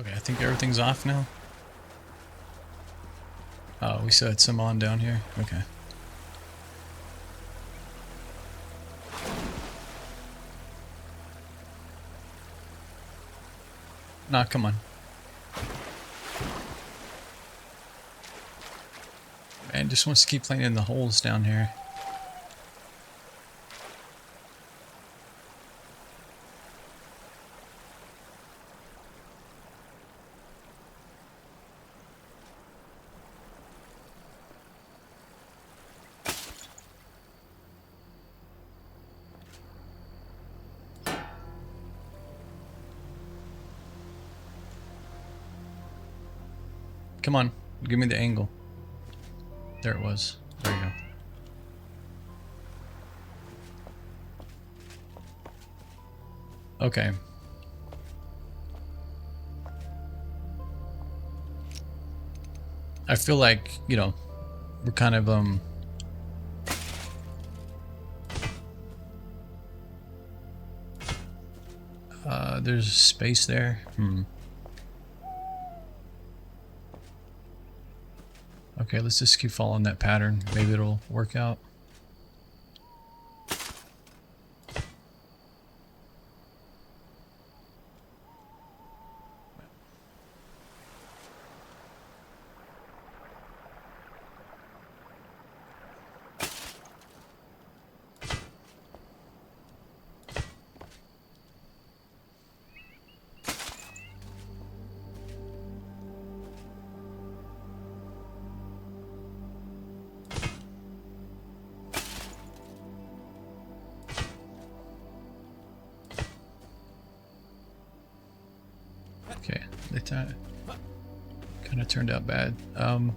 Okay, I think everything's off now. Oh, we still had some on down here. Okay. Nah, come on. Man, just wants to keep playing in the holes down here. Come on, give me the angle. There it was. There you go. Okay. I feel like, you know, we're kind of, there's space there. Okay, let's just keep following that pattern. Maybe it'll work out. Okay, that kind of turned out bad. Well,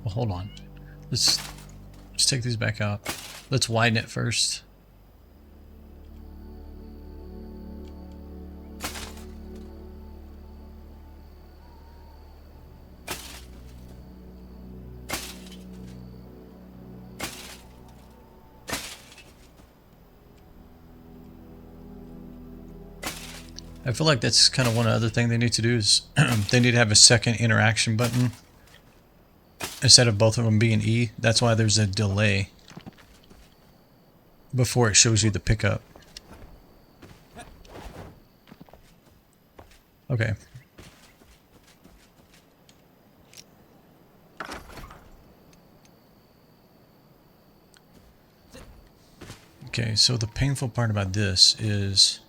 hold on. Let's take these back out. Let's widen it first. I feel like that's kind of one other thing they need to do is they need to have a second interaction button instead of both of them being E. That's why there's a delay before it shows you the pickup. Okay. Okay, so the painful part about this is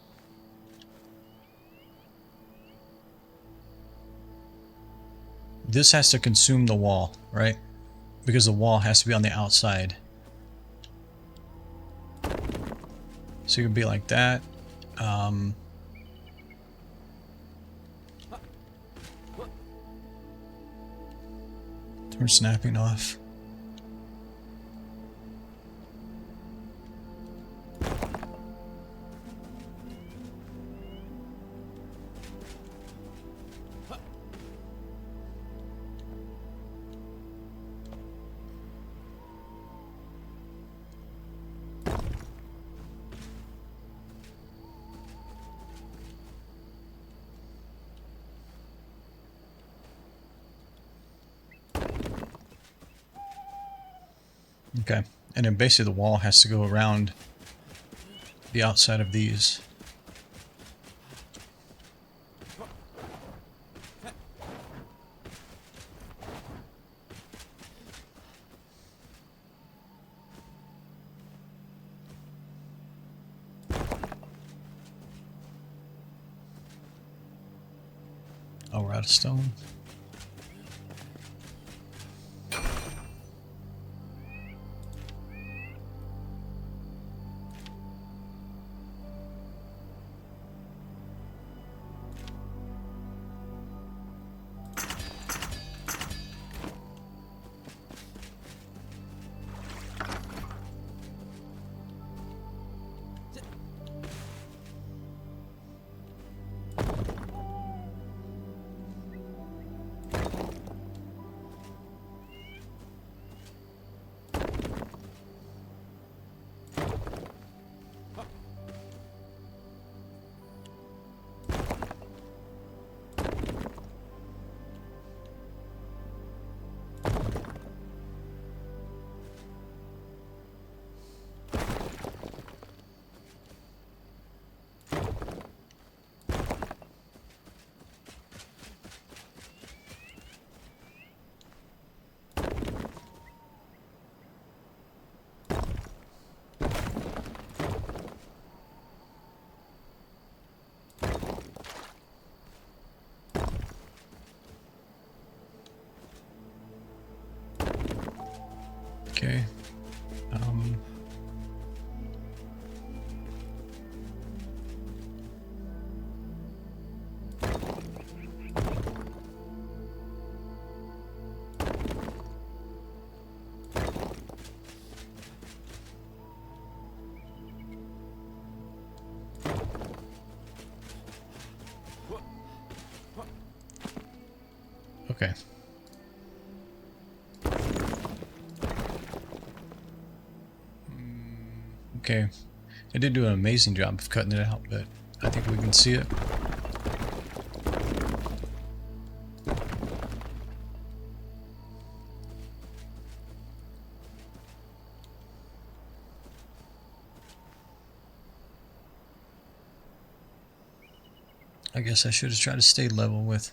this has to consume the wall, right? Because the wall has to be on the outside. So you can be like that. Turn snapping off. Okay, and then basically the wall has to go around the outside of these. Oh, we're out of stone. Okay. Okay. It did do an amazing job of cutting it out, but I think we can see it. I guess I should have tried to stay level with.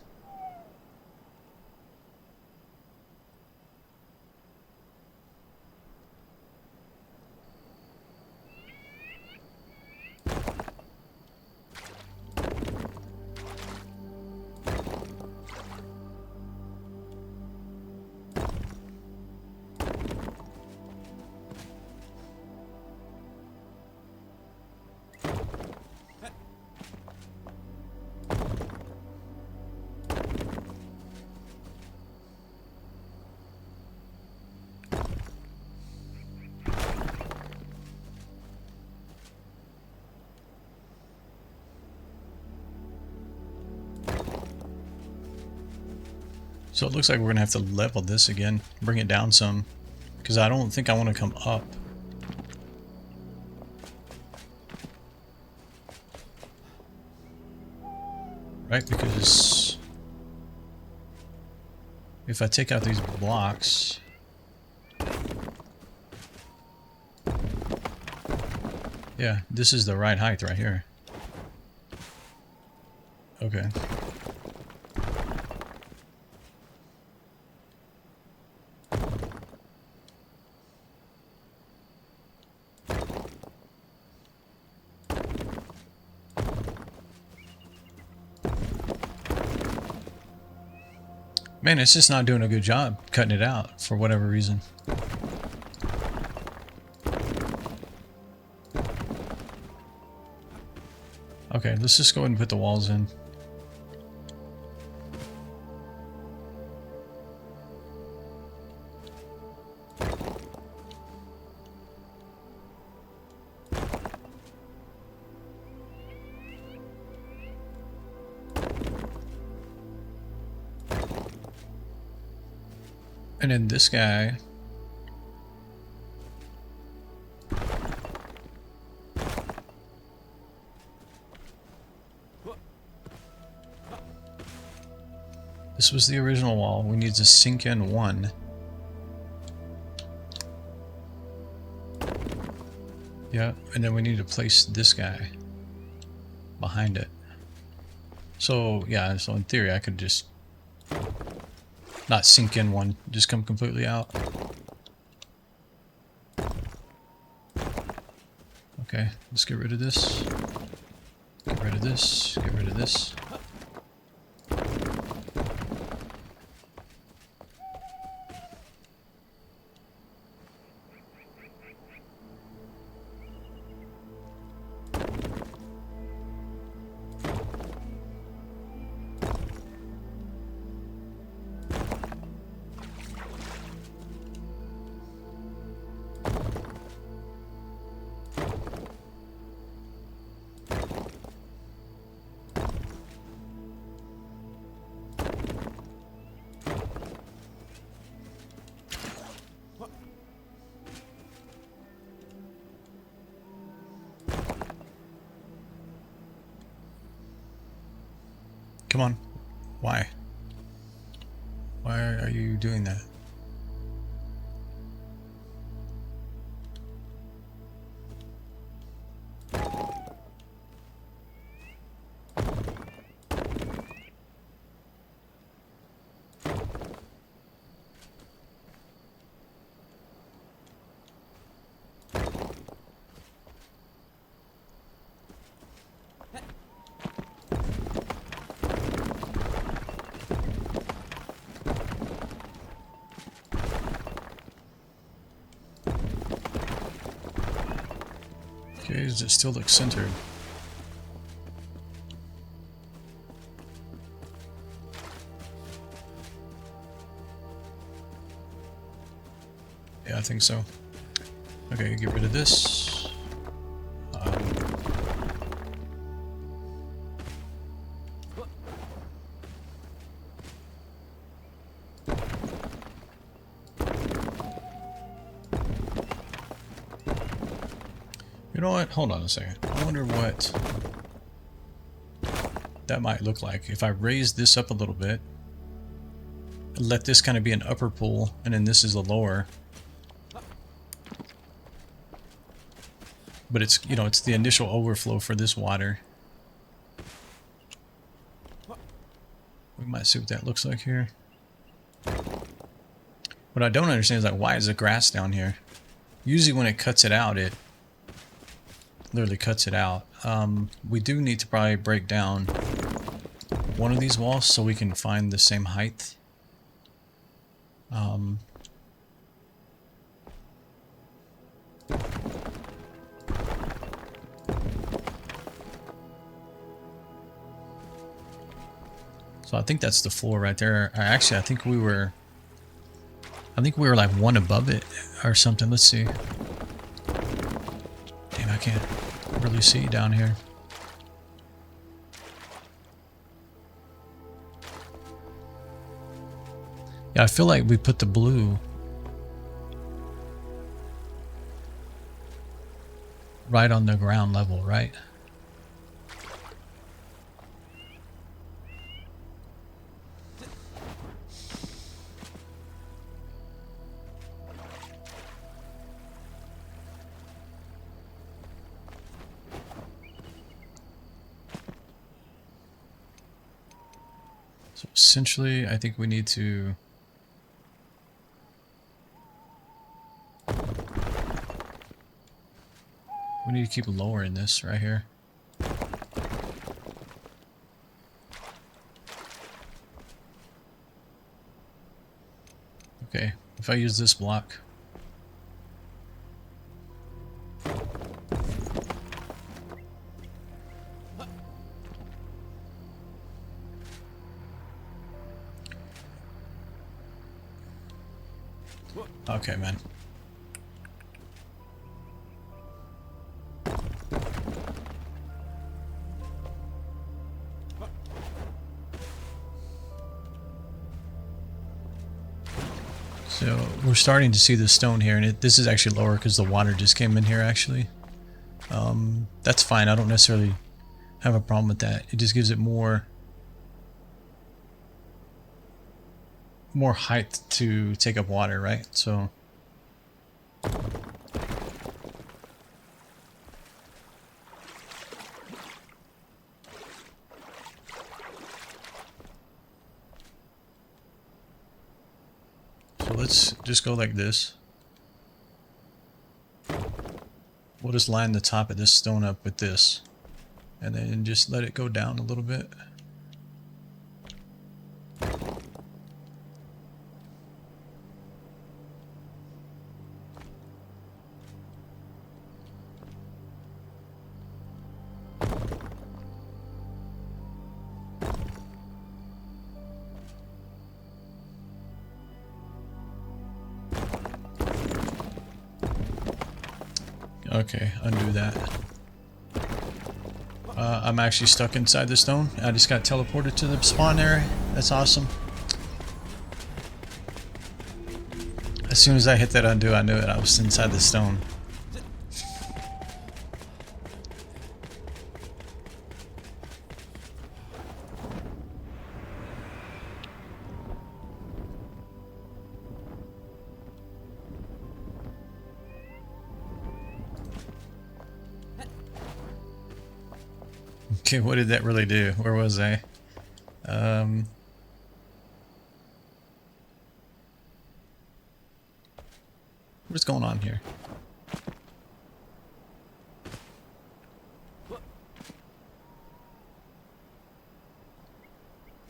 So it looks like we're gonna have to level this again, bring it down some, because I don't think I want to come up. Right, because if I take out these blocks, yeah, this is the right height right here. Okay. Man, it's just not doing a good job cutting it out for whatever reason. Okay, let's just go ahead and put the walls in. And then this guy, this was the original wall. We need to sink in one. Yeah, and then we need to place this guy behind it. So yeah, so in theory I could just not sink in one, just come completely out. Okay, let's get rid of this. Get rid of this. Get rid of this. Come on. Why? Why are you doing that? Okay, does it still look centered? Yeah, I think so. Okay, get rid of this. know what? Hold on a second. I wonder what that might look like. If I raise this up a little bit, let this kind of be an upper pool, and then this is a lower. But it's, you know, it's the initial overflow for this water. We might see what that looks like here. What I don't understand is, like, why is the grass down here? Usually when it cuts it out, it literally cuts it out. We do need to probably break down one of these walls so we can find the same height. So I think that's the floor right there. Actually, I think we were like one above it or something. Let's see. Damn, I can't really see down here. Yeah, I feel like we put the blue right on the ground level, right? So essentially, I think we need to keep lowering this right here. Okay, if I use this block. Okay, man. So we're starting to see the stone here, and this is actually lower because the water just came in here actually. That's fine. I don't necessarily have a problem with that. It just gives it more height to take up water, right? So let's just go like this. We'll just line the top of this stone up with this, and then just let it go down a little bit. Okay, undo that. I'm actually stuck inside the stone. I just got teleported to the spawn area. That's awesome. As soon as I hit that undo, I knew it. I was inside the stone. Okay, what did that really do? Where was I? What's going on here?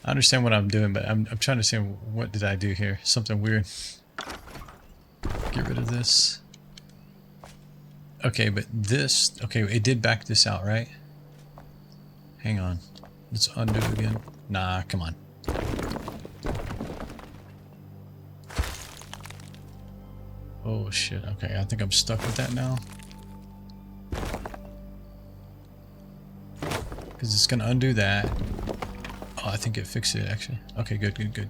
I understand what I'm doing, but I'm trying to say, what did I do here? Something weird. Get rid of this. Okay, but this... Okay, it did back this out, right? Hang on. Let's undo again. Nah, come on. Oh shit, okay, I think I'm stuck with that now. Because it's gonna undo that. Oh, I think it fixed it actually. Okay, good, good, good.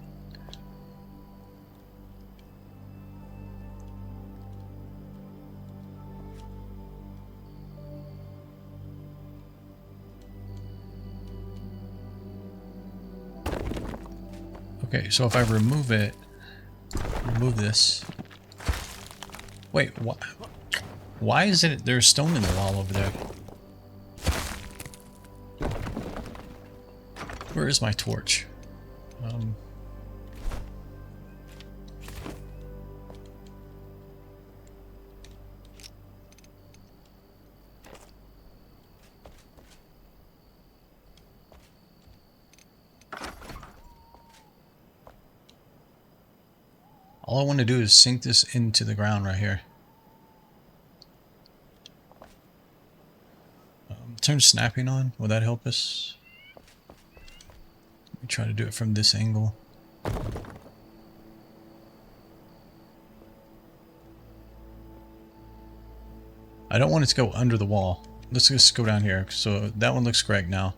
Okay, so if I remove it, remove this. Wait, why is it there's stone in the wall over there? Where is my torch? All I want to do is sink this into the ground right here. Turn snapping on. Will that help us? Let me try to do it from this angle. I don't want it to go under the wall. Let's just go down here. So that one looks correct now.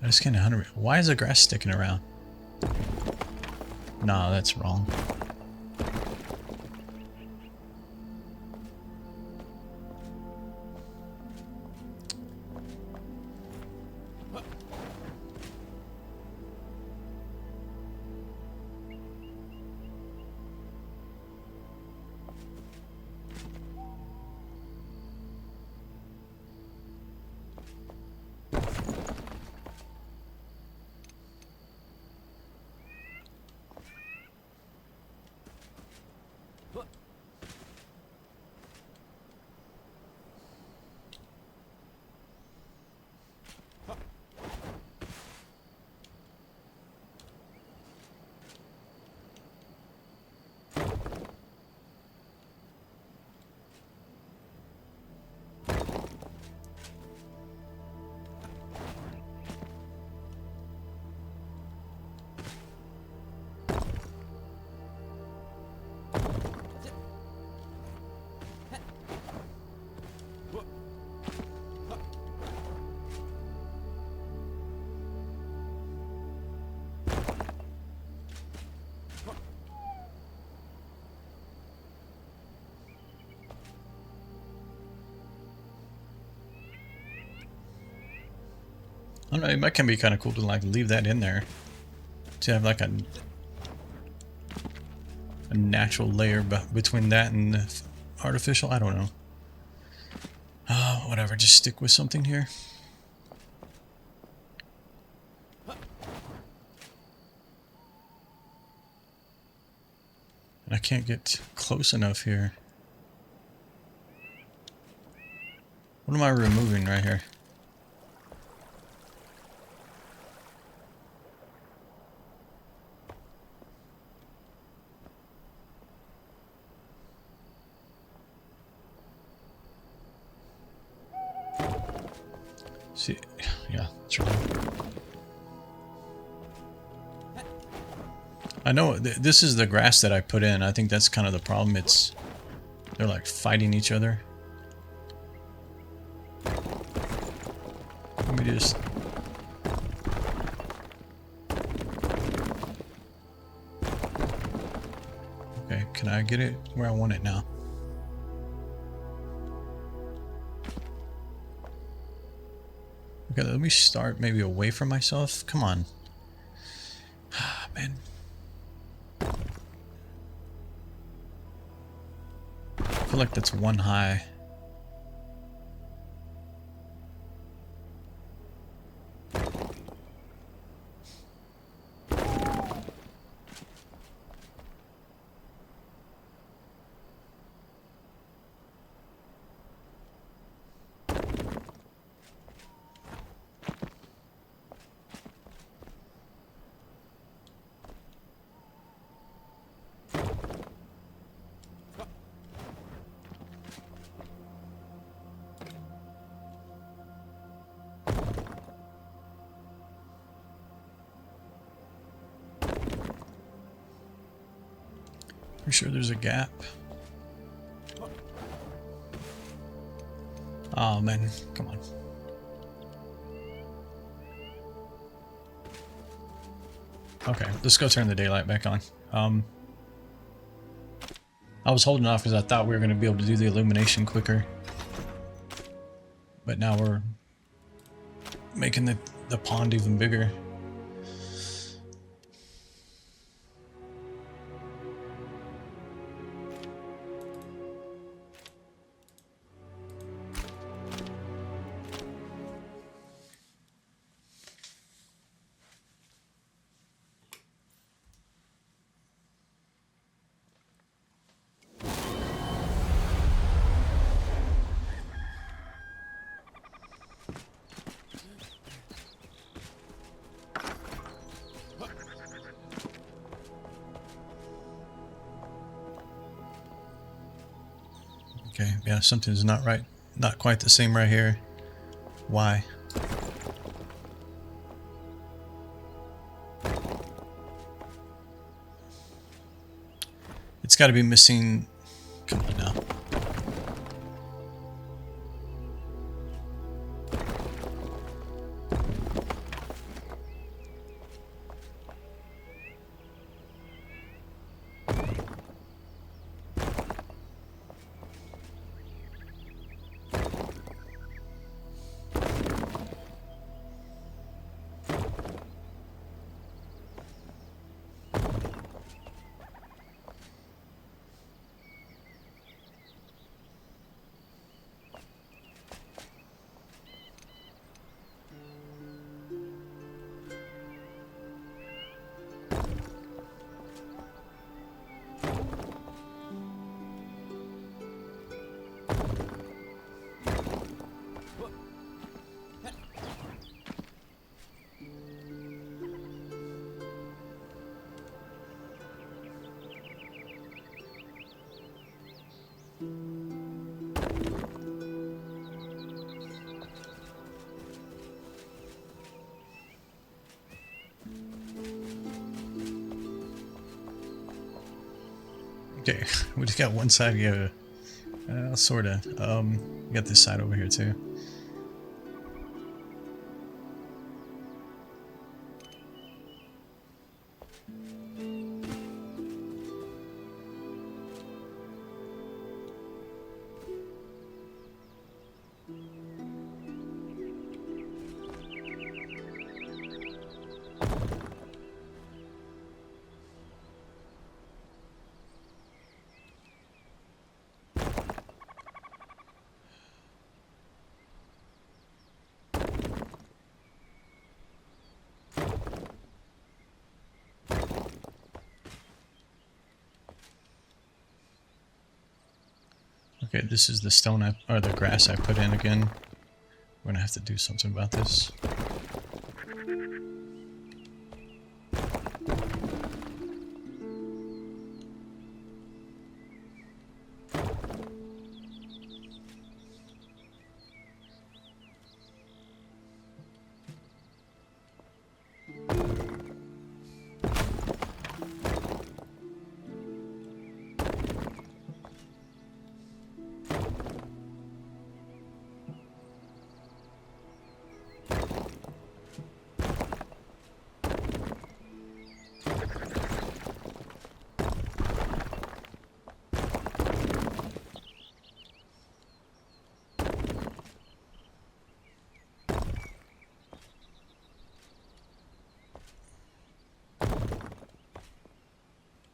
I just can't 100. Why is the grass sticking around? Nah, that's wrong. I don't know, it might can be kind of cool to like leave that in there. To have like a natural layer between that and the artificial. I don't know. Whatever, just stick with something here. And I can't get close enough here. What am I removing right here? See, yeah, that's right. I know this is the grass that I put in. I think that's kind of the problem. They're like fighting each other. Let me just. Okay, can I get it where I want it now? Okay, let me start maybe away from myself. Come on. Man. I feel like that's one high. Pretty sure there's a gap. Oh man, come on. Okay, let's go turn the daylight back on. I was holding off because I thought we were going to be able to do the illumination quicker. But now we're making the pond even bigger. Okay, yeah, something's not right. Not quite the same right here. Why? It's got to be missing. Come on now. Okay, we just got one side together. Sorta. We got this side over here too. Okay, this is the stone or the grass I put in again. We're gonna have to do something about this.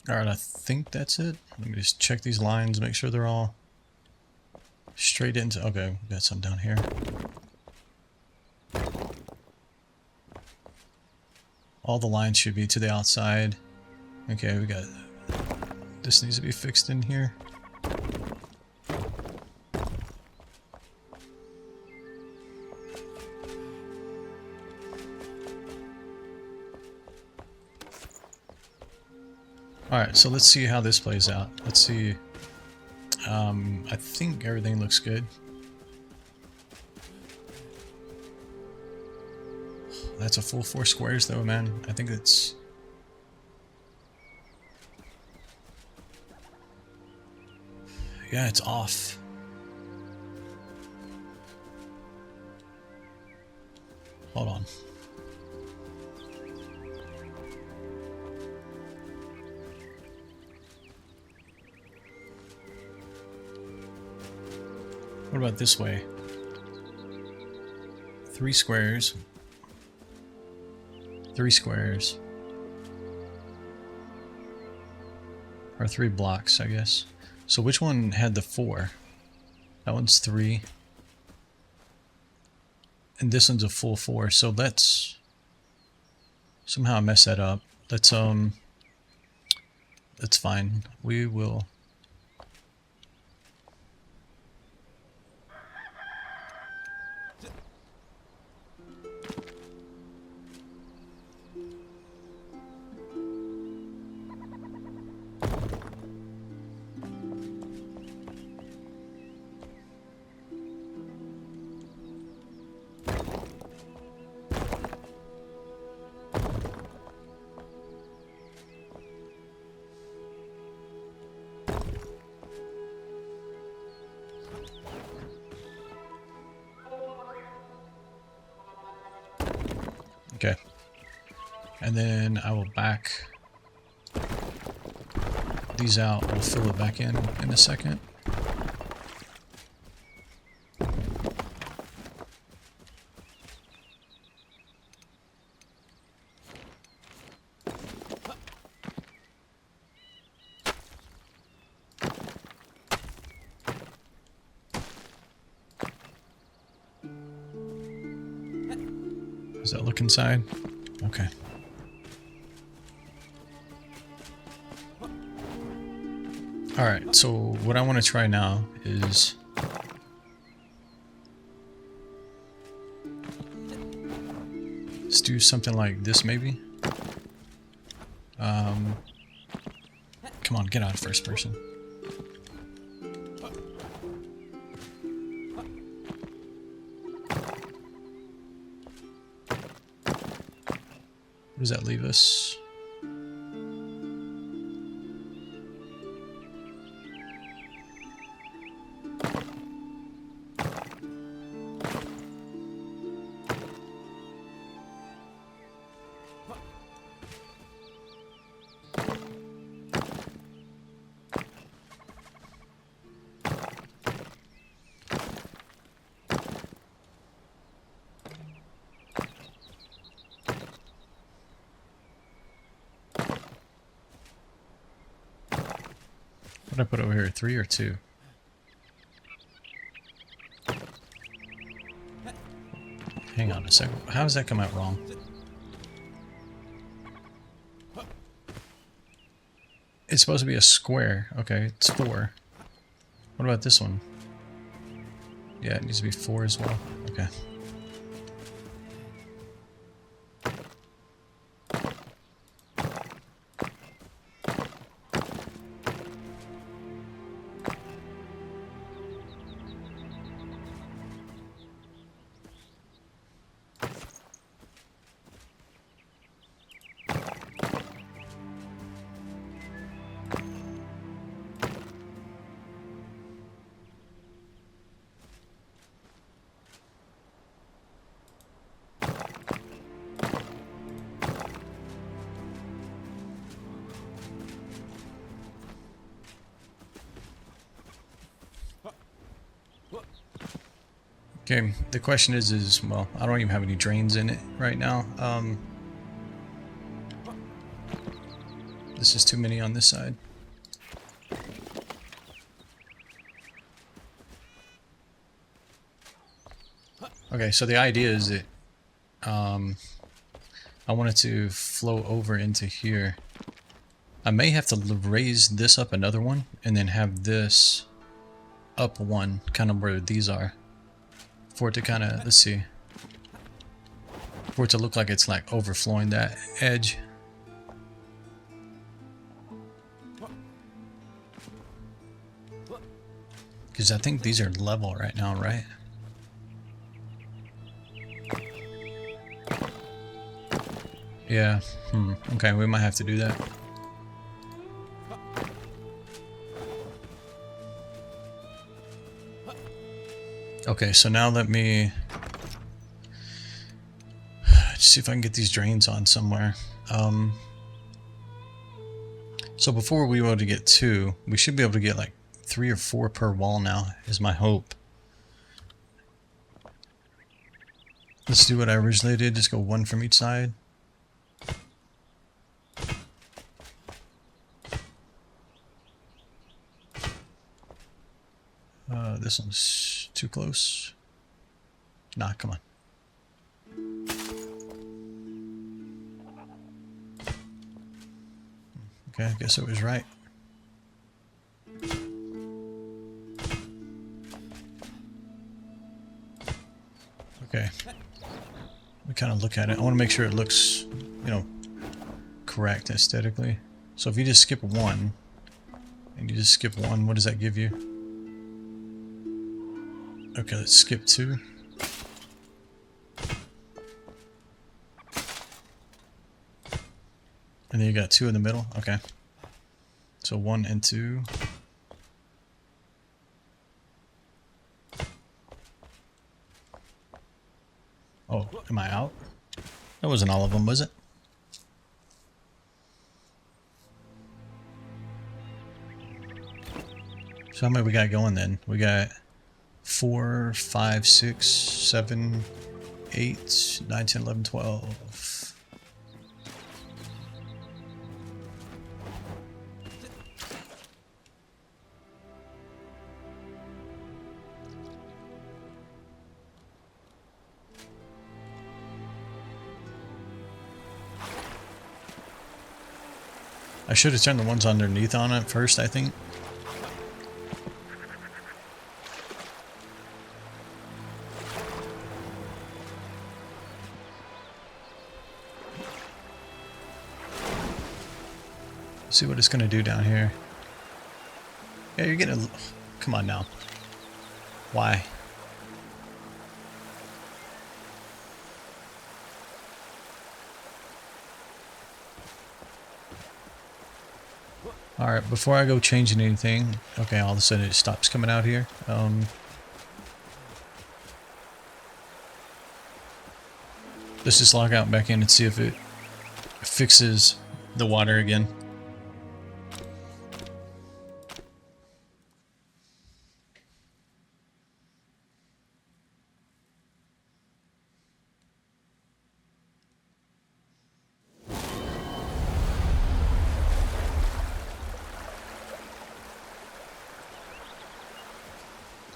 Alright, I think that's it. Let me just check these lines, make sure they're all straight into... Okay, we got some down here. All the lines should be to the outside. Okay, we got... This needs to be fixed in here. Alright, so let's see how this plays out. Let's see. I think everything looks good. That's a full 4 squares though, man. I think it's... Yeah, it's off. Hold on. What about this way? 3 squares. 3 squares. Or 3 blocks, I guess. So which one had the 4? That one's 3. And this one's a full 4, so let's somehow mess that up. That's fine. We will. Okay. And then I will back these out. We'll fill it back in a second. Does that look inside? Okay. Alright, so what I want to try now is let's do something like this maybe. Come on, get out of first person. What does that leave us? What did I put over here? 3 or 2? Hang on a second. How does that come out wrong? It's supposed to be a square. Okay, it's 4. What about this one? Yeah, it needs to be 4 as well. Okay. Okay, the question is, well, I don't even have any drains in it right now. This is too many on this side. Okay, so the idea is that I want it to flow over into here. I may have to raise this up another one and then have this up one, kind of where these are. For it to kind of, let's see, for it to look like it's like overflowing that edge. Because I think these are level right now, right? Yeah, okay, we might have to do that. Okay, so now let me see if I can get these drains on somewhere. So before we were able to get 2, we should be able to get like 3 or 4 per wall now, is my hope. Let's do what I originally did, just go one from each side. This one's too close. Nah, come on. Okay, I guess it was right. Okay. We kind of look at it. I want to make sure it looks, you know, correct aesthetically. So if you just skip one, and you just skip one, what does that give you? Okay, let's skip two. And then you got two in the middle? Okay. So 1 and 2. Oh, am I out? That wasn't all of them, was it? So how many we got going then? We got 4, 5, 6, 7, 8, 9, 10, 11, 12. I should have turned the ones underneath on it first, I think. See what it's going to do down here. Yeah, you're getting a... Come on now. Why? Alright, before I go changing anything... Okay, all of a sudden it stops coming out here. Let's just log out back in and see if it fixes the water again.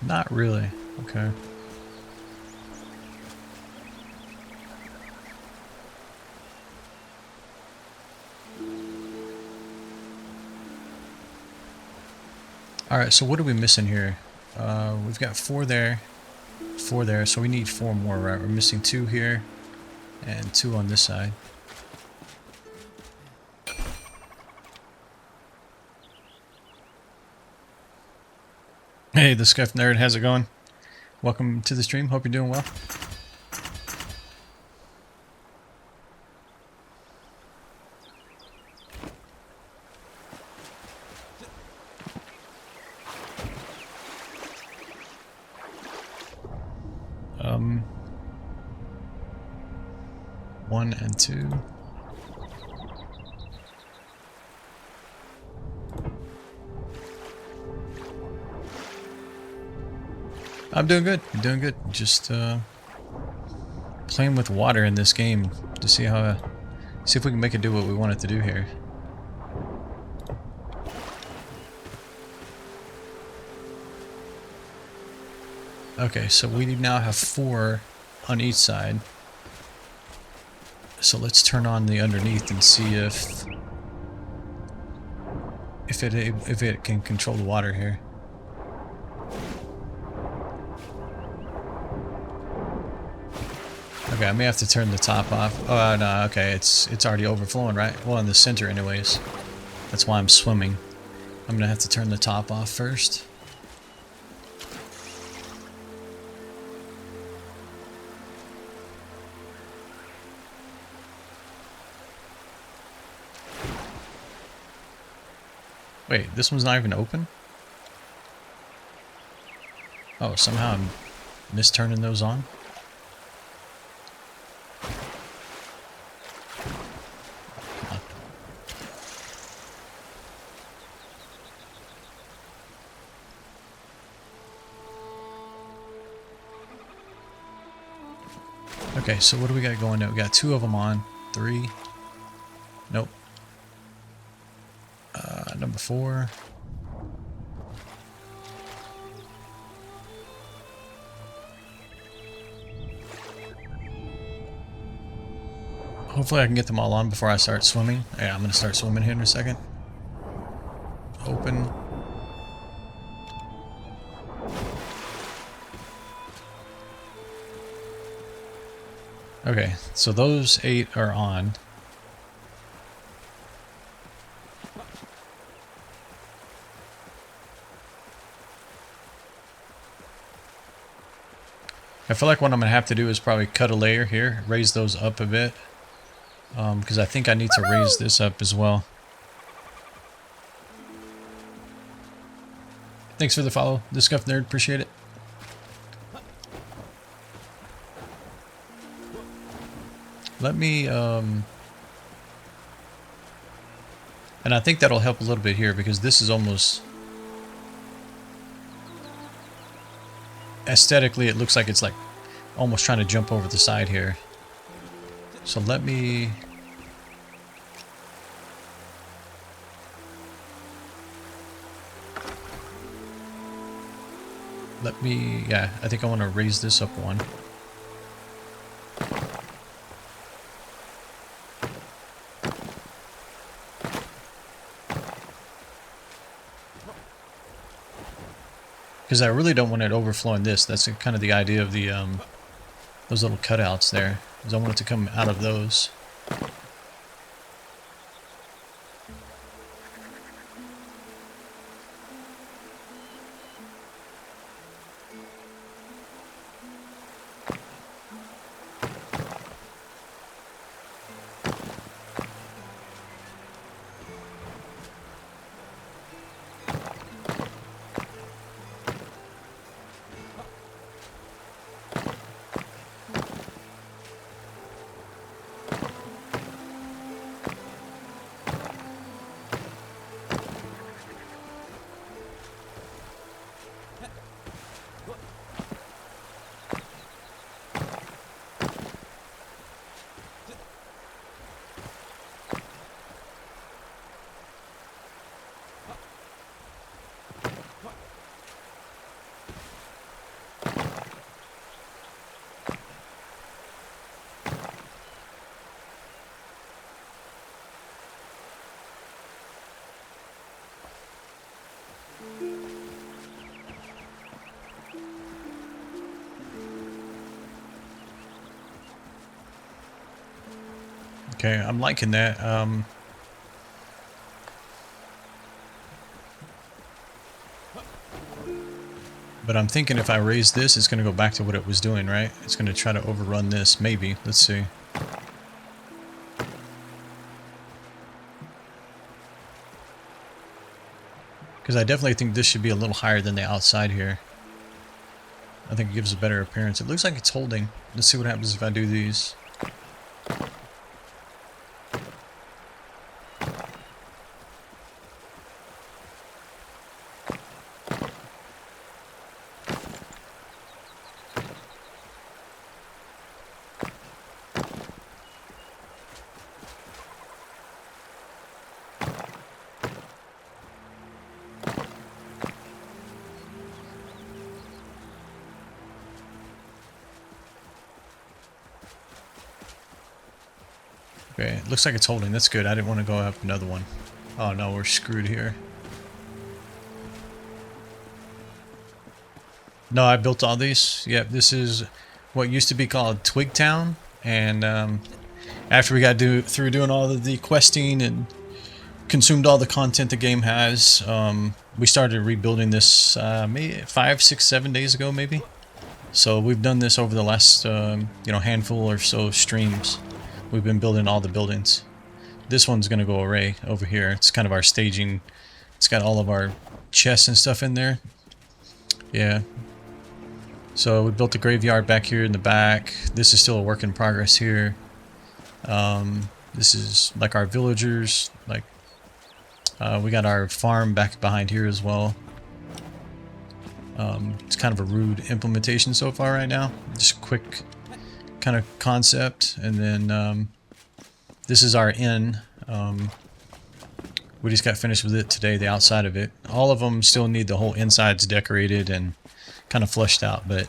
Not really. Okay. Alright, so what are we missing here? We've got 4 there, 4 there, so we need 4 more, right? We're missing 2 here, and 2 on this side. Hey, the Scuff Nerd, how's it going? Welcome to the stream, hope you're doing well. One and 2. I'm doing good. I'm doing good. Just playing with water in this game to see if we can make it do what we want it to do here. Okay, so we now have 4 on each side. So let's turn on the underneath and see if it can control the water here. Okay, I may have to turn the top off. Oh no, okay, it's already overflowing, right? Well, in the center anyways. That's why I'm swimming. I'm gonna have to turn the top off first. Wait, this one's not even open? Oh, somehow I'm misturning those on? Okay, so what do we got going now? We got 2 of them on. 3. Nope. Number 4. Hopefully I can get them all on before I start swimming. Yeah, I'm going to start swimming here in a second. Open. Okay, so those 8 are on. I feel like what I'm going to have to do is probably cut a layer here, raise those up a bit. Because I think I need to raise this up as well. Thanks for the follow, the Scuff Nerd, appreciate it. Let me, and I think that'll help a little bit here because this is almost, aesthetically it looks like it's like almost trying to jump over the side here. So let me, yeah, I think I want to raise this up one. Because I really don't want it overflowing this. That's kind of the idea of the those little cutouts there. Is I want it to come out of those. Okay, I'm liking that. But I'm thinking if I raise this, it's going to go back to what it was doing, right? It's going to try to overrun this, maybe. Let's see. Because I definitely think this should be a little higher than the outside here. I think it gives a better appearance. It looks like it's holding. Let's see what happens if I do these. Okay, it looks like it's holding. That's good. I didn't want to go up another one. Oh no, we're screwed here. No, I built all these. Yep, this is what used to be called Twigtown. And after we got through doing all of the questing and consumed all the content the game has, we started rebuilding this maybe 5, 6, 7 days ago, maybe. So we've done this over the last handful or so streams. We've been building all the buildings. This one's gonna go array over here. It's kind of our staging. It's got all of our chests and stuff in there. Yeah. So we built the graveyard back here in the back. This is still a work in progress here. This is like our villagers. Like we got our farm back behind here as well. It's kind of a rude implementation so far right now. Just quick kind of concept, and then this is our inn. We just got finished with it today, the outside of it. All of them still need the whole insides decorated and kind of fleshed out, but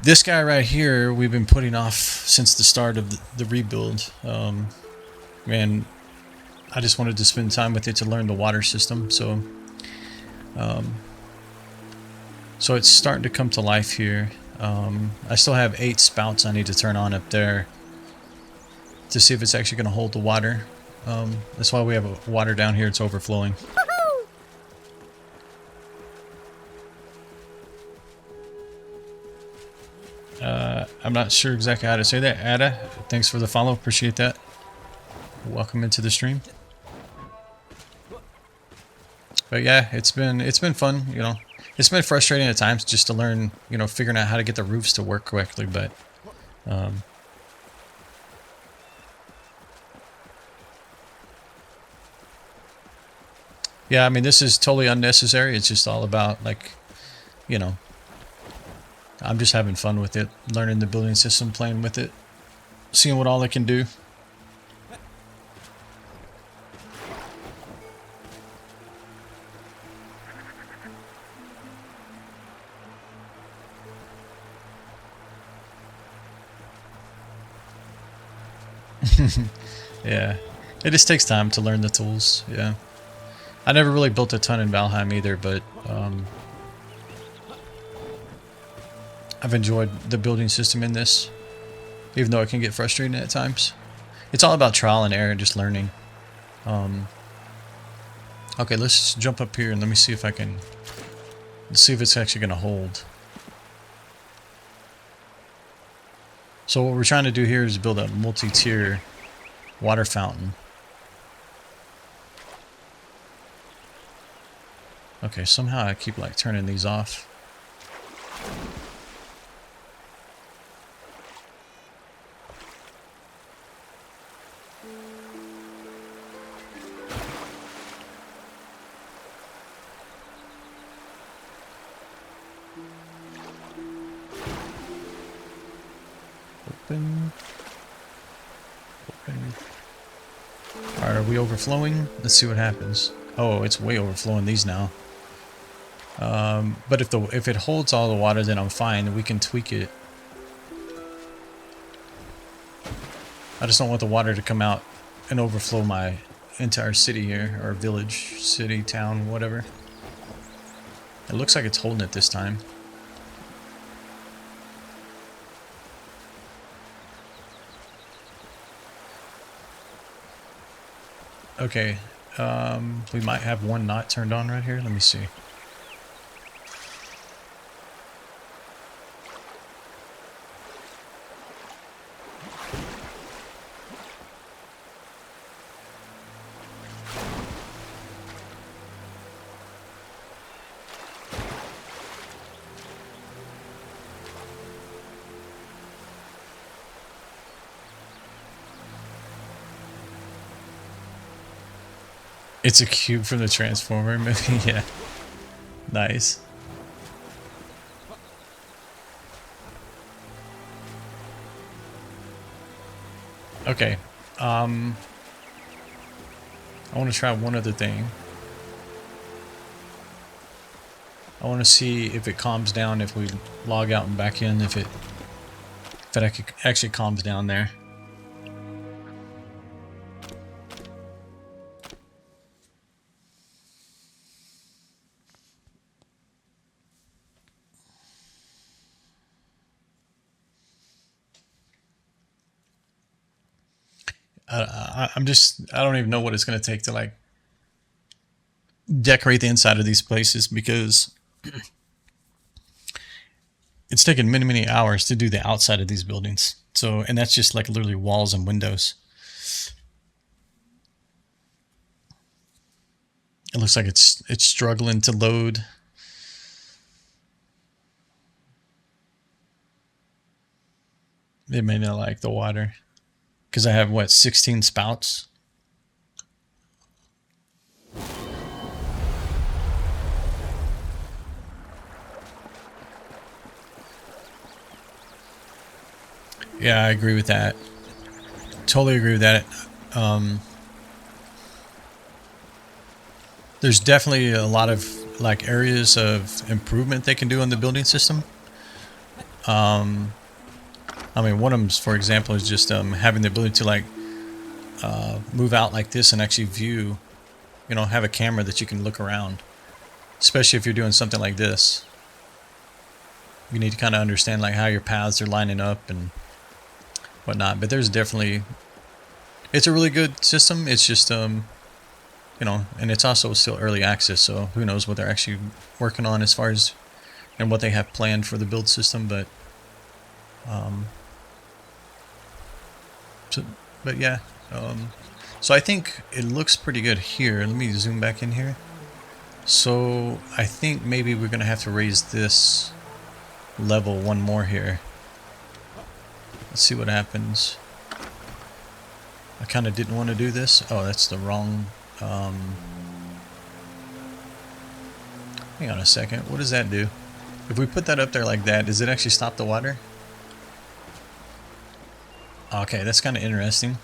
this guy right here we've been putting off since the start of the rebuild. And I just wanted to spend time with it to learn the water system, so so it's starting to come to life here. I still have 8 spouts I need to turn on up there to see if it's actually going to hold the water. That's why we have water down here. It's overflowing. I'm not sure exactly how to say that. Ada, thanks for the follow. Appreciate that. Welcome into the stream. But yeah, it's been fun. You know, it's been frustrating at times just to learn, you know, figuring out how to get the roofs to work correctly. But yeah, I mean, this is totally unnecessary. It's just all about, like, you know, I'm just having fun with it, learning the building system, playing with it, seeing what all it can do. Yeah, it just takes time to learn the tools. Yeah, I never really built a ton in Valheim either, but I've enjoyed the building system in this, even though it can get frustrating at times. It's all about trial and error, just learning. Okay, let's jump up here and let me see if I can see if it's actually going to hold. So what we're trying to do here is build a multi-tier water fountain. Okay, somehow I keep like turning these off. Open. Open. Alright, are we overflowing? Let's see what happens. Oh, it's way overflowing these now. But if it holds all the water, then I'm fine. We can tweak it. I just don't want the water to come out and overflow my entire city here, or village, city, town, whatever. It looks like it's holding it this time. Okay, we might have one not turned on right here. Let me see. It's a cube from the Transformer movie. Yeah. Nice. Okay. I want to try one other thing. I want to see if it calms down if we log out and back in, if it actually calms down there. I don't even know what it's going to take to like decorate the inside of these places, because it's taken many hours to do the outside of these buildings. So, and that's just like literally walls and windows. It looks like it's struggling to load. It may not like the water. Because I have, what, 16 spouts? Yeah, I agree with that. Totally agree with that. Um, there's definitely a lot of like areas of improvement they can do on the building system. I mean, one of them, for example, is just having the ability to like move out like this and actually view, you know, have a camera that you can look around, especially if you're doing something like this. You need to kind of understand like how your paths are lining up and whatnot. But there's definitely, it's a really good system. It's just, you know, and it's also still early access, so who knows what they're actually working on as far as and what they have planned for the build system. But, um, so, but yeah, so I think it looks pretty good here. Let me zoom back in here. So I think maybe we're gonna have to raise this level one more here. Let's see what happens. I kind of didn't want to do this. Oh, that's the wrong. Hang on a second. What does that do? If we put that up there like that, does it actually stop the water? Okay, that's kind of interesting.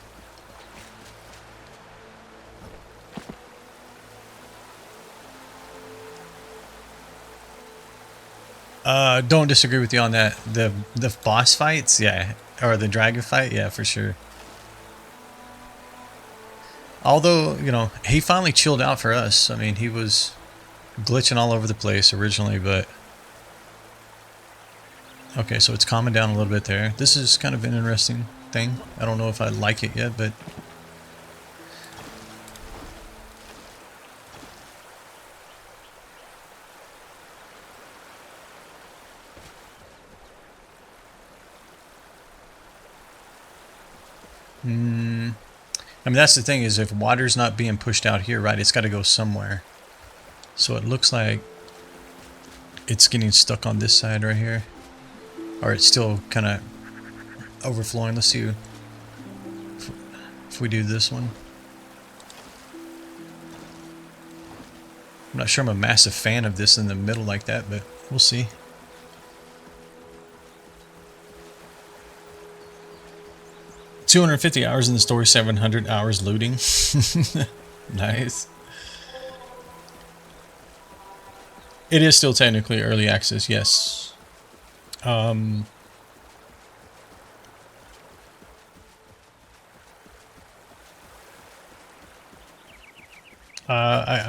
Don't disagree with you on that. The boss fights, yeah, or the dragon fight, yeah, for sure. Although, you know, he finally chilled out for us. I mean, he was glitching all over the place originally, but okay, so it's calming down a little bit there. This is kind of an interesting thing. I don't know if I like it yet, but I mean, that's the thing is if water's not being pushed out here, right, it's got to go somewhere. So it looks like it's getting stuck on this side right here. Or it's still kind of overflowing. Let's see if we do this one. I'm not sure I'm a massive fan of this in the middle like that, but we'll see. $250 hours in the story, 700 hours looting. Nice. It is still technically early access, yes. I'm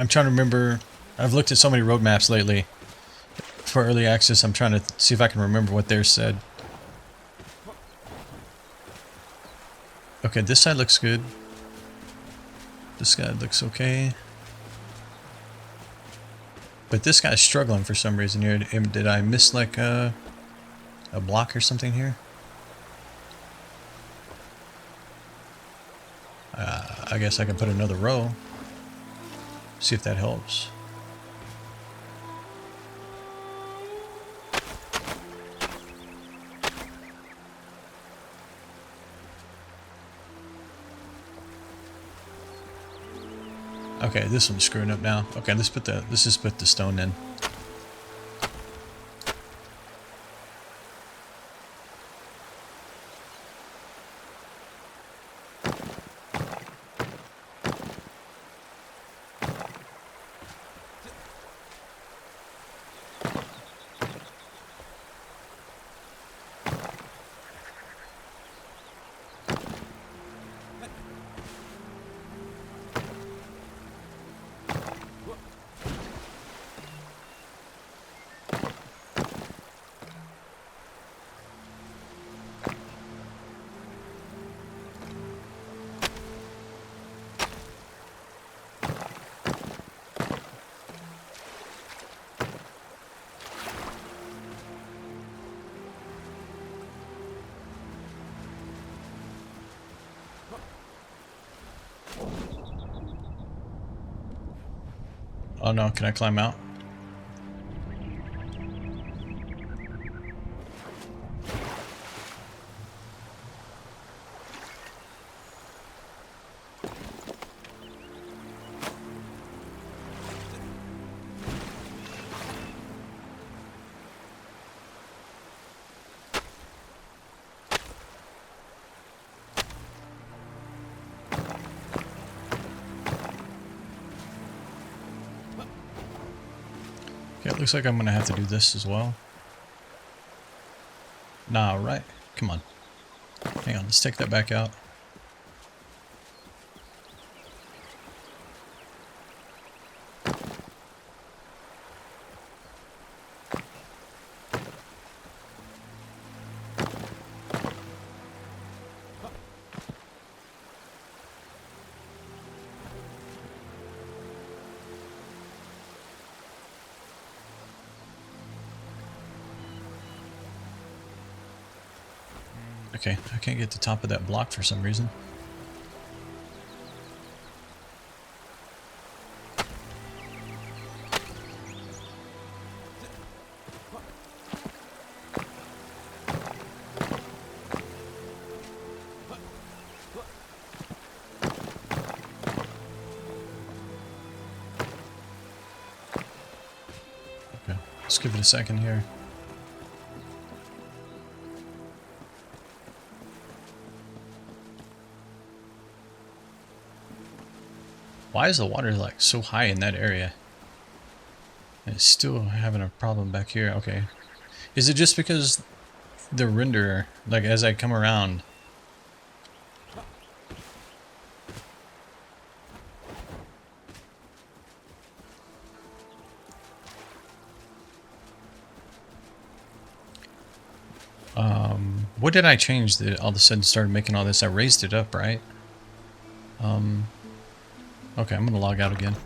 trying to remember. I've looked at so many roadmaps lately for early access. I'm trying to see if I can remember what theirs said. Okay, this side looks good. This guy looks okay. But this guy's struggling for some reason here. Did I miss like a block or something here? I guess I can put another row. See if that helps. Okay, this one's screwing up now. Okay, let's just put the stone in. Oh no, can I climb out? Okay, it looks like I'm gonna have to do this as well. Nah, right. Come on. Hang on, let's take that back out. Okay, I can't get to the top of that block for some reason. Okay, let's give it a second here. Why is the water like so high in that area? And it's still having a problem back here. Okay. Is it just because the renderer, like as I come around, what did I change that all of a sudden started making all this? I raised it up, right? Okay, I'm gonna log out again.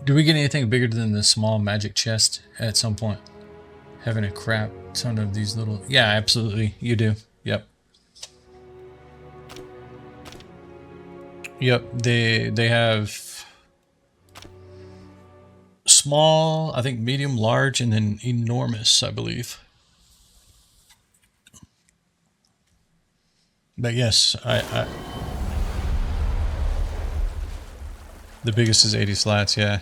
Do we get anything bigger than the small magic chest at some point? Having a crap ton of these little... Yeah, absolutely. You do. Yep. Yep. They have small, I think medium, large, and then enormous, I believe. But yes, the biggest is 80 slats, yeah.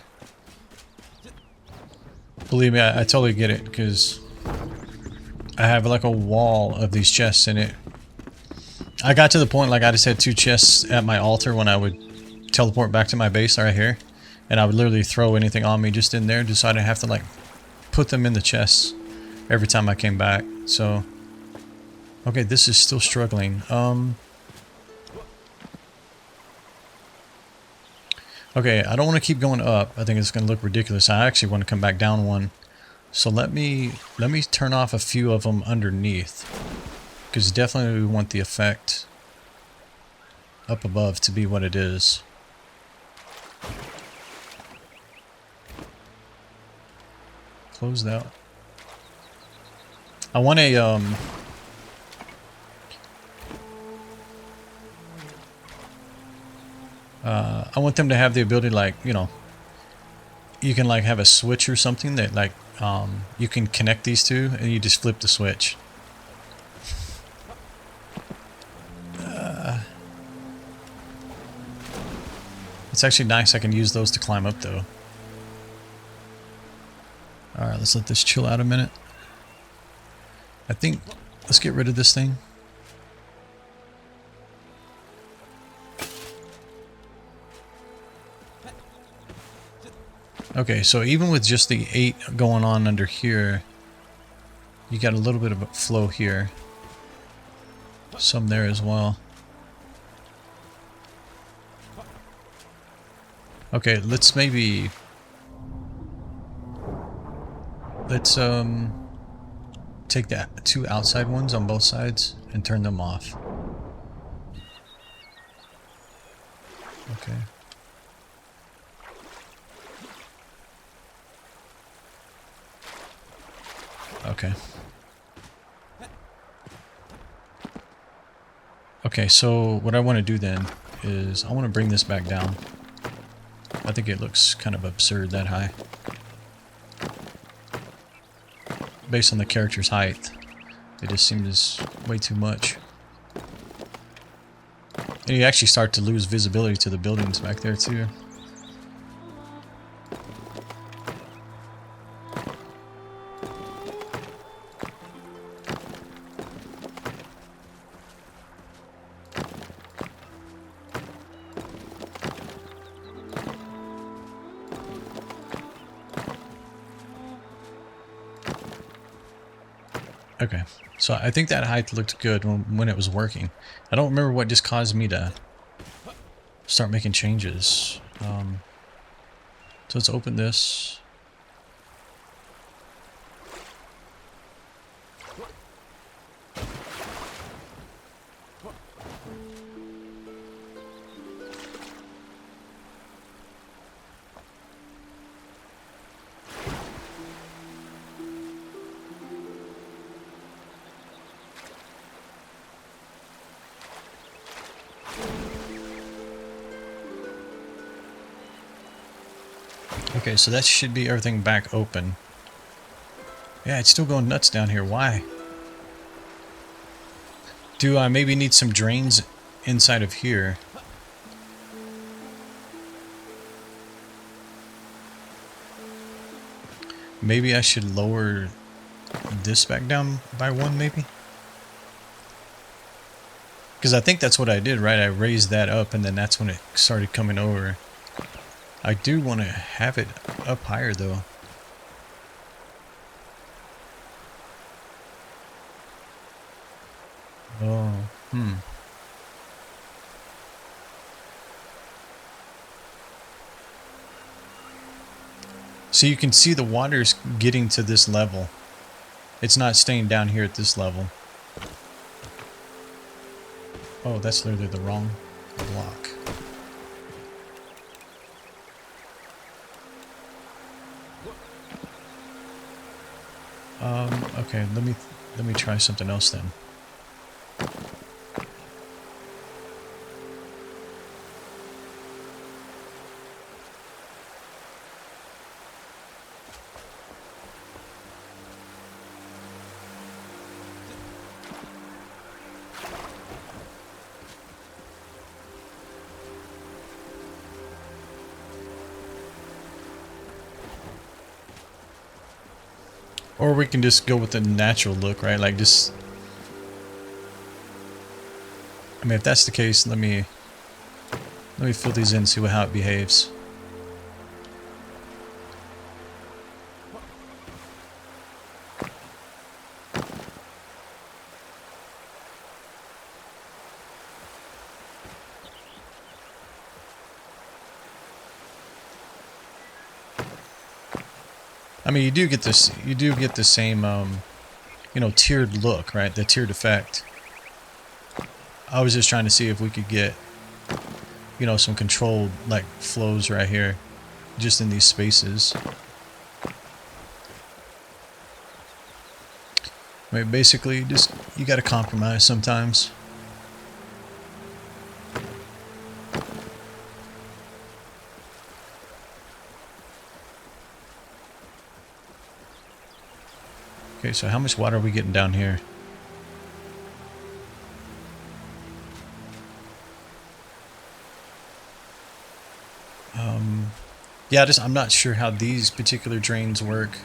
Believe me, I totally get it, because I have like a wall of these chests in it. I got to the point like I just had 2 chests at my altar when I would teleport back to my base right here. And I would literally throw anything on me just in there, just so I didn't have to like put them in the chests every time I came back. So, okay, this is still struggling. Okay, I don't want to keep going up. I think it's going to look ridiculous. I actually want to come back down one. So let me turn off a few of them underneath, because definitely we want the effect up above to be what it is. Close that. I want a I want them to have the ability, like, you know, you can like have a switch or something that like you can connect these two and you just flip the switch. It's actually nice. I can use those to climb up though. Alright, let's let this chill out a minute. I think, let's get rid of this thing. Okay, so even with just the 8 going on under here, you got a little bit of a flow here. Some there as well. Okay, let's maybe... Let's take the 2 outside ones on both sides and turn them off. Okay. Okay. Okay, so what I want to do then is I want to bring this back down. I think it looks kind of absurd that high. Based on the character's height, it just seems way too much. And you actually start to lose visibility to the buildings back there too. Okay, so I think that height looked good when it was working. I don't remember what just caused me to start making changes. So let's open this. Okay, so that should be everything back open. Yeah, it's still going nuts down here. Why? Do I maybe need some drains inside of here? Maybe I should lower this back down by one, maybe? Because I think that's what I did, right? I raised that up, and then that's when it started coming over. I do want to have it up higher, though. Oh, So you can see the water's getting to this level. It's not staying down here at this level. Oh, that's literally the wrong block. Okay, let me try something else then. Or we can just go with the natural look, right? Like just... I mean, if that's the case, let me fill these in and see how it behaves. I mean, you do get the same, you know, tiered look, right? The tiered effect. I was just trying to see if we could get, you know, some controlled, like, flows right here, just in these spaces. I mean, basically, just, you gotta compromise sometimes. Okay, so how much water are we getting down here? Yeah, I'm not sure how these particular drains work.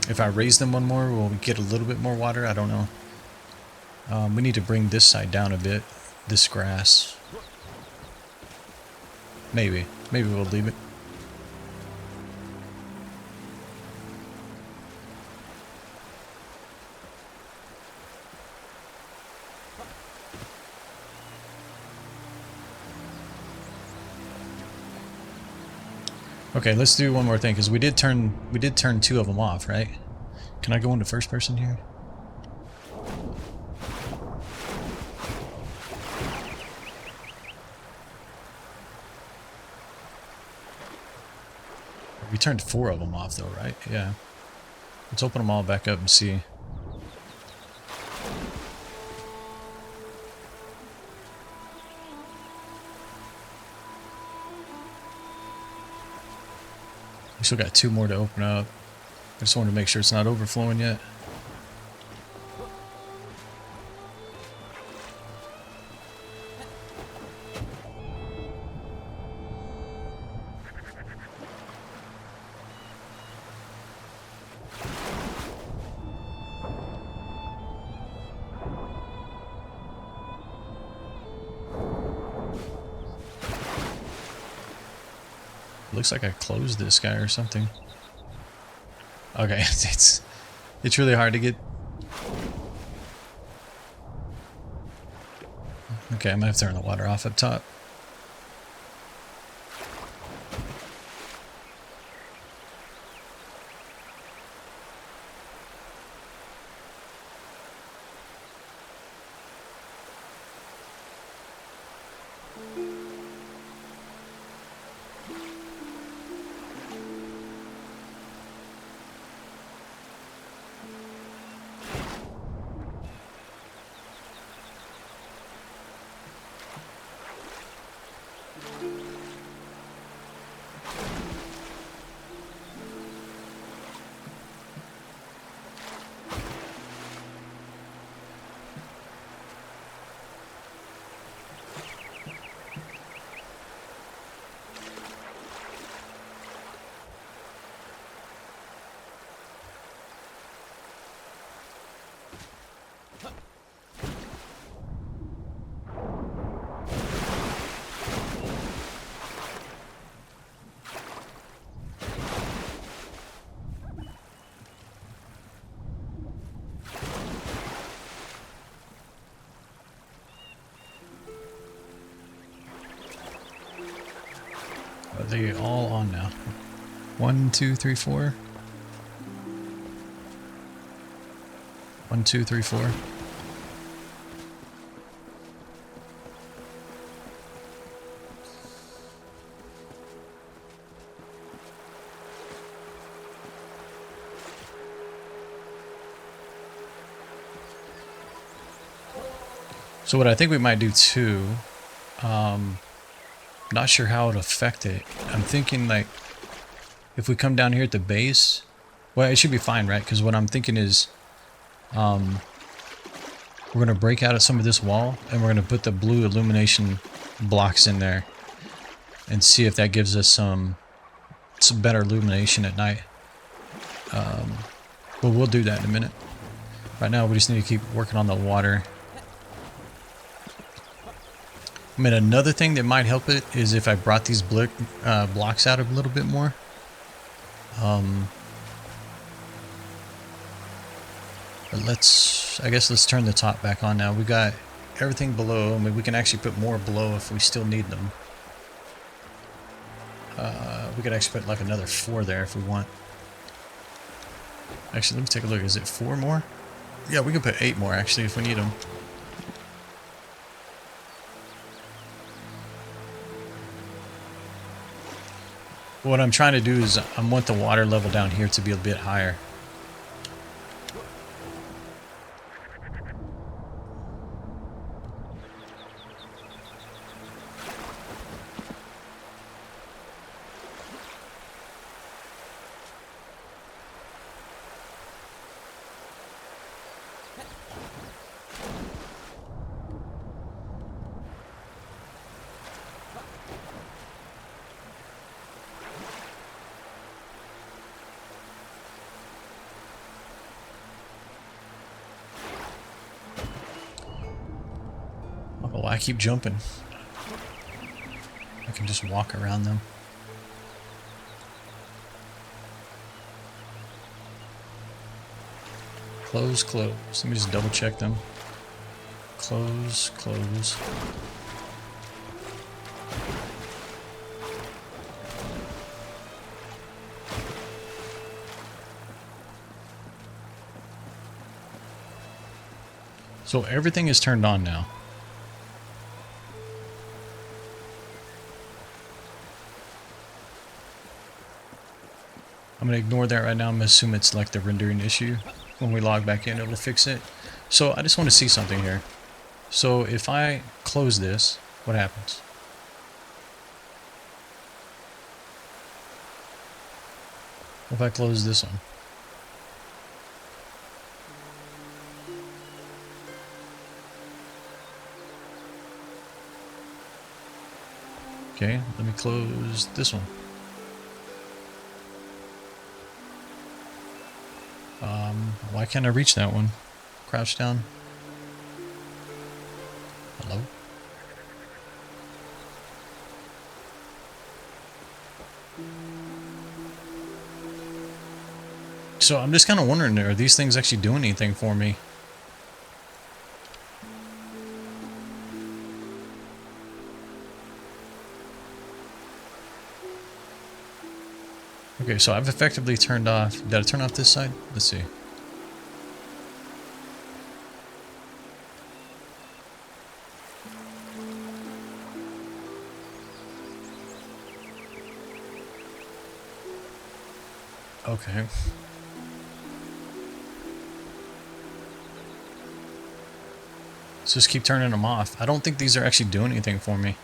If I raise them one more, will we get a little bit more water? I don't know. We need to bring this side down a bit. This grass. Maybe we'll leave it. Okay, let's do one more thing because we did turn two of them off, right? Can I go into first person here? We turned 4 of them off though, right? Yeah. Let's open them all back up and see. We still got 2 more to open up. I just wanted to make sure it's not overflowing yet. Looks like I closed this guy or something. Okay, it's really hard to Okay, I might have to turn the water off up top. Are they all on now? 1, 2, 3, 4. 1, 2, 3, 4. So what I think we might do too, not sure how it'll affect it. I'm thinking like if we come down here at the base, well, it should be fine, right? Because what I'm thinking is we're going to break out of some of this wall and we're going to put the blue illumination blocks in there and see if that gives us some better illumination at night. But we'll do that in a minute. Right now we just need to keep working on the water. I mean, another thing that might help it is if I brought these blocks out a little bit more. But I guess let's turn the top back on now. We got everything below. I mean, we can actually put more below if we still need them. We could actually put like another 4 there if we want. Actually, let me take a look. Is it 4 more? Yeah, we can put 8 more actually if we need them. What I'm trying to do is I want the water level down here to be a bit higher. Oh, I keep jumping. I can just walk around them. Close, close. Let me just double check them. Close, close. So everything is turned on now. I'm going to ignore that right now. I'm going to assume it's like the rendering issue. When we log back in, it'll fix it. So I just want to see something here. So if I close this, what happens? If I close this one? Okay, let me close this one. Why can't I reach that one? Crouch down. Hello? So I'm just kind of wondering, are these things actually doing anything for me? Okay, so I've effectively turned off. Did I turn off this side? Let's see. Okay. Let's just keep turning them off. I don't think these are actually doing anything for me.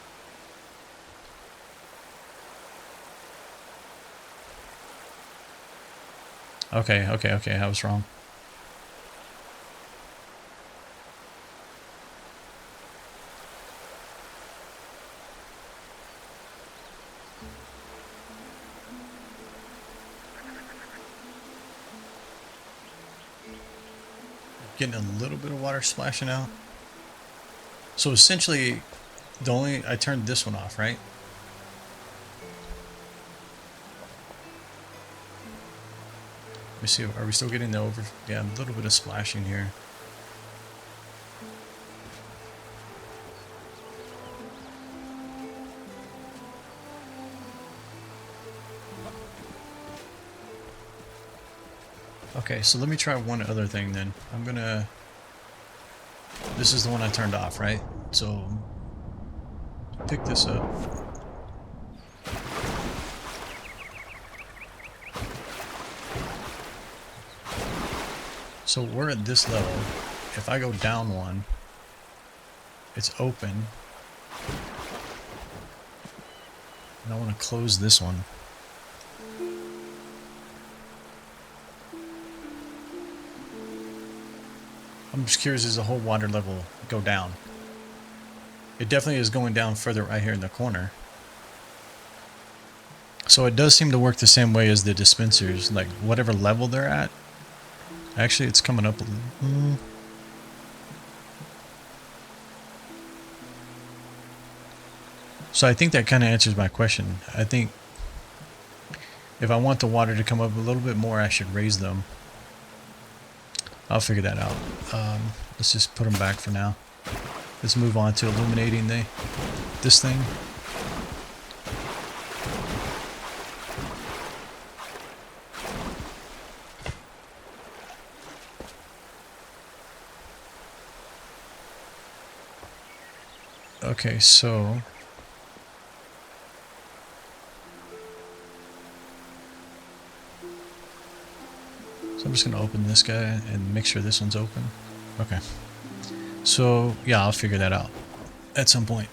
Okay, I was wrong. Getting a little bit of water splashing out. So essentially, I turned this one off, right? Let me see, are we still getting the yeah, a little bit of splashing here. Okay, so let me try one other thing then. This is the one I turned off, right? So, pick this up. So we're at this level. If I go down one, it's open. And I want to close this one. I'm just curious, does the whole water level go down? It definitely is going down further right here in the corner. So it does seem to work the same way as the dispensers, like whatever level they're at. Actually, it's coming up a little. So I think that kind of answers my question. I think if I want the water to come up a little bit more, I should raise them. I'll figure that out. Let's just put them back for now. Let's move on to illuminating this thing. Okay, so I'm just going to open this guy and make sure this one's open. Okay. So, yeah, I'll figure that out at some point.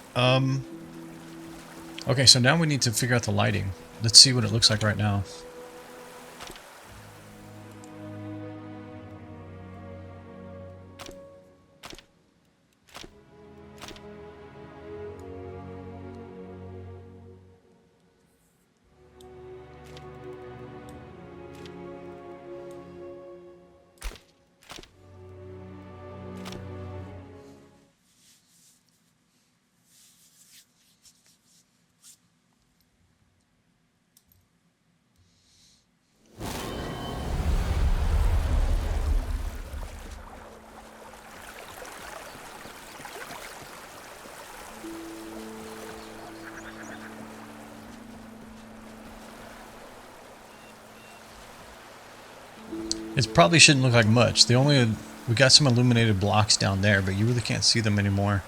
Okay, so now we need to figure out the lighting. Let's see what it looks like right now. It probably shouldn't look like much. We got some illuminated blocks down there, but you really can't see them anymore.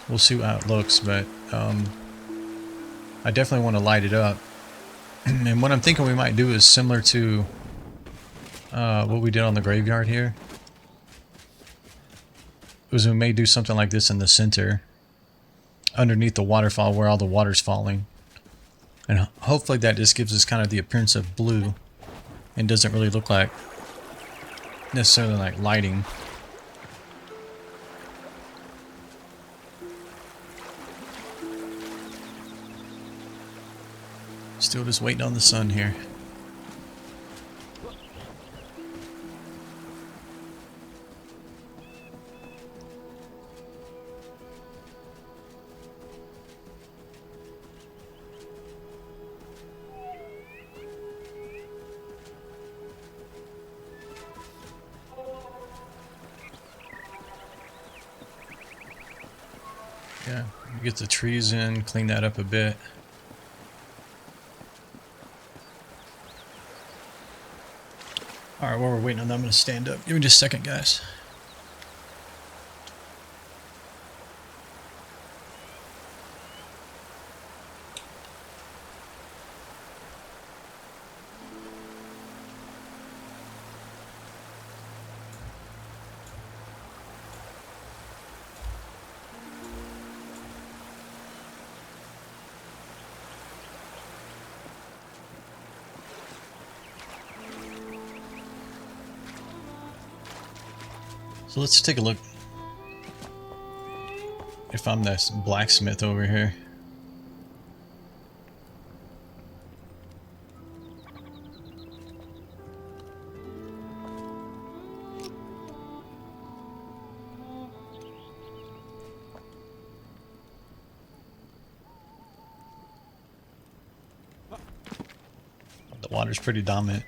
We'll see how it looks, but I definitely want to light it up. And what I'm thinking we might do is similar to what we did on the graveyard here. We may do something like this in the center, underneath the waterfall where all the water's falling. And hopefully that just gives us kind of the appearance of blue and doesn't really look like necessarily like lighting. Still just waiting on the sun here. Yeah, get the trees in, clean that up a bit. Alright, while we're waiting on that, I'm going to stand up. Give me just a second, guys. So let's take a look if I'm this blacksmith over here. The water's pretty dominant.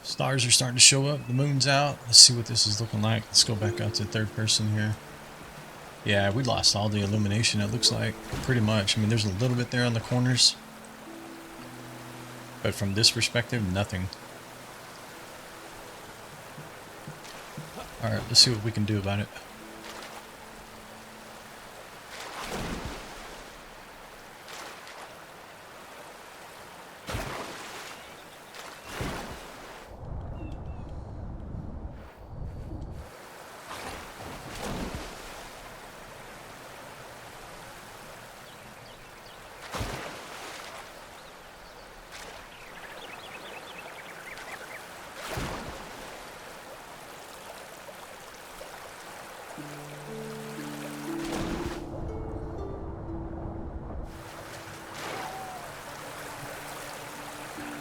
Stars are starting to show up. The moon's out. Let's see what this is looking like. Let's go back out to third person here. Yeah, we lost all the illumination, it looks like. Pretty much. I mean, there's a little bit there on the corners. But from this perspective, nothing. Alright, let's see what we can do about it.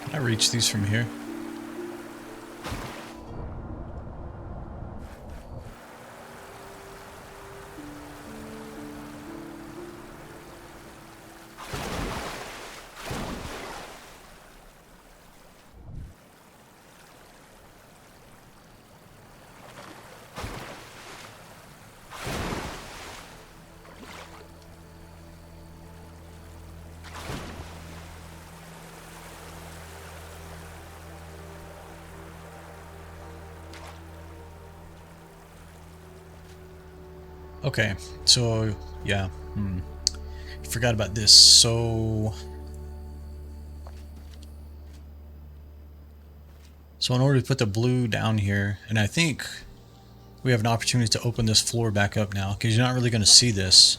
Can I reach these from here? Okay, so yeah, forgot about this. So in order to put the blue down here, and I think we have an opportunity to open this floor back up now, because you're not really going to see this.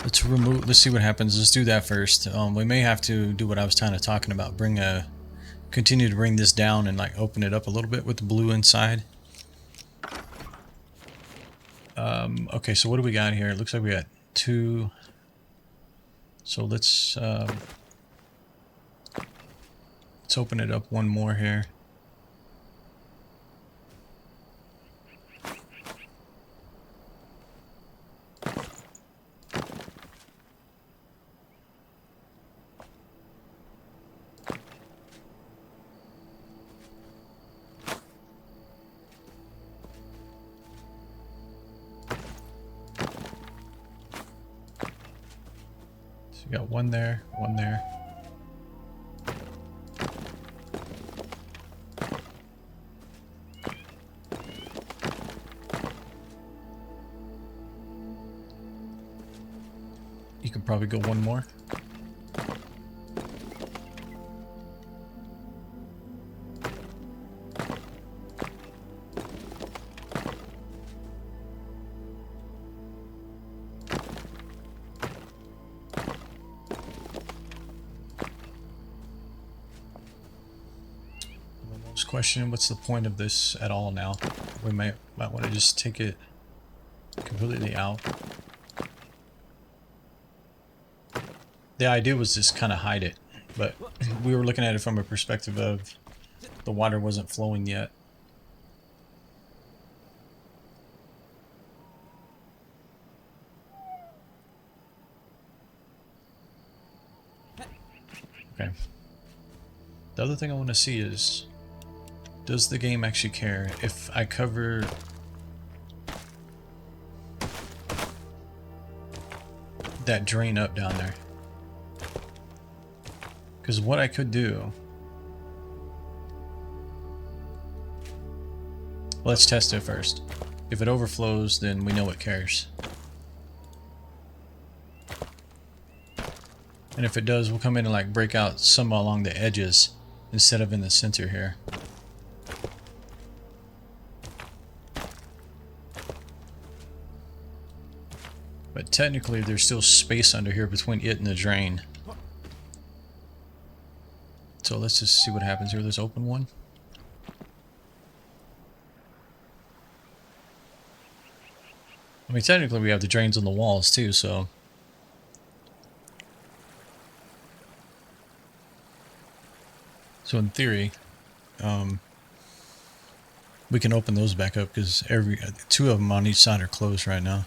Let's see what happens. Let's do that first. We may have to do what I was kind of talking about, continue to bring this down and like open it up a little bit with the blue inside. Okay, so what do we got here? It looks like we got 2. So let's open it up one more here. We got one there, one there. You could probably go one more. Question, what's the point of this at all now? We might want to just take it completely out. The idea was just kind of hide it, but we were looking at it from a perspective of the water wasn't flowing yet. Okay. The other thing I want to see is, does the game actually care if I cover that drain up down there? Because what I could do, let's test it first. If it overflows, then we know it cares. And if it does, we'll come in and like break out some along the edges instead of in the center here. But technically there's still space under here between it and the drain. So let's just see what happens here. Let's open one. I mean, technically we have the drains on the walls too, so... So in theory, we can open those back up because two of them on each side are closed right now.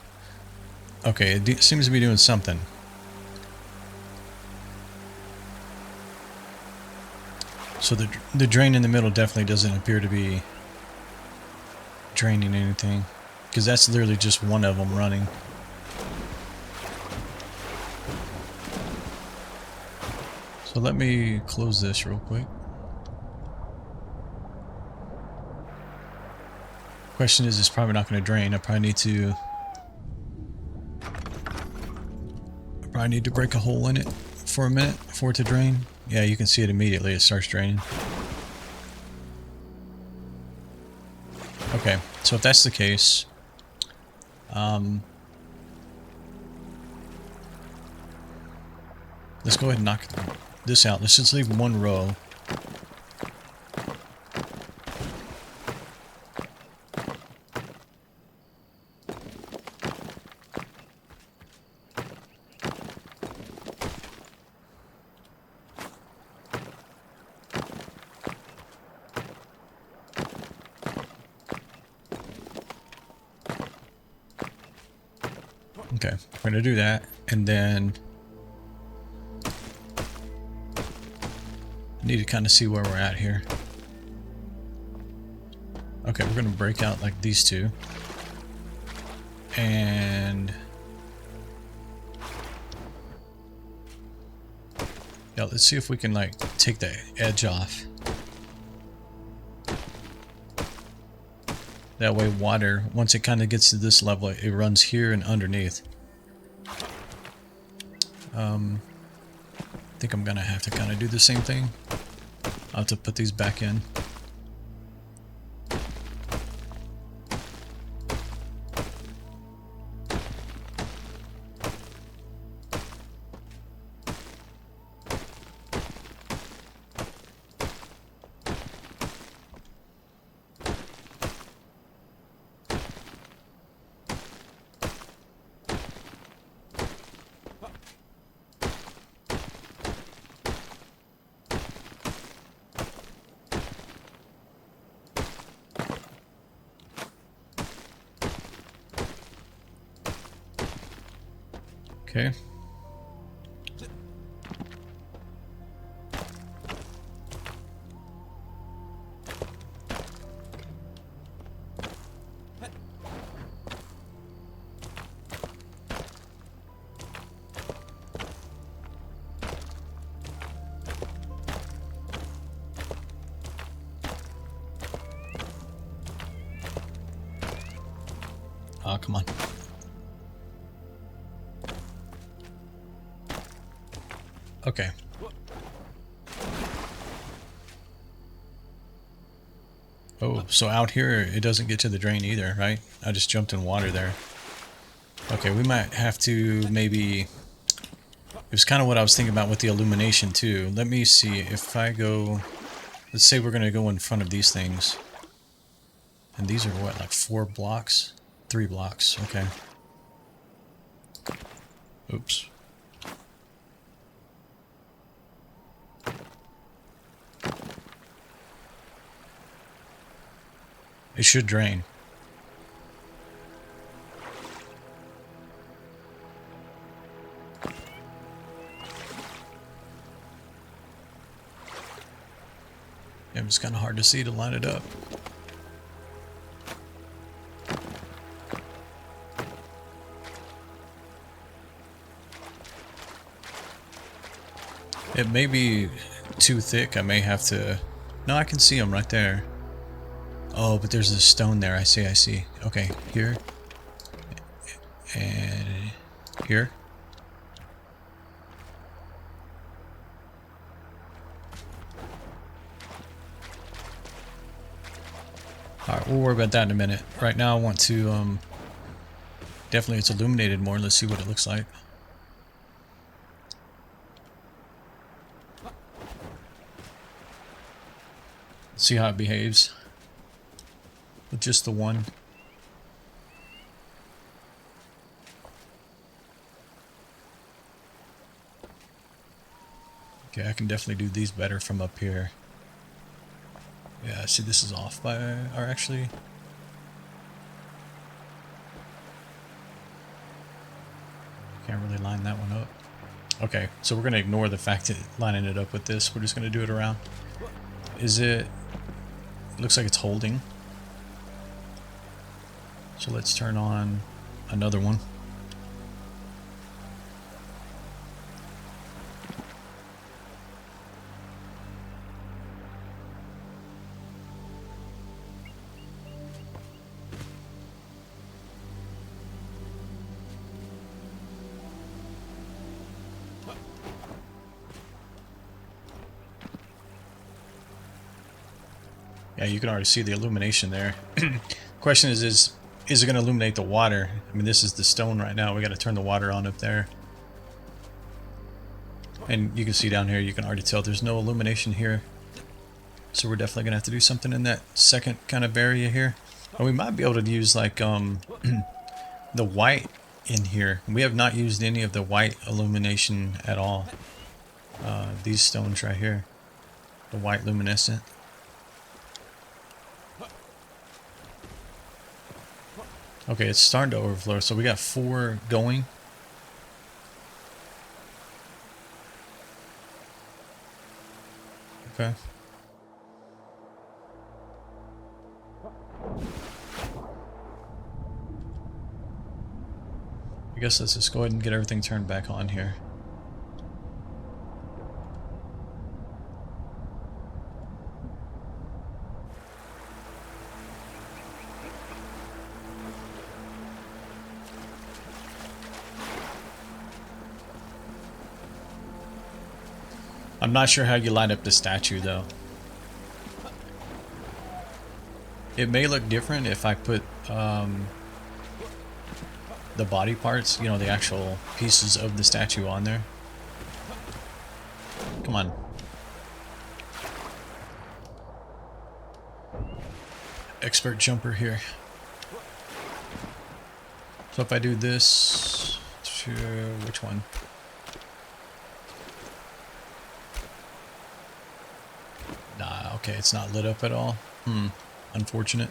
Okay, it seems to be doing something. So the drain in the middle definitely doesn't appear to be draining anything, because that's literally just one of them running. So let me close this real quick. Question is, it's probably not going to drain. I probably need to break a hole in it for a minute for it to drain. Yeah, you can see it immediately. It starts draining. Okay, so if that's the case, let's go ahead and knock this out. Let's just leave one row. Okay, we're gonna do that, and then need to kind of see where we're at here. Okay, we're gonna break out like these two, and yeah, let's see if we can like take the edge off. That way water, once it kind of gets to this level, it runs here and underneath. I think I'm gonna have to kind of do the same thing. I'll have to put these back in. Okay. Oh, come on. Okay. Oh, so out here it doesn't get to the drain either, right? I just jumped in water there. Okay, we might have to maybe... It was kind of what I was thinking about with the illumination too. Let me see if I go... Let's say we're going to go in front of these things. And these are what, like 4 blocks? 3 blocks, okay. Oops. It should drain. Yeah, it's kind of hard to see to line it up. It may be too thick. I may have to... No, I can see them right there. Oh, but there's a stone there. I see. Okay, here. And here. Alright, we'll worry about that in a minute. Right now I want to... definitely it's illuminated more. Let's see what it looks like. See how it behaves with just the one. Okay, I can definitely do these better from up here. Yeah, see this is off by, or actually... Can't really line that one up. Okay, so we're going to ignore the fact that lining it up with this. We're just going to do it around. Is it... Looks like it's holding. So let's turn on another one. Yeah, you can already see the illumination there. Question is it going to illuminate the water? I mean, this is the stone right now. We got to turn the water on up there. And you can see down here, you can already tell there's no illumination here. So we're definitely going to have to do something in that second kind of area here. And we might be able to use like the white in here. We have not used any of the white illumination at all. These stones right here. The white luminescent. Okay, it's starting to overflow, so we got 4 going. Okay. I guess let's just go ahead and get everything turned back on here. I'm not sure how you line up the statue though. It may look different if I put the body parts, you know, the actual pieces of the statue on there. Come on. Expert jumper here. So if I do this to which one? Nah, okay, it's not lit up at all. Unfortunate.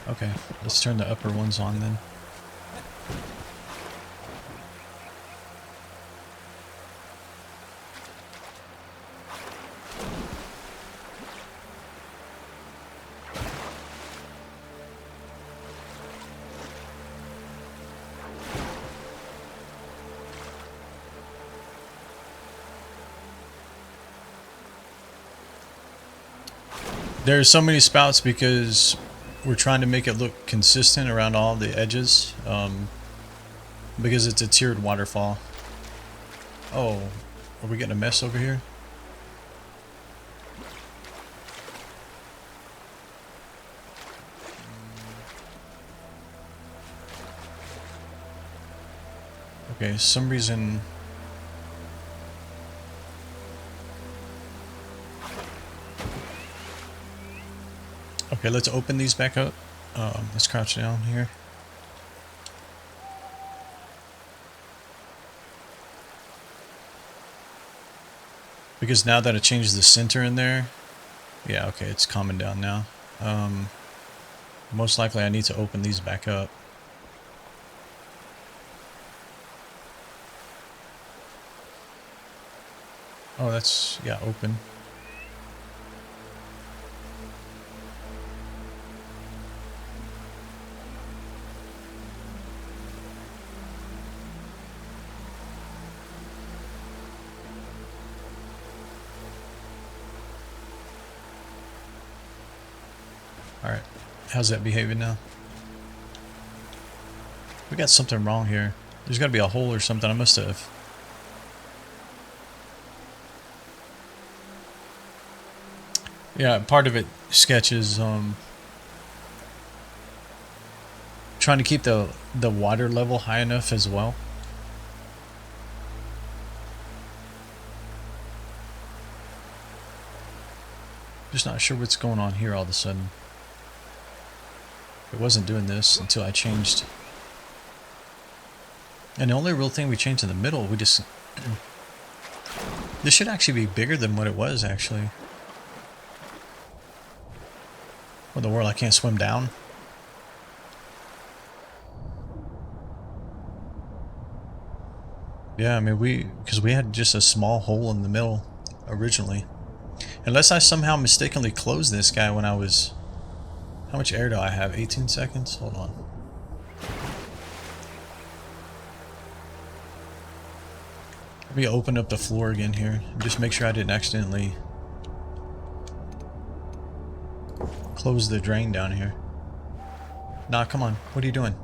Okay, let's turn the upper ones on then. There's so many spouts because we're trying to make it look consistent around all the edges, because it's a tiered waterfall. Oh, are we getting a mess over here? Okay, some reason... Okay, let's open these back up. Let's crouch down here. Because now that I changed the center in there, yeah, okay, it's calming down now. Most likely I need to open these back up. Oh, that's, yeah, open. Alright, how's that behaving now? We got something wrong here. There's got to be a hole or something. I must have. Yeah, part of it sketches trying to keep the water level high enough as well. Just not sure what's going on here all of a sudden. It wasn't doing this until I changed. And the only real thing we changed in the middle, we just... This should actually be bigger than what it was, actually. What in the world, I can't swim down? Yeah, I mean, because we had just a small hole in the middle originally. Unless I somehow mistakenly closed this guy when I was... How much air do I have? 18 seconds? Hold on. Let me open up the floor again here. Just make sure I didn't accidentally close the drain down here. Nah, come on. What are you doing?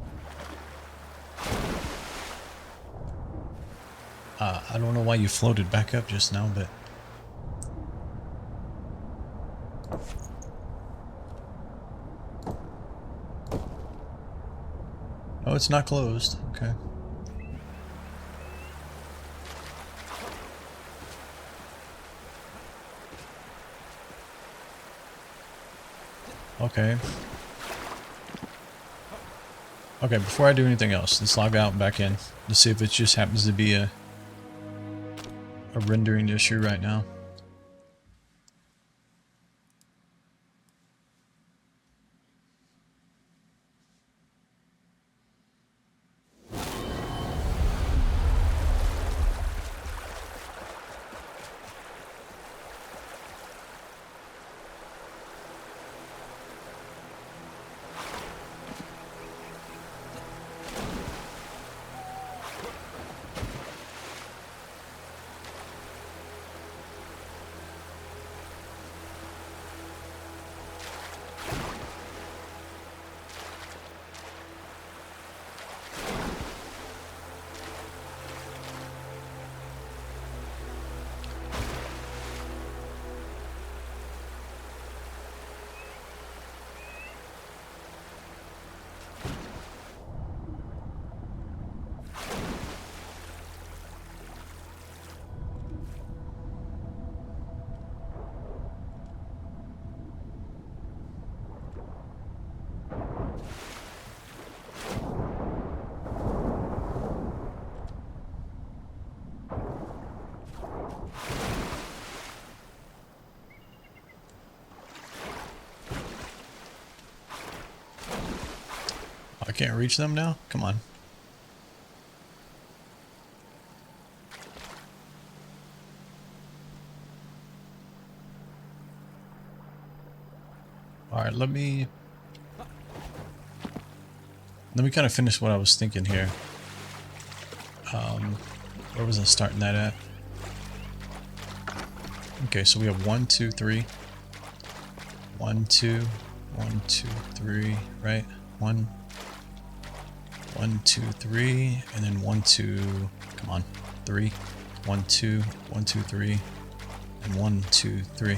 I don't know why you floated back up just now, but... Oh, it's not closed. Okay. Okay. Okay, before I do anything else, let's log out and back in. Let's see if it just happens to be a rendering issue right now. I can't reach them now? Come on. Alright, let me kind of finish what I was thinking here. Where was I starting that at? Okay, so we have 1, 2, 3. 1, 2, 1, 2, 3, right? 1, 1, 2, 3, and then 1, 2, come on, 3. 1, 2, 1, 2, 3, and 1, 2, 3.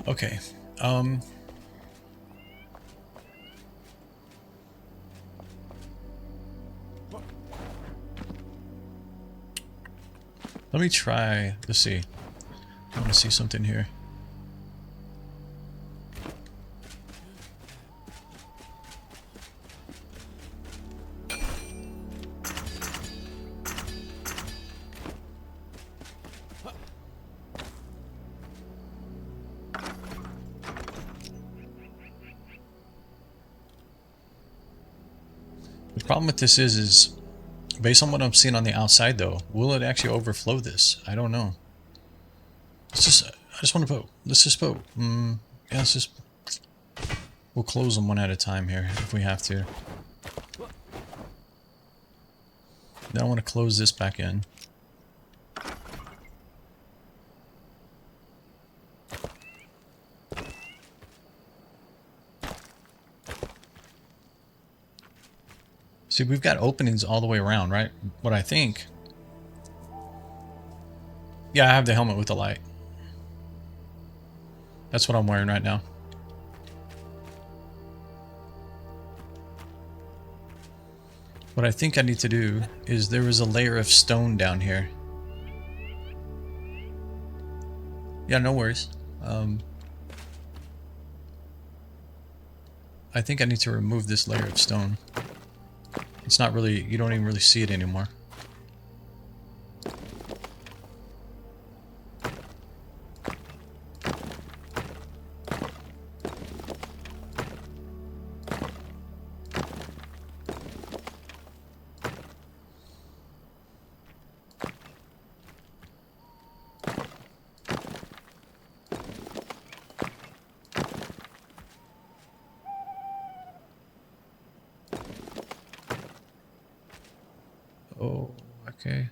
Okay. Let me try. Let's see. I want to see something here. The problem with this is based on what I'm seeing on the outside though, will it actually overflow this? I don't know. I just want to vote. Let's just vote. Yeah, let's just, we'll close them one at a time here if we have to. Then I want to close this back in. See, we've got openings all the way around, right? What I think. Yeah, I have the helmet with the light. That's what I'm wearing right now. What I think I need to do is there was a layer of stone down here. Yeah, no worries. I think I need to remove this layer of stone. It's not really, you don't even really see it anymore. Oh, okay.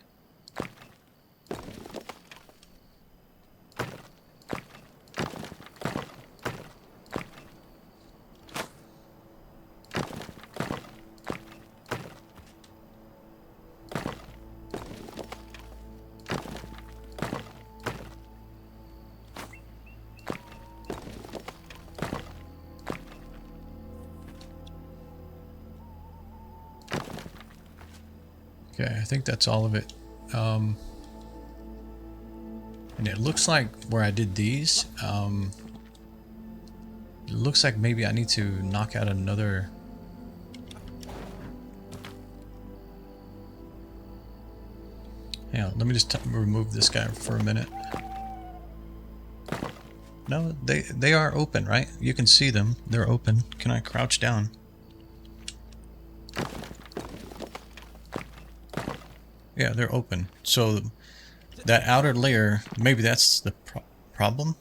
Okay, I think that's all of it. And it looks like where I did these, it looks like maybe I need to knock out another. Yeah, let me just remove this guy for a minute. No, they are open, right? You can see them. They're open. Can I crouch down? Yeah, they're open. So that outer layer, maybe that's the problem.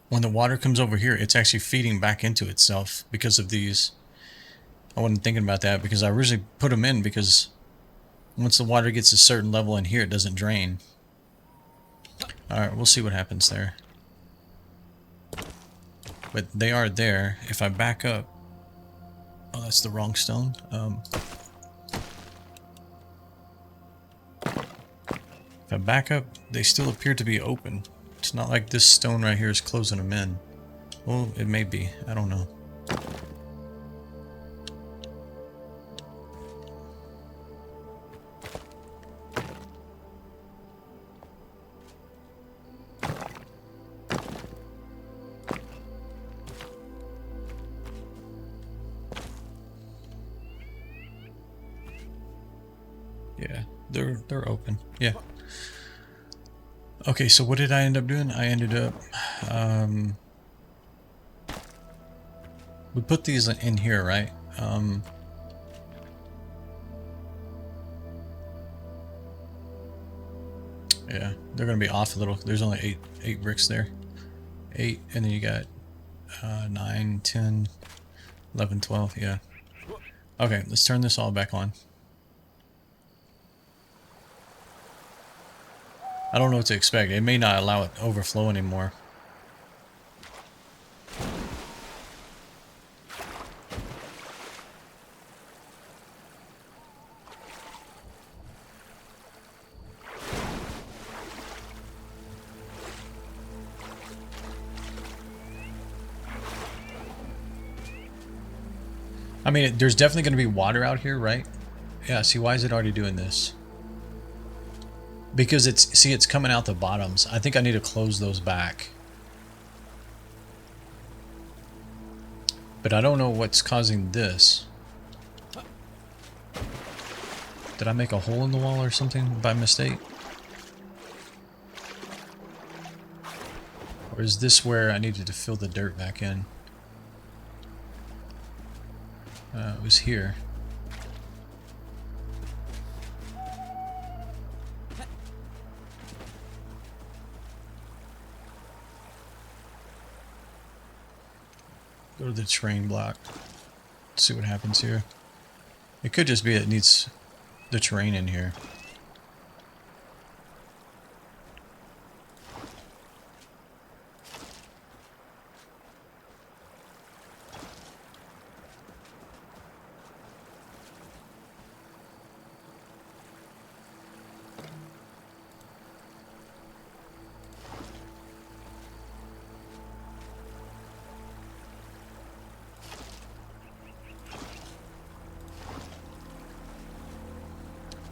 When the water comes over here, it's actually feeding back into itself because of these. I wasn't thinking about that because I originally put them in because once the water gets a certain level in here, it doesn't drain. Alright, we'll see what happens there. But they are there. If I back up... Oh, that's the wrong stone. If I back up, they still appear to be open. It's not like this stone right here is closing them in. Well, it may be. I don't know. Yeah, they're open. Yeah. Okay, so what did I end up doing? I ended up we put these in here, right? Yeah, they're gonna be off a little. There's only eight bricks there. 8, and then you got 9, 10, 11, 12. Yeah. Okay, let's turn this all back on. I don't know what to expect. It may not allow it to overflow anymore. I mean, there's definitely going to be water out here, right? Yeah, see, why is it already doing this? Because it's coming out the bottoms. I think I need to close those back. But I don't know what's causing this. Did I make a hole in the wall or something by mistake? Or is this where I needed to fill the dirt back in? It was here. Go to the terrain block. See what happens here. It could just be it needs the terrain in here.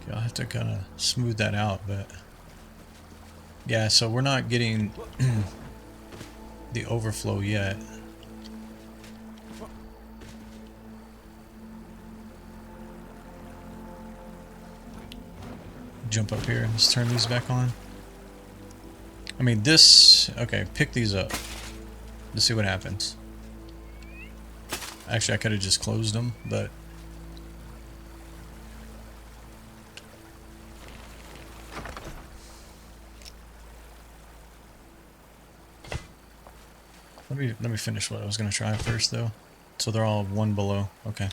Okay, I'll have to kind of smooth that out, but yeah, so we're not getting the overflow yet. Jump up here. Let's turn these back on. I mean, this... Okay, pick these up. Let's see what happens. Actually, I could have just closed them, but... Let me finish what I was going to try first, though. So they're all one below. Okay.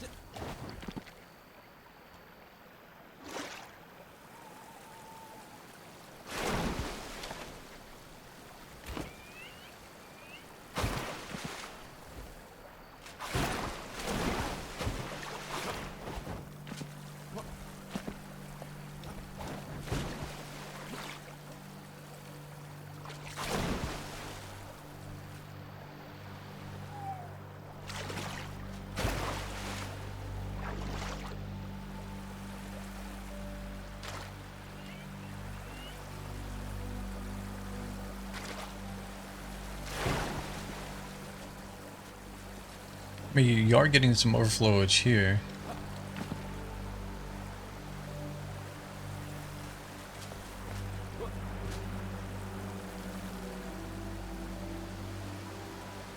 I mean, you are getting some overflowage here.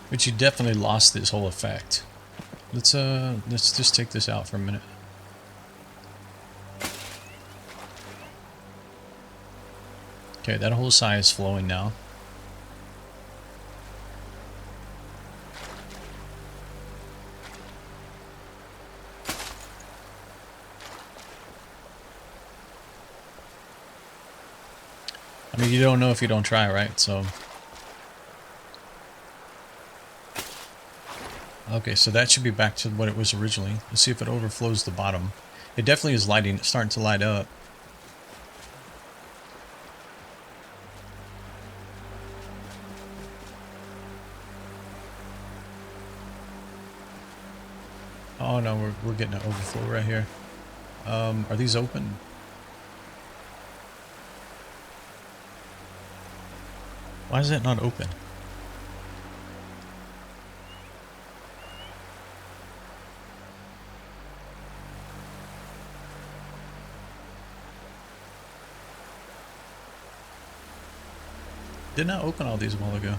But you definitely lost this whole effect. Let's just take this out for a minute. Okay, that whole side is flowing now. I mean, you don't know if you don't try, right? So... Okay, so that should be back to what it was originally. Let's see if it overflows the bottom. It definitely is lighting, starting to light up. Oh no, we're getting an overflow right here. Are these open? Why is that not open? Didn't I open all these a while ago?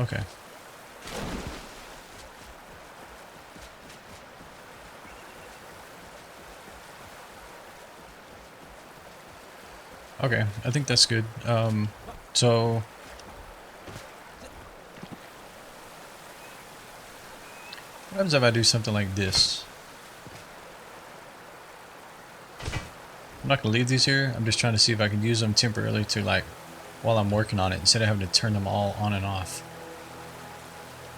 Okay. Okay, I think that's good. So... What happens if I do something like this? I'm not gonna leave these here. I'm just trying to see if I can use them temporarily to like while I'm working on it instead of having to turn them all on and off.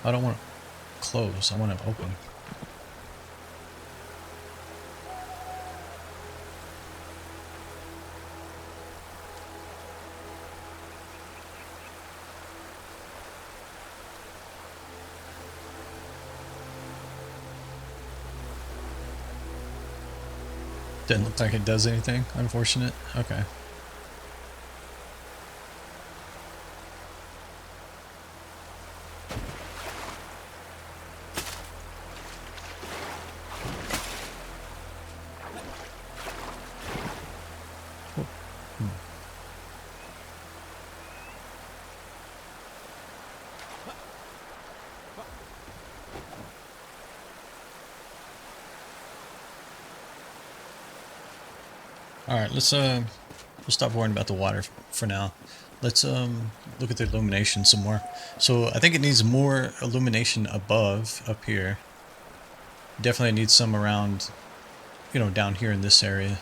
I don't want to close. I want to open. Didn't look like it does anything. Unfortunate. Okay. All right, let's we'll stop worrying about the water for now. Let's look at the illumination some more. So I think it needs more illumination above up here. Definitely needs some around, you know, down here in this area.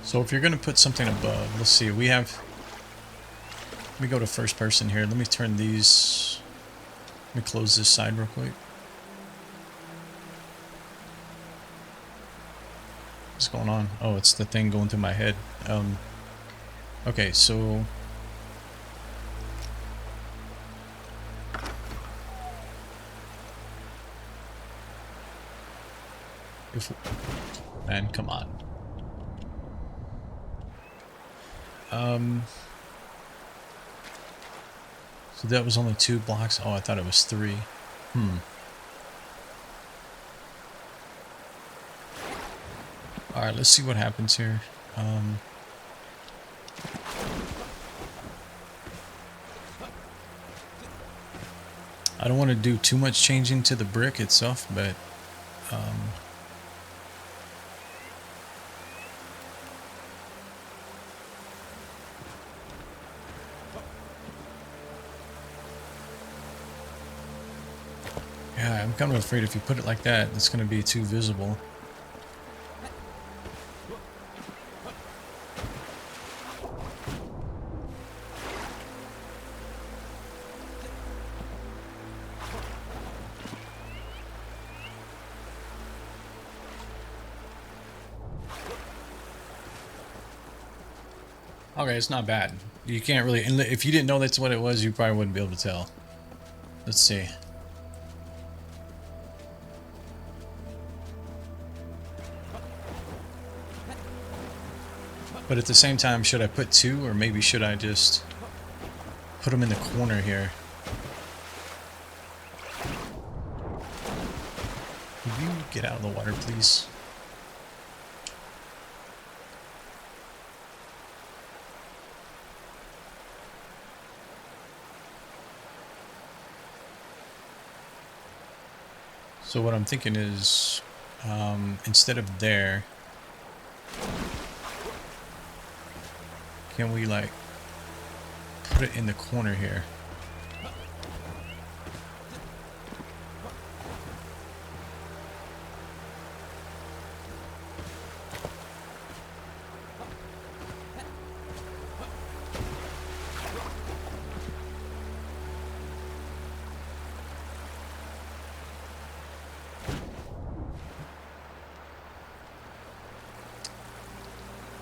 So if you're going to put something above, let's see, we have, let me go to first person here. Let me turn these, let me close this side real quick. What's going on? Oh, it's the thing going through my head. Okay, so if, man, come on. So that was only 2 blocks. Oh, I thought it was 3. All right, let's see what happens here. I don't want to do too much changing to the brick itself, but yeah, I'm kind of afraid if you put it like that, it's going to be too visible. Okay, it's not bad. You can't really, if you didn't know that's what it was, you probably wouldn't be able to tell. Let's see. But at the same time, should I put 2, or maybe should I just put them in the corner here? Will you get out of the water, please? So what I'm thinking is, instead of there, can we like put it in the corner here?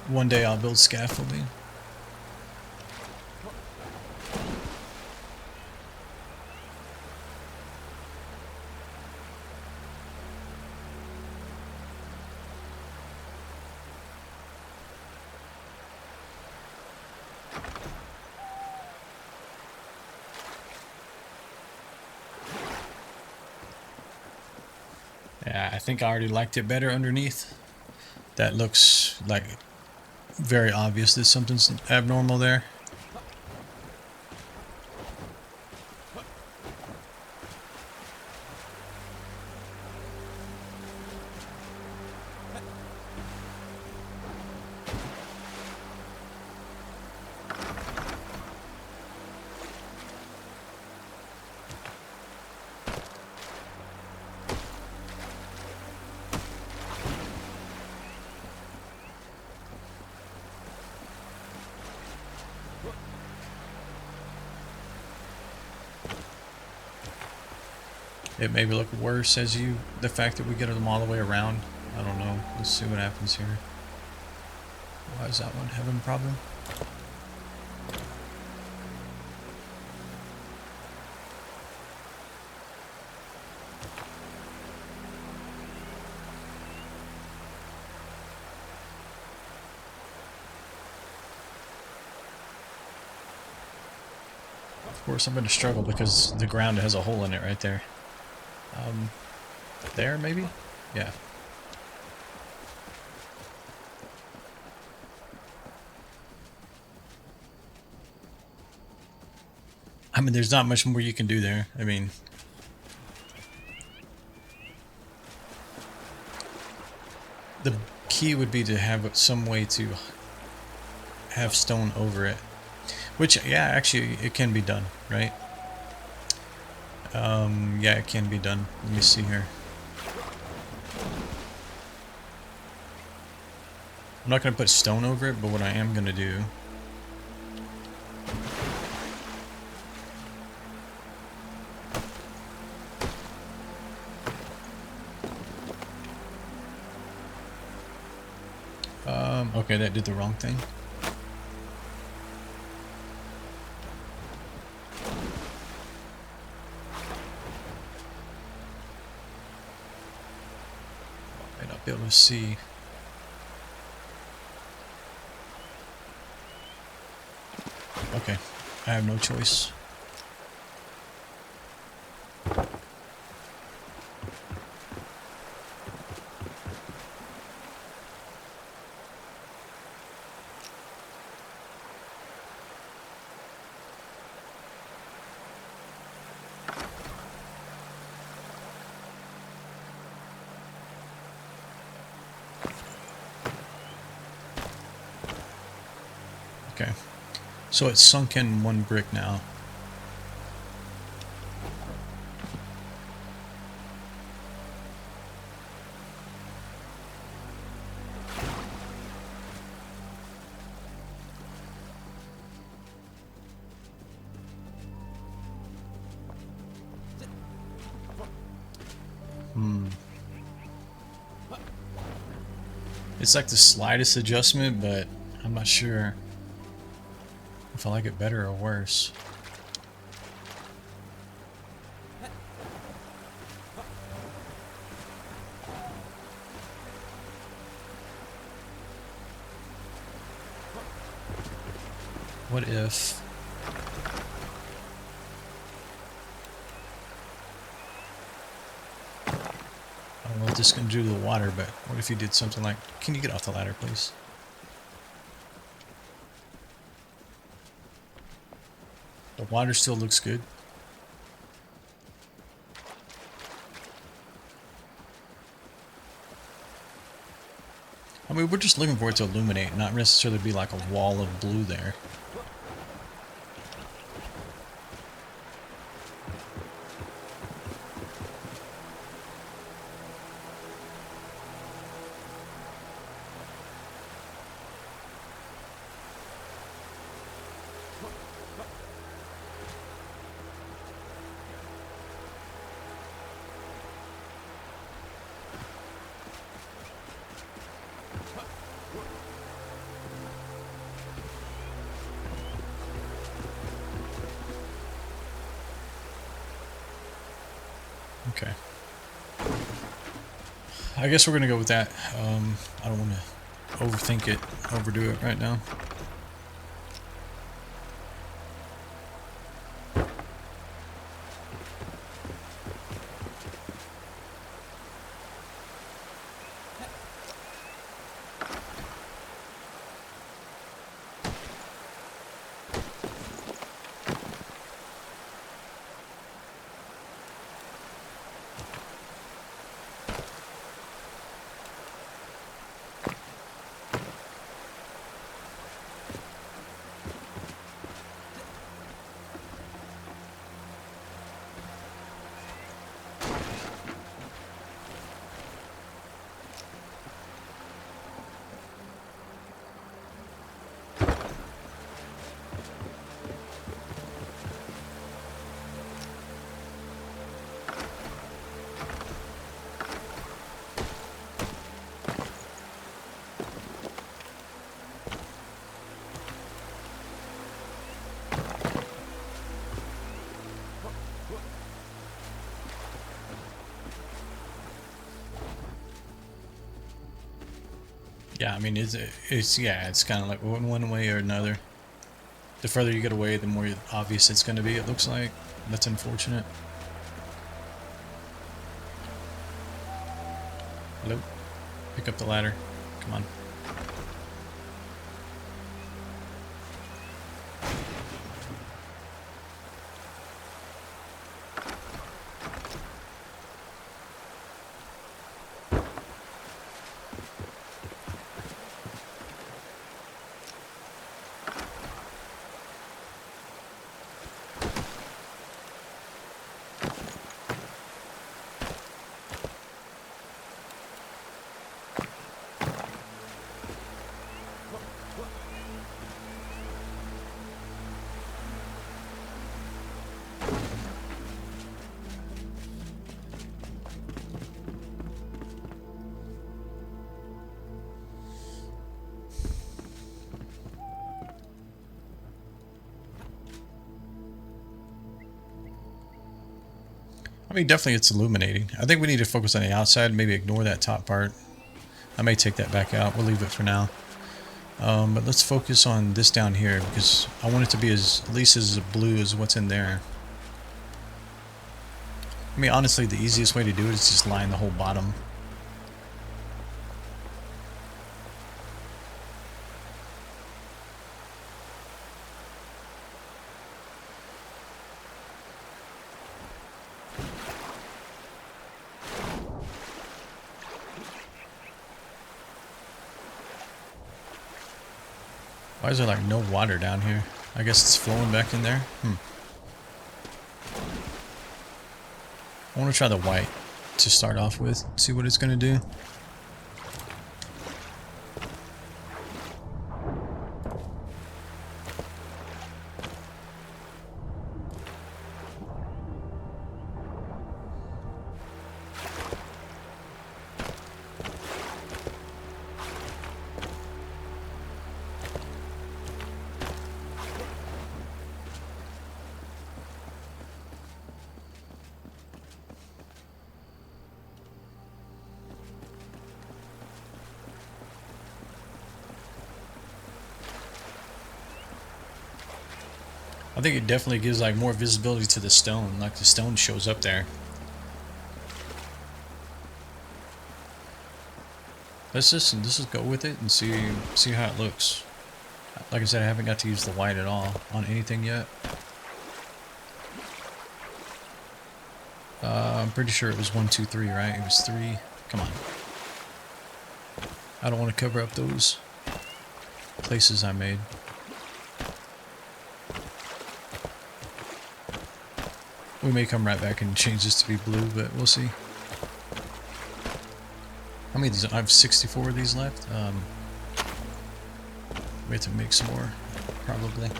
One day I'll build scaffolding. Yeah, I think I already liked it better underneath. That looks like very obvious that something's abnormal there. it maybe look worse as the fact that we get them all the way around. I don't know. Let's see what happens here. Why is that one having a problem? Of course, I'm going to struggle because the ground has a hole in it right there. There, maybe? Yeah. I mean, there's not much more you can do there. I mean, the key would be to have some way to have stone over it. Which, yeah, actually, it can be done, right? Yeah, it can be done. Let me see here. I'm not going to put stone over it, but what I am going to do... okay, that did the wrong thing. Might not be able to see. Okay, I have no choice. Okay, so it's sunk in one brick now. It's like the slightest adjustment, but I'm not sure if I like it better or worse. What if... I don't know what this is going to do to the water, but what if you did something like... Can you get off the ladder, please? The water still looks good. I mean, we're just looking for it to illuminate, not necessarily be like a wall of blue there. Okay. I guess we're going to go with that. I don't want to overthink it, overdo it right now. Yeah, I mean, it's kind of like one way or another. The further you get away, the more obvious it's going to be, it looks like. That's unfortunate. Hello? Pick up the ladder. Come on. I mean, definitely it's illuminating. I think we need to focus on the outside, maybe ignore that top part. I may take that back out. We'll leave it for now. But let's focus on this down here because I want it to be at least as blue as what's in there. I mean, honestly, the easiest way to do it is just line the whole bottom. Why is there like no water down here? I guess it's flowing back in there. I want to try the white to start off with, see what it's going to do. I think it definitely gives like more visibility to the stone, like the stone shows up there. Let's just go with it and see how it looks. Like I said, I haven't got to use the white at all on anything yet. I'm pretty sure it was 1, 2, 3, right? It was 3. Come on. I don't want to cover up those places I made. We may come right back and change this to be blue, but we'll see. How many of these? I have 64 of these left. We have to make some more, probably.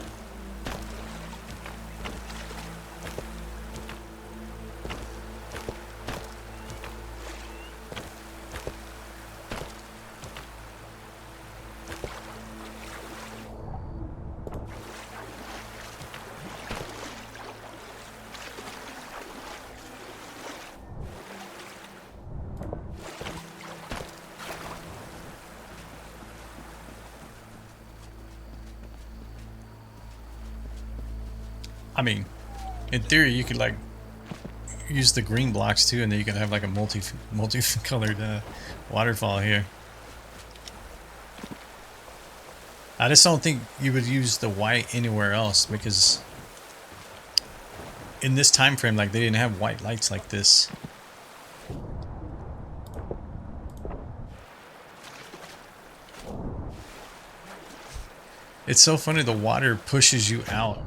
I mean, in theory, you could like use the green blocks too, and then you can have like a multicolored waterfall here. I just don't think you would use the white anywhere else because in this time frame, like they didn't have white lights like this. It's so funny, the water pushes you out.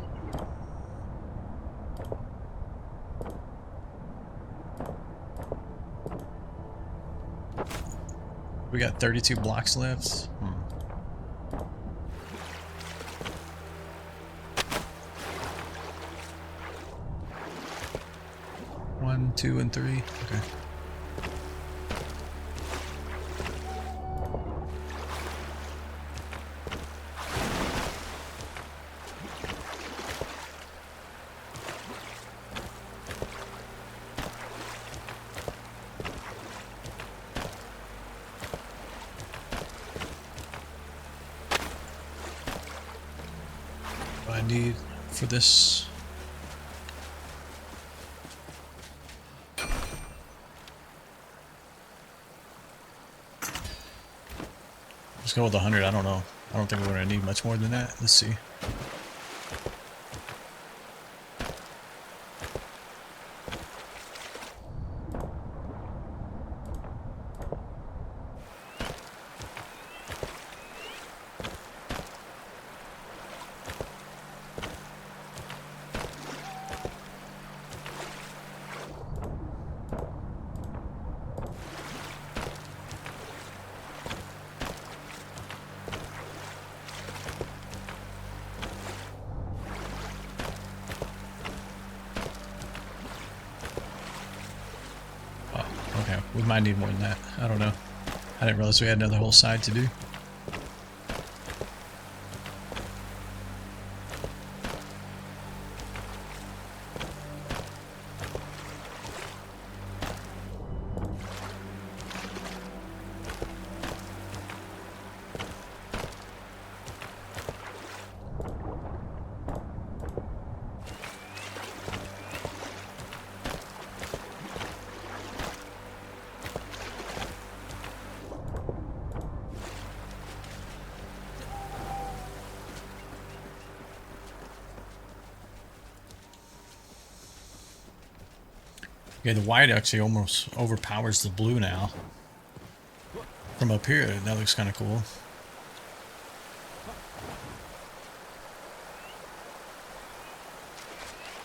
We got 32 blocks left. 1, 2, and 3. Okay. need for this. Let's go with 100. I don't know. I don't think we're going to need much more than that. Let's see. Okay, we might need more than that. I don't know. I didn't realize we had another whole side to do. Yeah, the white actually almost overpowers the blue now. From up here, that looks kind of cool.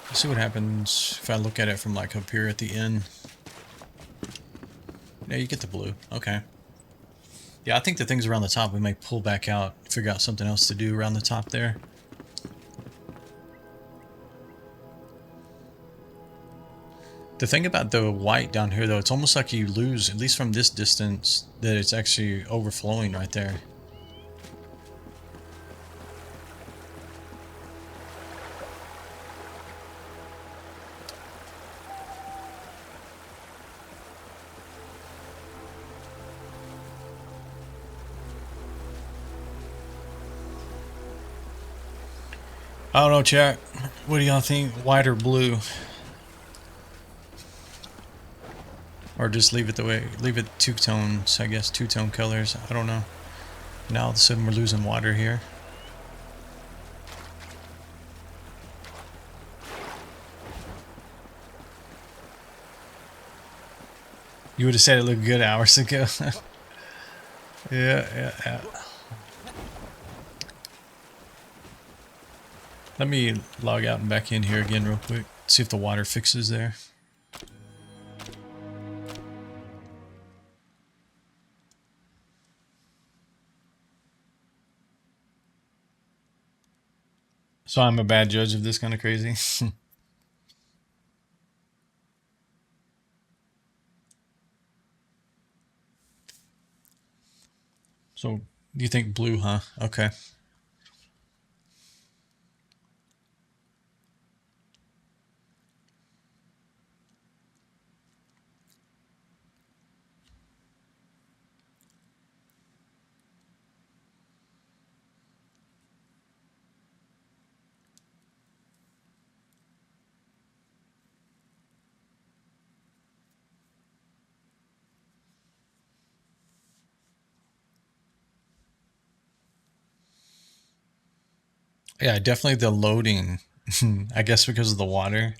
Let's see what happens if I look at it from like up here at the end. Yeah, you get the blue. Okay. Yeah, I think the things around the top we may pull back out, figure out something else to do around the top there. The thing about the white down here, though, it's almost like you lose, at least from this distance, that it's actually overflowing right there. I don't know, chat. What do y'all think? White or blue? Or just leave it the way, leave it two tones, I guess, two-tone colors. I don't know. Now all of a sudden we're losing water here. You would have said it looked good hours ago. Yeah. Let me log out and back in here again real quick. See if the water fixes there. So I'm a bad judge of this kind of crazy. So you think blue, huh? Okay. Yeah, definitely the loading. I guess because of the water,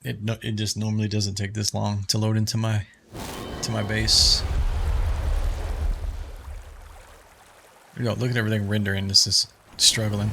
it just normally doesn't take this long to load into my base. You know, look at everything rendering. This is struggling.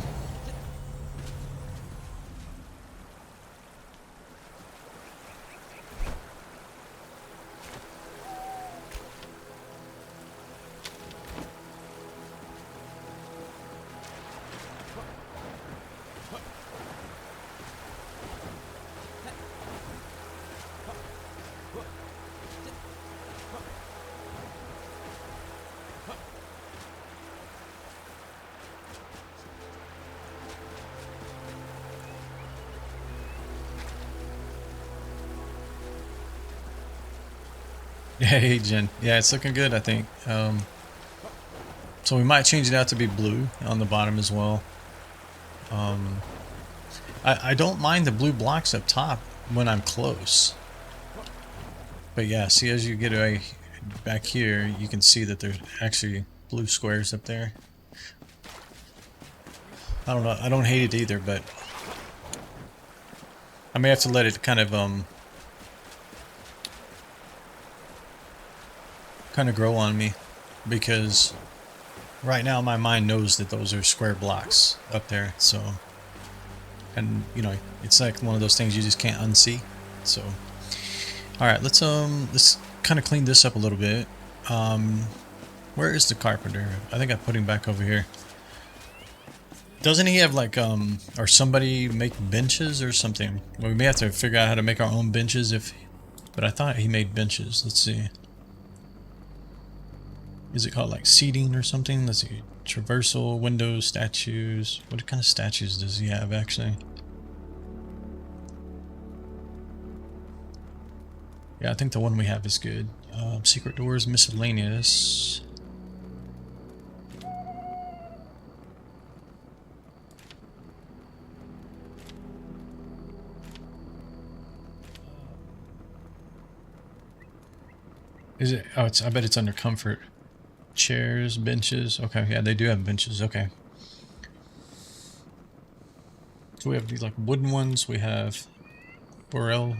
Hey, Jen. Yeah, it's looking good, I think. So we might change it out to be blue on the bottom as well. I don't mind the blue blocks up top when I'm close. But yeah, see, as you get back here, you can see that there's actually blue squares up there. I don't know. I don't hate it either, but I may have to let it kind of grow on me, because right now my mind knows that those are square blocks up there. So, and you know, it's like one of those things you just can't unsee. So, all right, let's kind of clean this up a little bit. Where is the carpenter? I think I put him back over here. Doesn't he have like or somebody make benches or something? Well, we may have to figure out how to make our own benches but I thought he made benches. Let's see. Is it called like seating or something? Let's see. Traversal, windows, statues. What kind of statues does he have actually? Yeah, I think the one we have is good. Secret doors, miscellaneous. Is it? Oh, I bet it's under comfort. Chairs, benches. Okay, yeah, they do have benches. Okay. So we have these like wooden ones. We have Burrell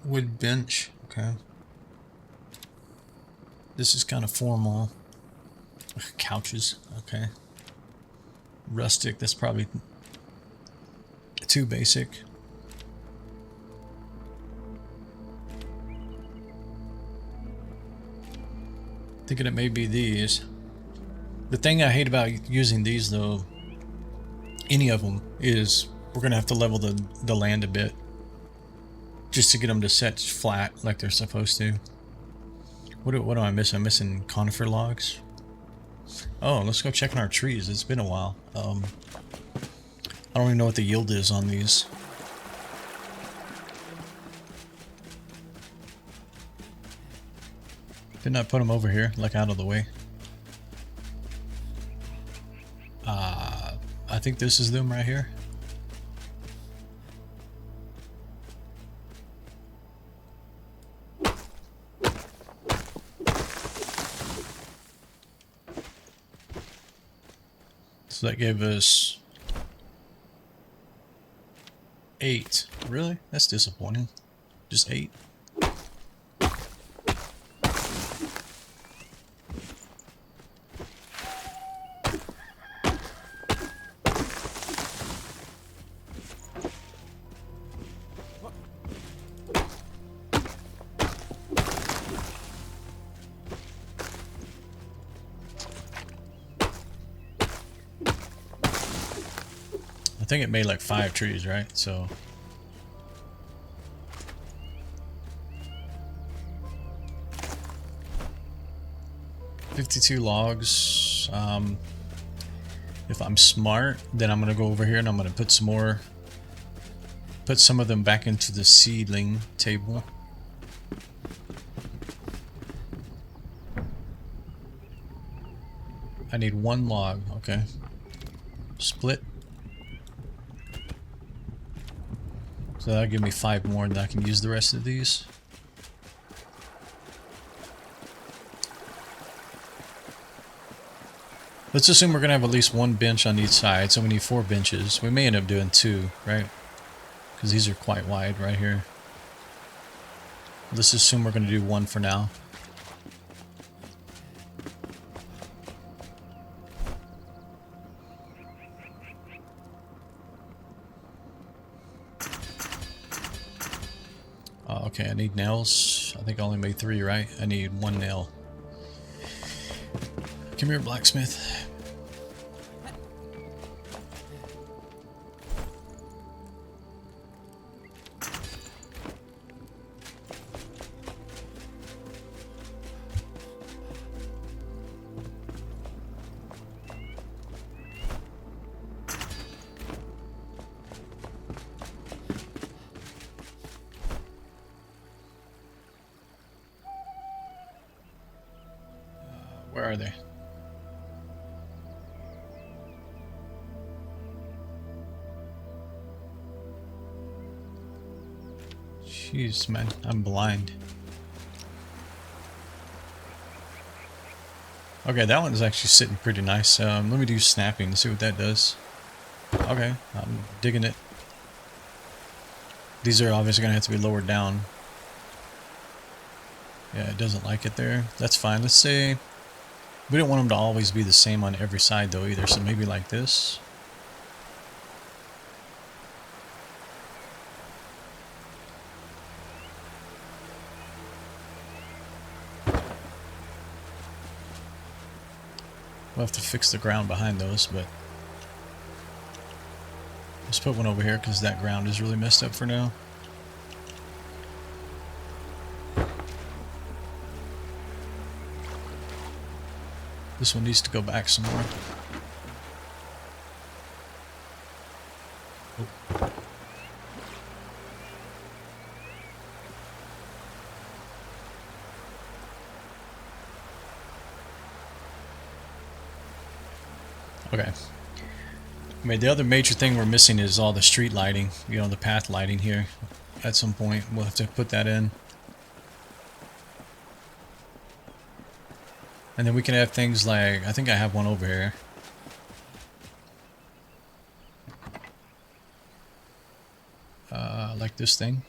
wood bench. Okay. This is kind of formal. Couches. Okay. Rustic. That's probably too basic. Thinking it may be these. The thing I hate about using these though, any of them, is we're gonna have to level the land a bit just to get them to set flat like they're supposed to. What do I miss? I'm missing conifer logs. Oh, let's go check on our trees. It's been a while. I don't even know what the yield is on these. Didn't I put them over here, like out of the way? I think this is them right here. So that gave us 8. Really? That's disappointing. Just 8. I think it made like 5 trees, right? So 52 logs. If I'm smart, then I'm gonna go over here and I'm gonna put some of them back into the seedling table. I need 1 log. Okay. Split. So that'll give me 5 more, and I can use the rest of these. Let's assume we're gonna have at least 1 bench on each side, so we need 4 benches. We may end up doing 2, right? Because these are quite wide right here. Let's assume we're gonna do 1 for now. Okay, I need nails. I think I only made 3, right? I need 1 nail. Come here, blacksmith. Where are they? Jeez, man, I'm blind. Okay, that one is actually sitting pretty nice. Let me do snapping and see what that does. Okay, I'm digging it. These are obviously going to have to be lowered down. Yeah, it doesn't like it there. That's fine. Let's say we don't want them to always be the same on every side though either, so maybe like this. We'll have to fix the ground behind those, but let's put one over here because that ground is really messed up for now. This one needs to go back some more. Oh. Okay. I mean, the other major thing we're missing is all the street lighting, you know, the path lighting here. At some point, we'll have to put that in. And then we can have things like, I think I have one over here. Like this thing.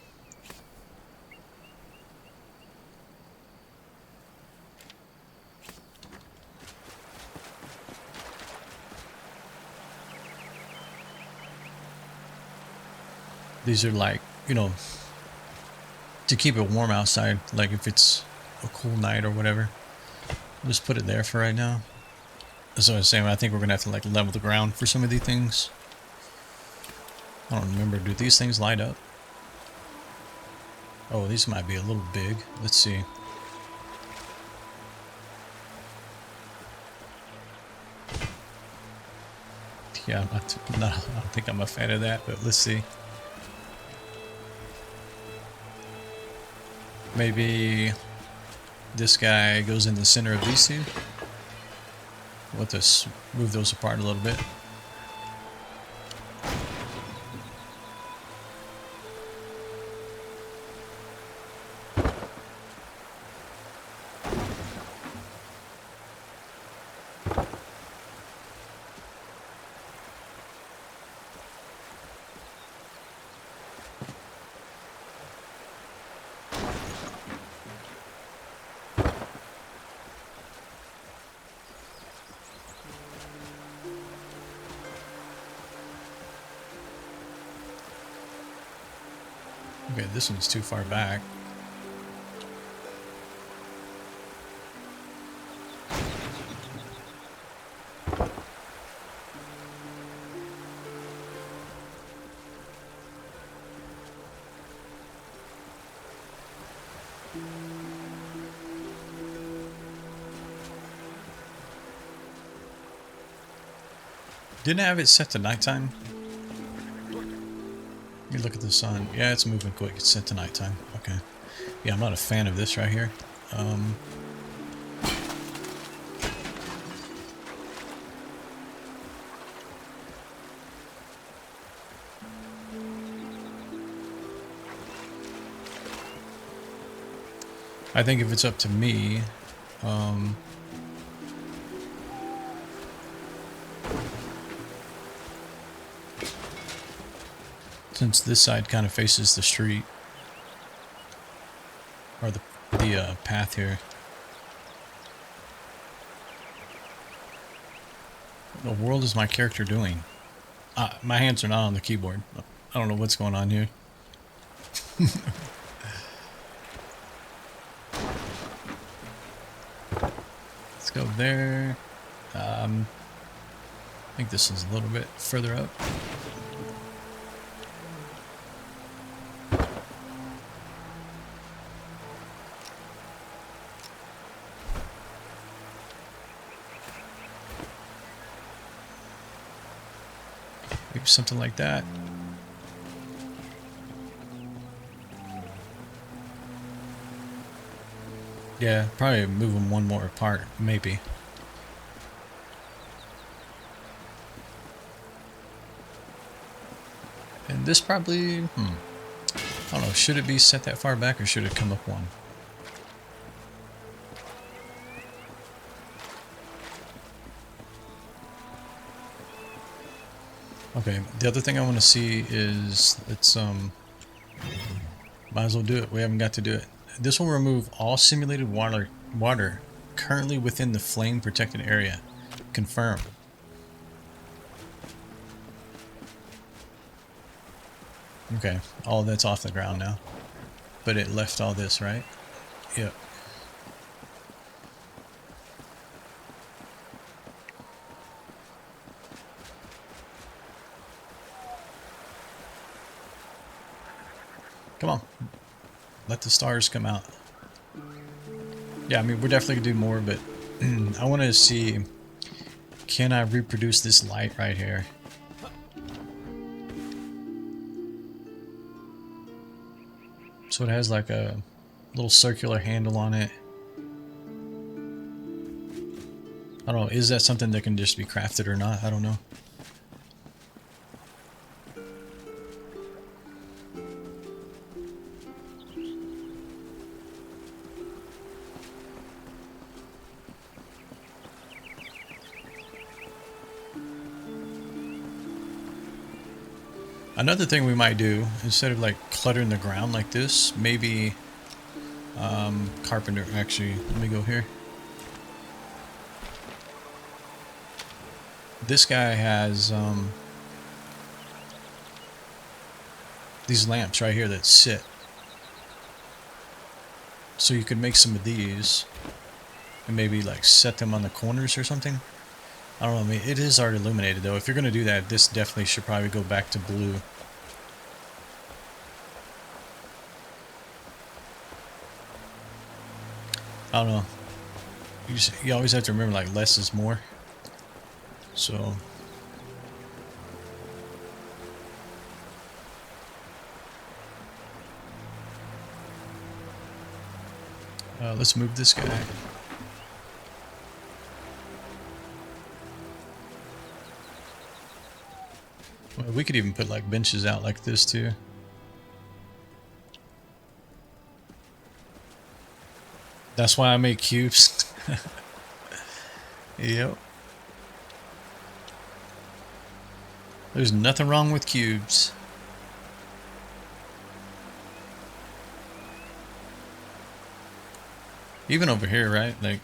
These are like, you know, to keep it warm outside, like if it's a cool night or whatever. I'll just put it there for right now. That's what I was saying. I think we're gonna have to like level the ground for some of these things. I don't remember. Do these things light up? Oh, these might be a little big. Let's see. Yeah, I don't think I'm a fan of that, but let's see. Maybe this guy goes in the center of these two. We'll have to move those apart a little bit. Okay, this one's too far back. Didn't I have it set to nighttime? You look at the sun. Yeah, it's moving quick. It's set to nighttime. Okay. Yeah, I'm not a fan of this right here. I think if it's up to me, since this side kind of faces the street, or the path here. What the world is my character doing? My hands are not on the keyboard. I don't know what's going on here. Let's go there. I think this is a little bit further up. Maybe something like that. Yeah, probably move them one more apart, maybe. And this probably, I don't know, should it be set that far back or should it come up one? Okay, the other thing I want to see is, let's, might as well do it. We haven't got to do it. This will remove all simulated water currently within the flame protected area. Confirm. Okay, all that's off the ground now. But it left all this, right? Yep. Come on. Let the stars come out. Yeah, I mean, we're definitely gonna do more, but I want to see, can I reproduce this light right here? So it has like a little circular handle on it. I don't know, is that something that can just be crafted or not? I don't know. Another thing we might do, instead of like cluttering the ground like this, maybe carpenter, actually, let me go here. This guy has these lamps right here that sit. So you could make some of these and maybe like set them on the corners or something. I don't know, I mean, it is already illuminated though. If you're going to do that, this definitely should probably go back to blue. I don't know. You always have to remember, like, less is more. So... let's move this guy. Well, we could even put like benches out like this too. That's why I make cubes. Yep. There's nothing wrong with cubes. Even over here, right? Like,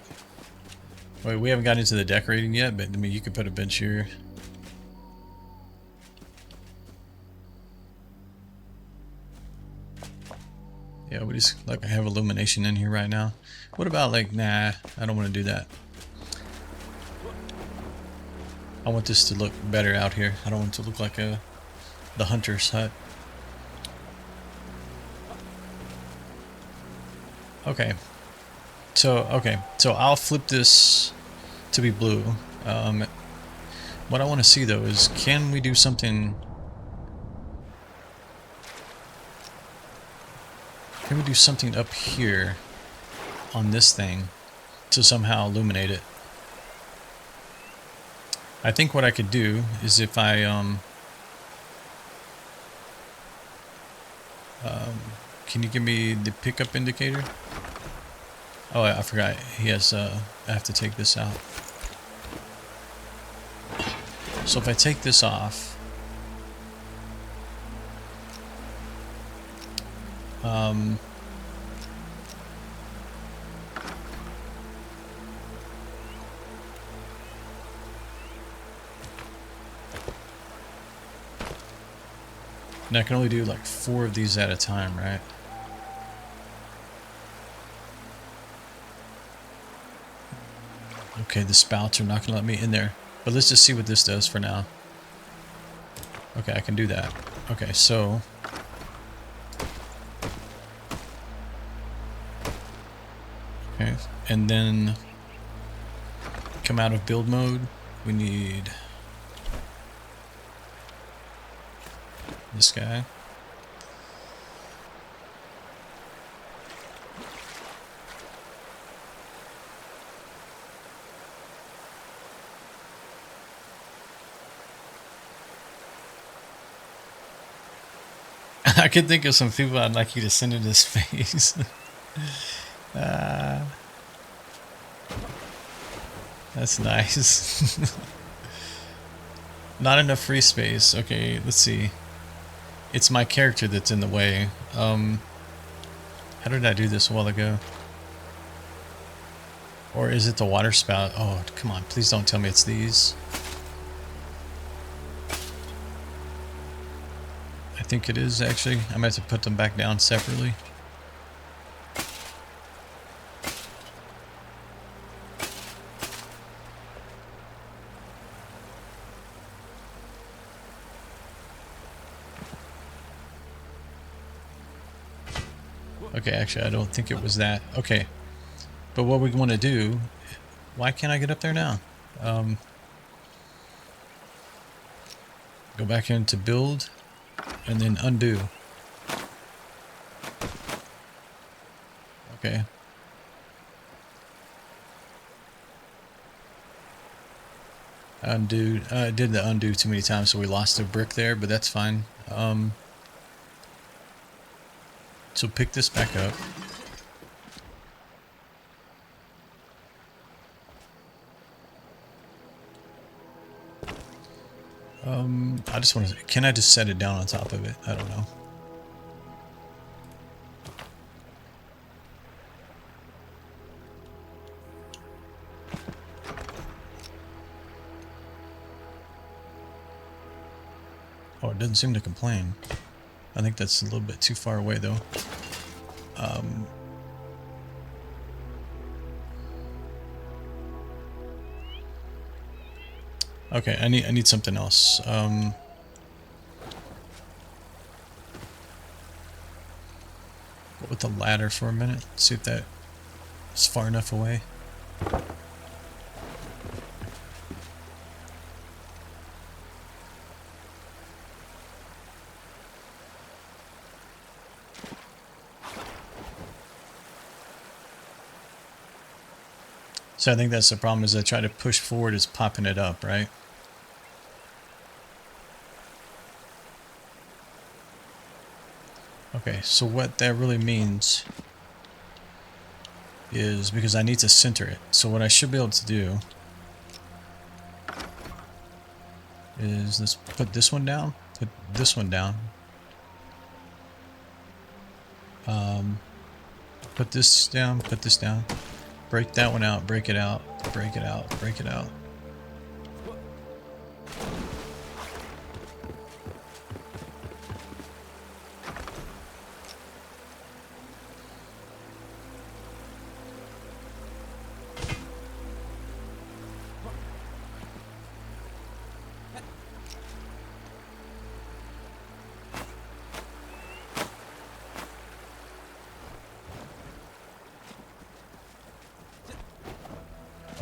wait, we haven't got into the decorating yet, but I mean, you could put a bench here. Yeah, we just like have illumination in here right now. What about like, nah, I don't want to do that. I want this to look better out here. I don't want it to look like the hunter's hut. Okay. So I'll flip this to be blue. What I want to see though is, can we do something? Can we do something up here on this thing to somehow illuminate it? I think what I could do is if I can you give me the pickup indicator? Oh, I forgot. He has I have to take this out. So if I take this off, and I can only do like 4 of these at a time, right? Okay, the spouts are not gonna let me in there. But let's just see what this does for now. Okay, I can do that. Okay, so... okay, and then come out of build mode. We need this guy. I could think of some people I'd like you to send into space. uh, that's nice. Not enough free space. Okay, let's see. It's my character that's in the way. How did I do this a while ago? Or is it the water spout? Oh, come on. Please don't tell me it's these. I think it is, actually. I'm going to have to put them back down separately. Okay, actually, I don't think it was that. Okay. But what we want to do... Why can't I get up there now? Go back into build, and then undo. Okay. Undo. I did the undo too many times, so we lost a brick there, but that's fine. So pick this back up. I just want to... Can I just set it down on top of it? I don't know. Oh, it doesn't seem to complain. I think that's a little bit too far away, though. Okay, I need something else. Go with the ladder for a minute. See if that is far enough away. So I think that's the problem, is I try to push forward, it's popping it up, right? Okay, so what that really means is, because I need to center it, so what I should be able to do is let's put this one down, put this one down, put this down, put this down, break that one out, break it out, break it out, break it out.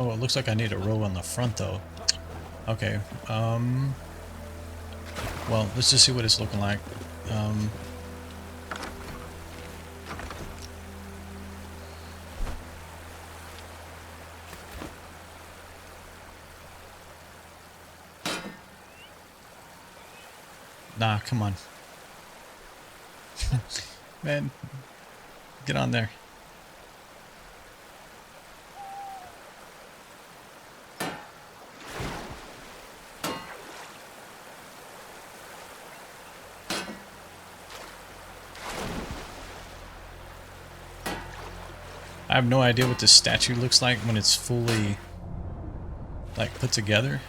Oh, it looks like I need a row on the front, though. Okay, well, let's just see what it's looking like. Nah, come on. Man, get on there. I have no idea what this statue looks like when it's fully, like, put together.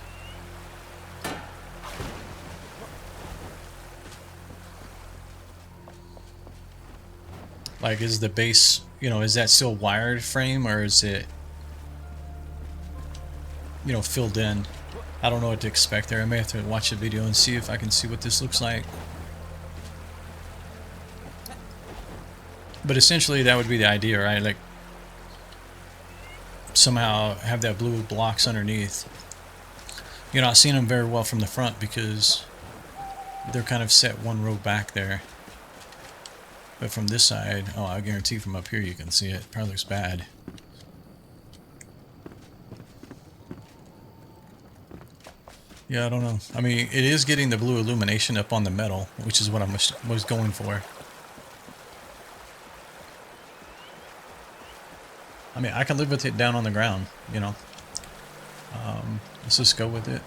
Like, is the base, you know, is that still wired frame, or is it, you know, filled in? I don't know what to expect there. I may have to watch the video and see if I can see what this looks like. But essentially, that would be the idea, right? Like, somehow have that blue blocks underneath. You're not seeing them very well from the front because they're kind of set one row back there. But from this side, oh, I guarantee from up here you can see it. Probably looks bad. Yeah, I don't know. I mean, it is getting the blue illumination up on the metal, which is what I was going for. I mean, I can live with it down on the ground, you know. Let's just go with it.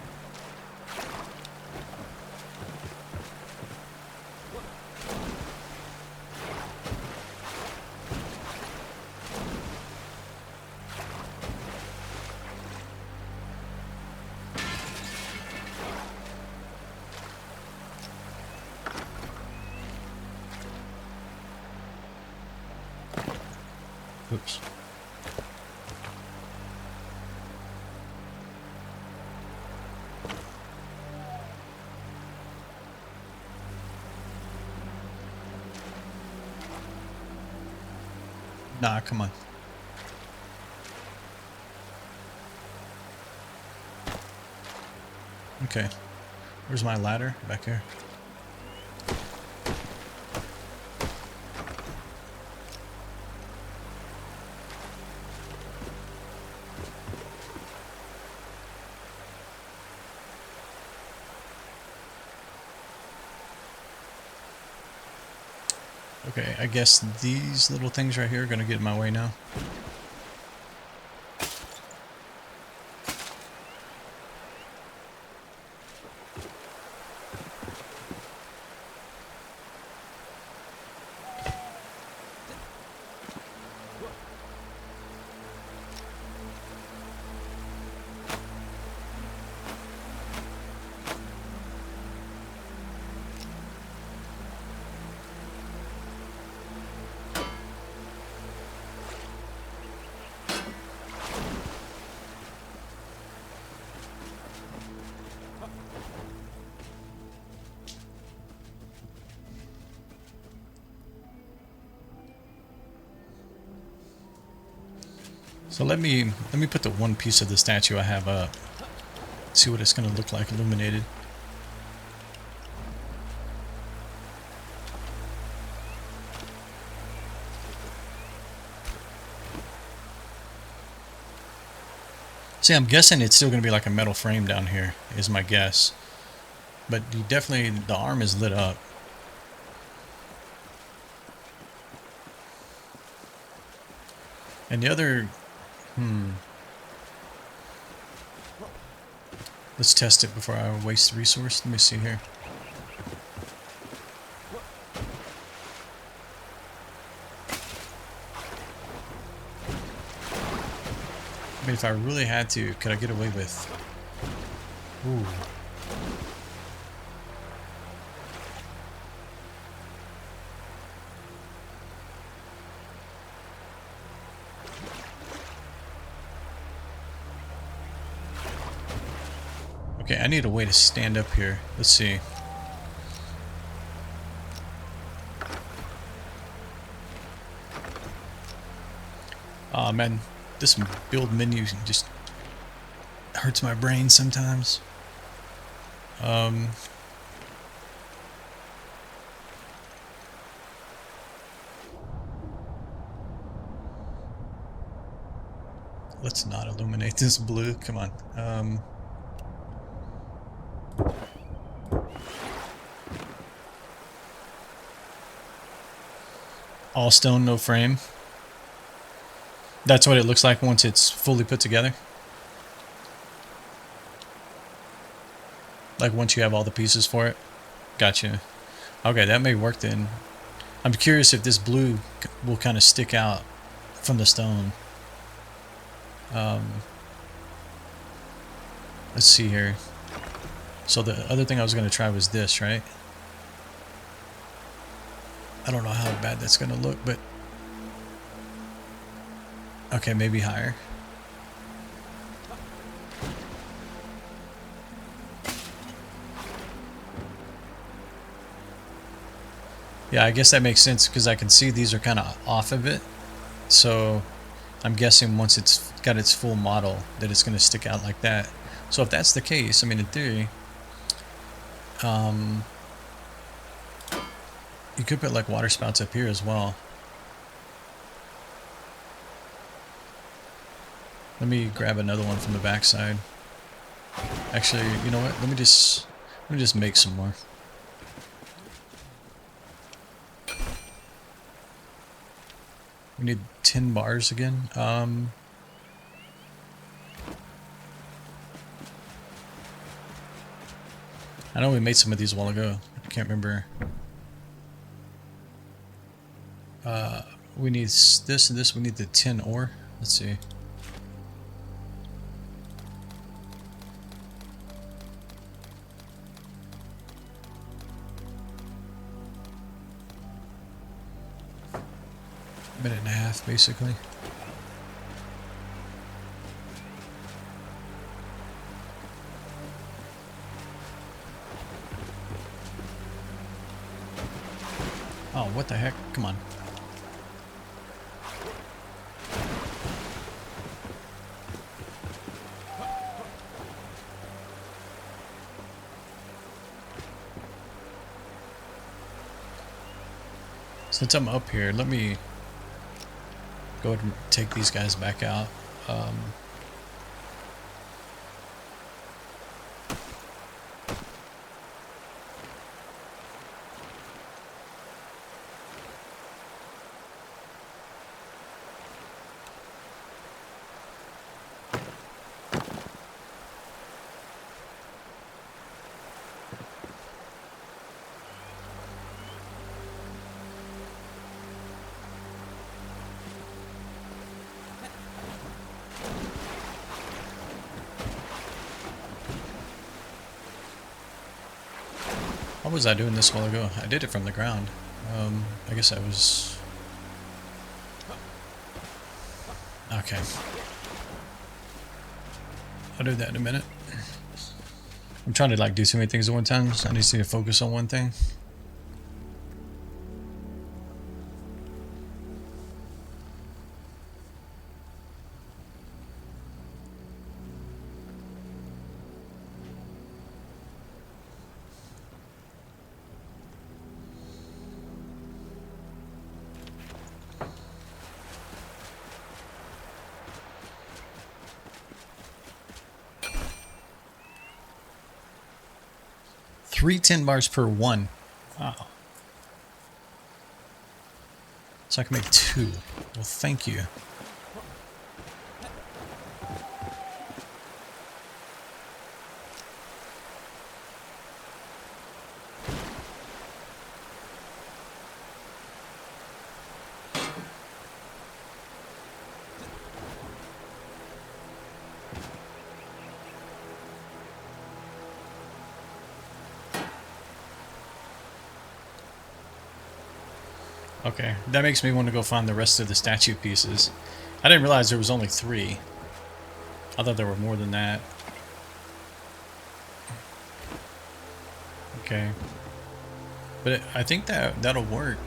Oops. Nah, come on. Okay. Where's my ladder? Back here. Okay, I guess these little things right here are gonna get in my way now. So let me put the one piece of the statue I have up. See what it's gonna look like illuminated. See, I'm guessing it's still gonna be like a metal frame down here, is my guess. But you definitely, the arm is lit up. And the other, let's test it before I waste resource. Let me see here. I mean, if I really had to, could I get away with... Ooh. Okay, I need a way to stand up here. Let's see. Oh man, this build menu just hurts my brain sometimes. Let's not illuminate this blue. Come on. All stone, no frame. That's what it looks like once it's fully put together. Like once you have all the pieces for it. Gotcha. Okay, that may work then. I'm curious if this blue will kind of stick out from the stone. Let's see here. So the other thing I was going to try was this, right? I don't know how bad that's going to look, but... Okay, maybe higher. Yeah, I guess that makes sense because I can see these are kind of off of it. So I'm guessing once it's got its full model that it's going to stick out like that. So if that's the case, I mean, in theory, you could put like water spouts up here as well. Let me grab another one from the backside. Actually, you know what? Let me just make some more. We need 10 bars again. I know we made some of these a while ago. I can't remember. We need this and this. We need the 10 ore. Let's see. Minute and a half, basically. Oh, what the heck? Come on. Since I'm up here, let me go ahead and take these guys back out. What was I doing this a while ago? I did it from the ground. I guess I was... Okay. I'll do that in a minute. I'm trying to like do too many things at one time, so I need to focus on one thing. Three 10 bars per one. Wow. So I can make 2. Well, thank you. Okay, that makes me want to go find the rest of the statue pieces. I didn't realize there was only 3. I thought there were more than that. Okay. But I think that'll work.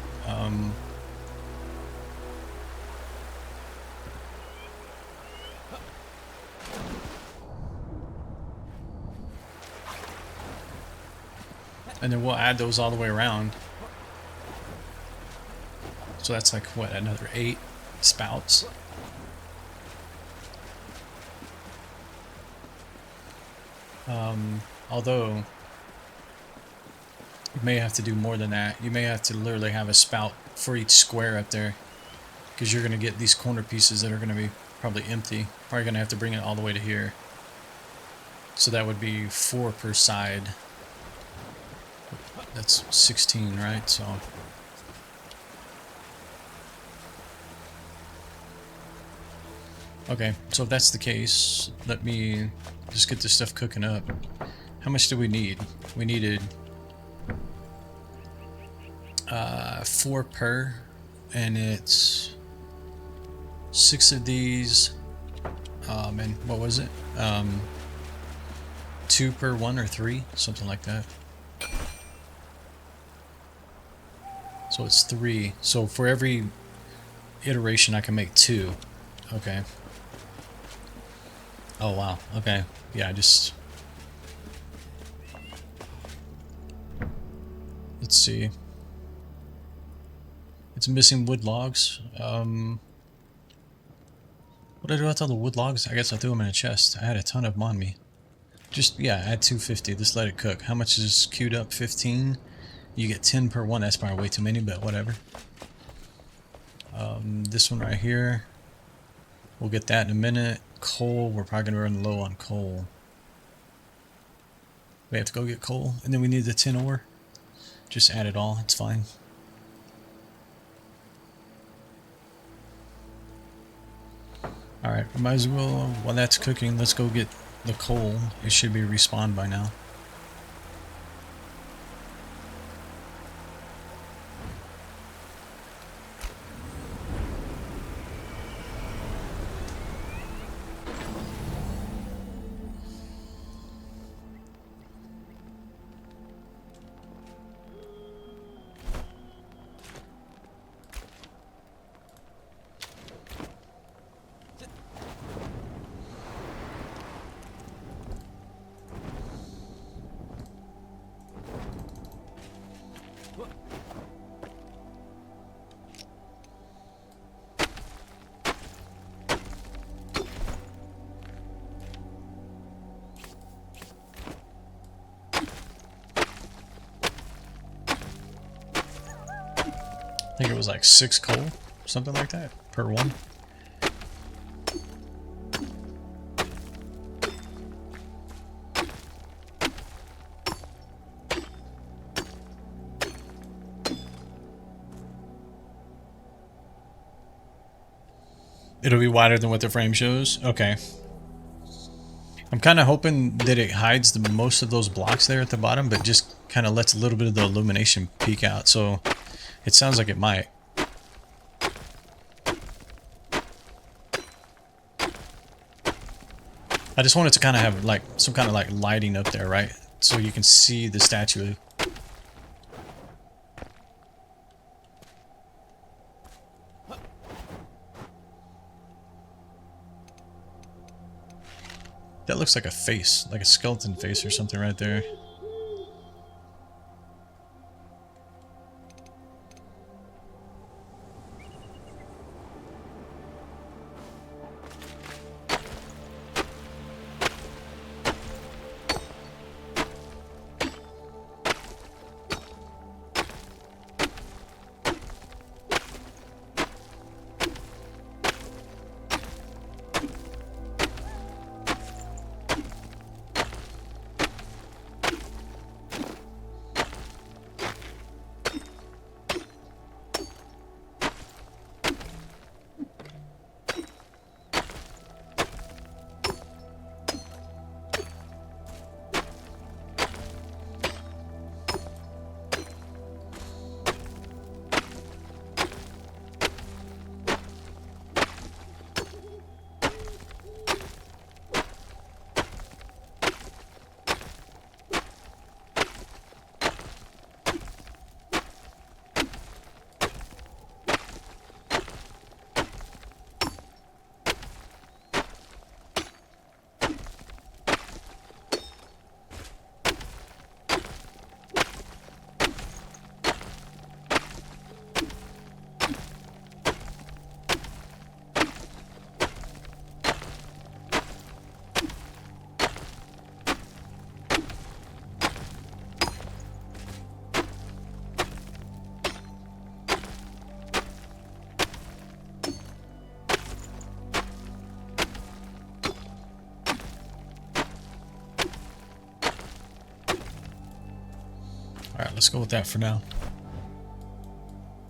And then we'll add those all the way around. So that's like, what, another 8 spouts? Although, you may have to do more than that. You may have to literally have a spout for each square up there. Because you're going to get these corner pieces that are going to be probably empty. Probably going to have to bring it all the way to here. So that would be 4 per side. That's 16, right? So... Okay, so if that's the case, let me just get this stuff cooking up. How much do we need? We needed 4 per, and it's 6 of these. And what was it? 2 per 1 or 3, something like that. So it's 3. So for every iteration, I can make 2. Okay. Oh wow, okay. Yeah, let's see. It's missing wood logs. What did I do with all the wood logs? I guess I threw them in a chest. I had a ton of them on me. Just, yeah, add 250. Just let it cook. How much is queued up? 15? You get 10 per one. That's probably way too many, but whatever. This one right here. We'll get that in a minute. Coal, we're probably going to run low on coal. We have to go get coal. And then we need the tin ore. Just add it all. It's fine. Alright, we might as well, while that's cooking, let's go get the coal. It should be respawned by now. I think it was like 6 coal, something like that, per one. It'll be wider than what the frame shows? Okay. I'm kind of hoping that it hides most of those blocks there at the bottom, but just kind of lets a little bit of the illumination peek out, so it sounds like it might. I just want it to kind of have like some kind of like lighting up there, right? So you can see the statue. That looks like a face, like a skeleton face or something right there. Alright, let's go with that for now.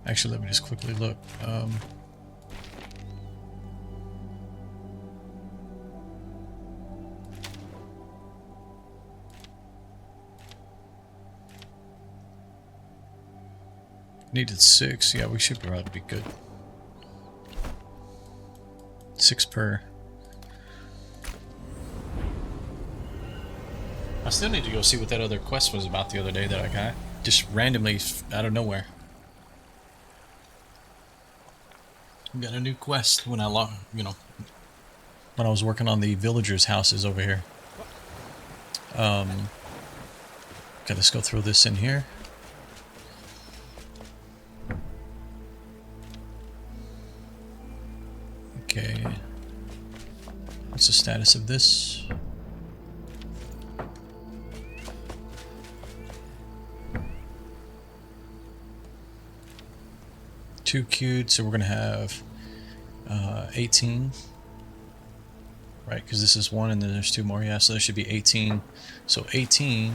Actually, let me just quickly look. Needed 6. Yeah, we should probably be good. 6 per. I still need to go see what that other quest was about the other day that I got. Just randomly out of nowhere. I got a new quest when I when I was working on the villagers' houses over here. Okay, let's go throw this in here. Okay. What's the status of this? 2 queued, so we're going to have 18. Right, because this is 1 and then there's 2 more. Yeah, so there should be 18. So 18.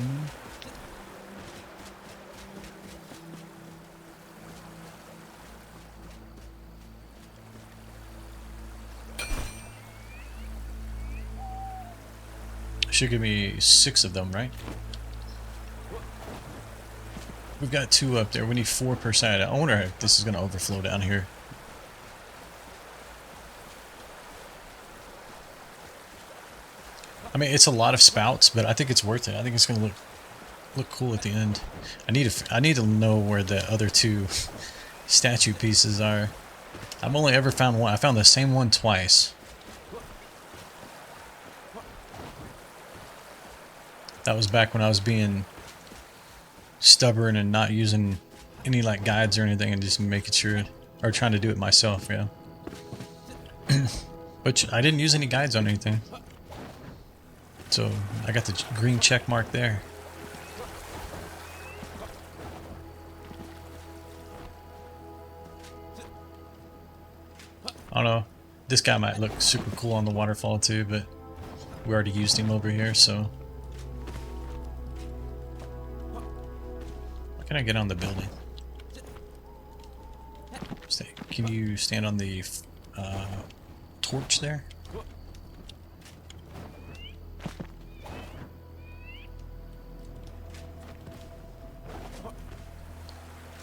Should give me 6 of them, right? We've got 2 up there. We need 4 per side. I wonder if this is going to overflow down here. I mean, it's a lot of spouts, but I think it's worth it. I think it's going to look cool at the end. I need to know where the other 2 statue pieces are. I've only ever found one. I found the same one twice. That was back when I was being stubborn and not using any like guides or anything and just making sure, or trying to do it myself, yeah. But I didn't use any guides on anything. So I got the green check mark there. I don't know. This guy might look super cool on the waterfall too, but we already used him over here, so. Why can't I get on the building? Can you stand on the torch there?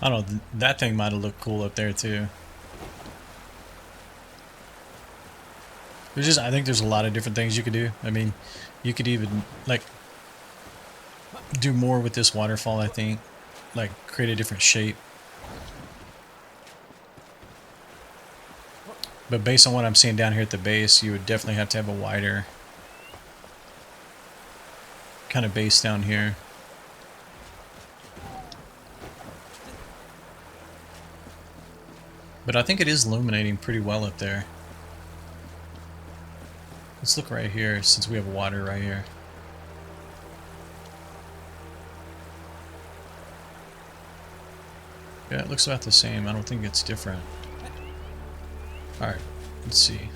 I don't know, that thing might have looked cool up there too. I think there's a lot of different things you could do. I mean, you could even like do more with this waterfall, I think. Like create a different shape. But based on what I'm seeing down here at the base, you would definitely have to have a wider kind of base down here. But I think it is illuminating pretty well up there. Let's look right here, since we have water right here. Yeah, it looks about the same. I don't think it's different. Alright, let's see.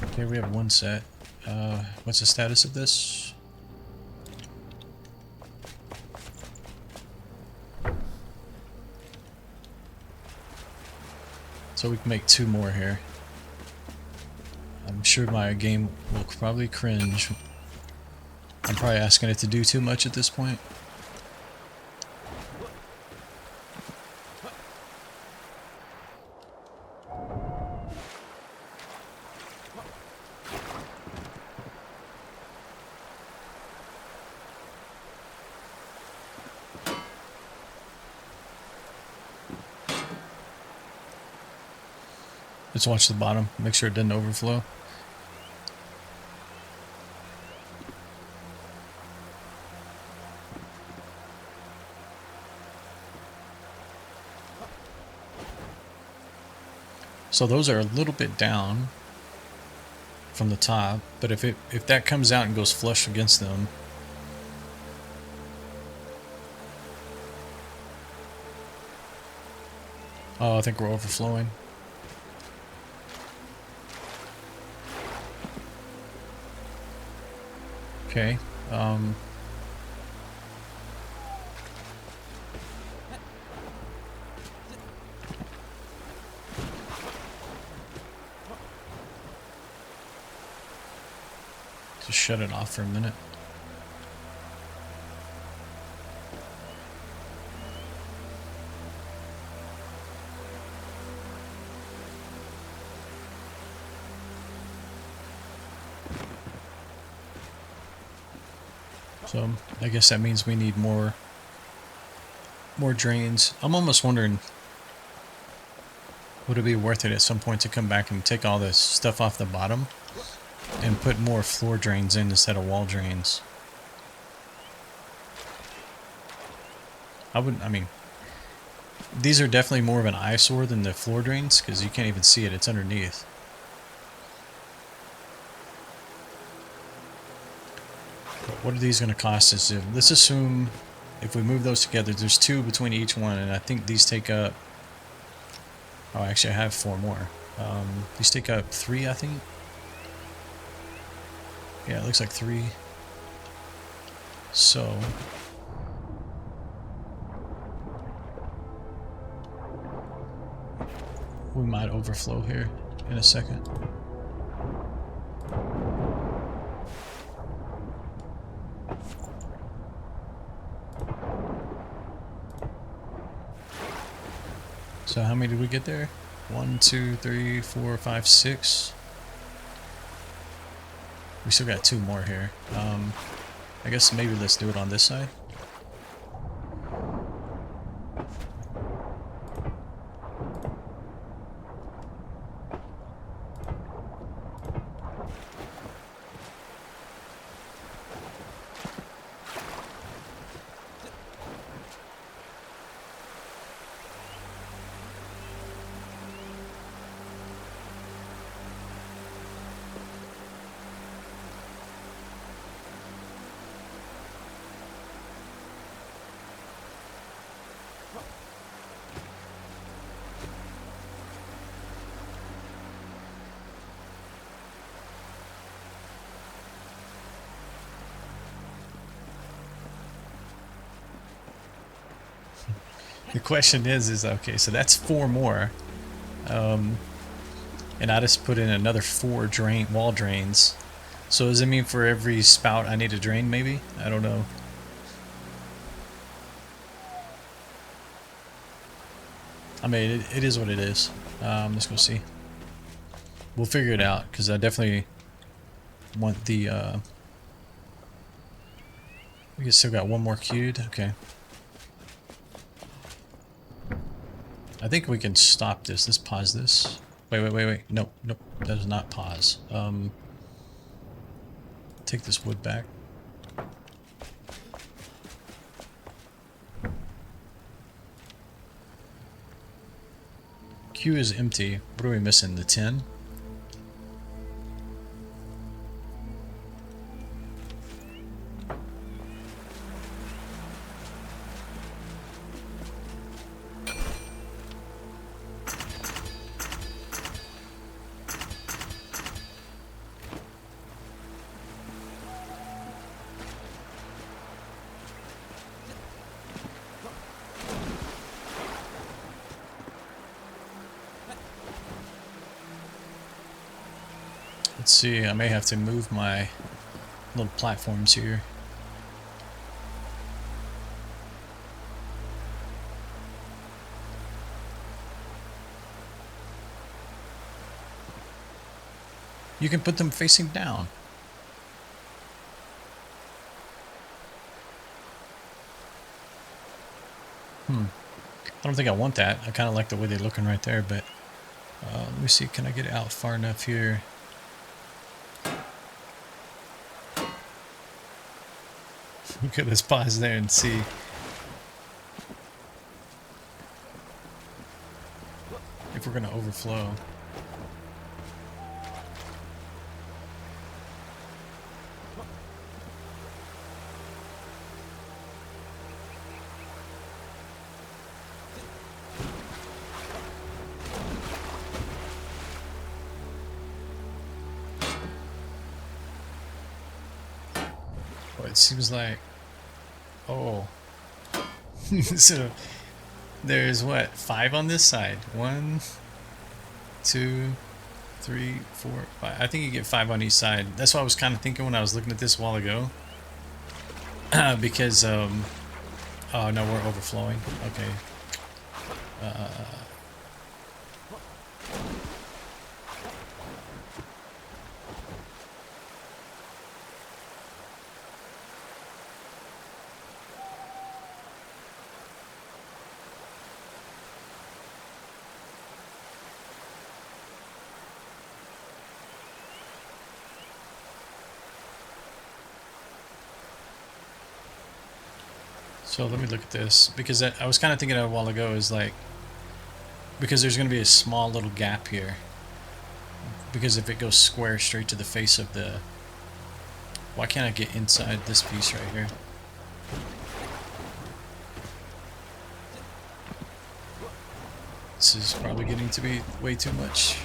Okay, we have 1 set. What's the status of this? So we can make 2 more here. I'm sure my game will probably cringe. I'm probably asking it to do too much at this point. Let's watch the bottom, make sure it doesn't overflow. So those are a little bit down from the top, but if that comes out and goes flush against them, oh, I think we're overflowing. Okay. Just shut it off for a minute. So I guess that means we need more drains. I'm almost wondering, would it be worth it at some point to come back and take all this stuff off the bottom and put more floor drains in instead of wall drains? I mean, these are definitely more of an eyesore than the floor drains because you can't even see it, it's underneath. What are these going to cost us? Let's assume if we move those together, there's 2 between each one, and I think these take up... Oh, actually, I have 4 more. These take up 3, I think. Yeah, it looks like 3. So... we might overflow here in a second. So how many did we get there? 1, 2, 3, 4, 5, 6. We still got 2 more here. I guess maybe let's do it on this side. The question is okay, so that's 4 more. And I just put in another 4 wall drains. So does it mean for every spout I need to drain, maybe? I don't know. I mean, it is what it is. Let's go see. We'll figure it out, because I definitely want the... we still got 1 more queued. Okay. I think we can stop this. Let's pause this. Wait. Nope. That does not pause. Take this wood back. Queue is empty. What are we missing? The 10? Let's see, I may have to move my little platforms here. You can put them facing down. I don't think I want that. I kind of like the way they're looking right there, but let me see, can I get it out far enough here? Okay, let's pause there and see. If we're going to overflow. Well, it seems like... Oh. So there's what? 5 on this side. 1, 2, 3, 4, 5. I think you get 5 on each side. That's what I was kind of thinking when I was looking at this a while ago. Because, oh no, we're overflowing. Okay. So let me look at this, because I was kind of thinking a while ago is like, because there's going to be a small little gap here, because if it goes square straight to the face of the... Why can't I get inside this piece right here? This is probably getting to be way too much.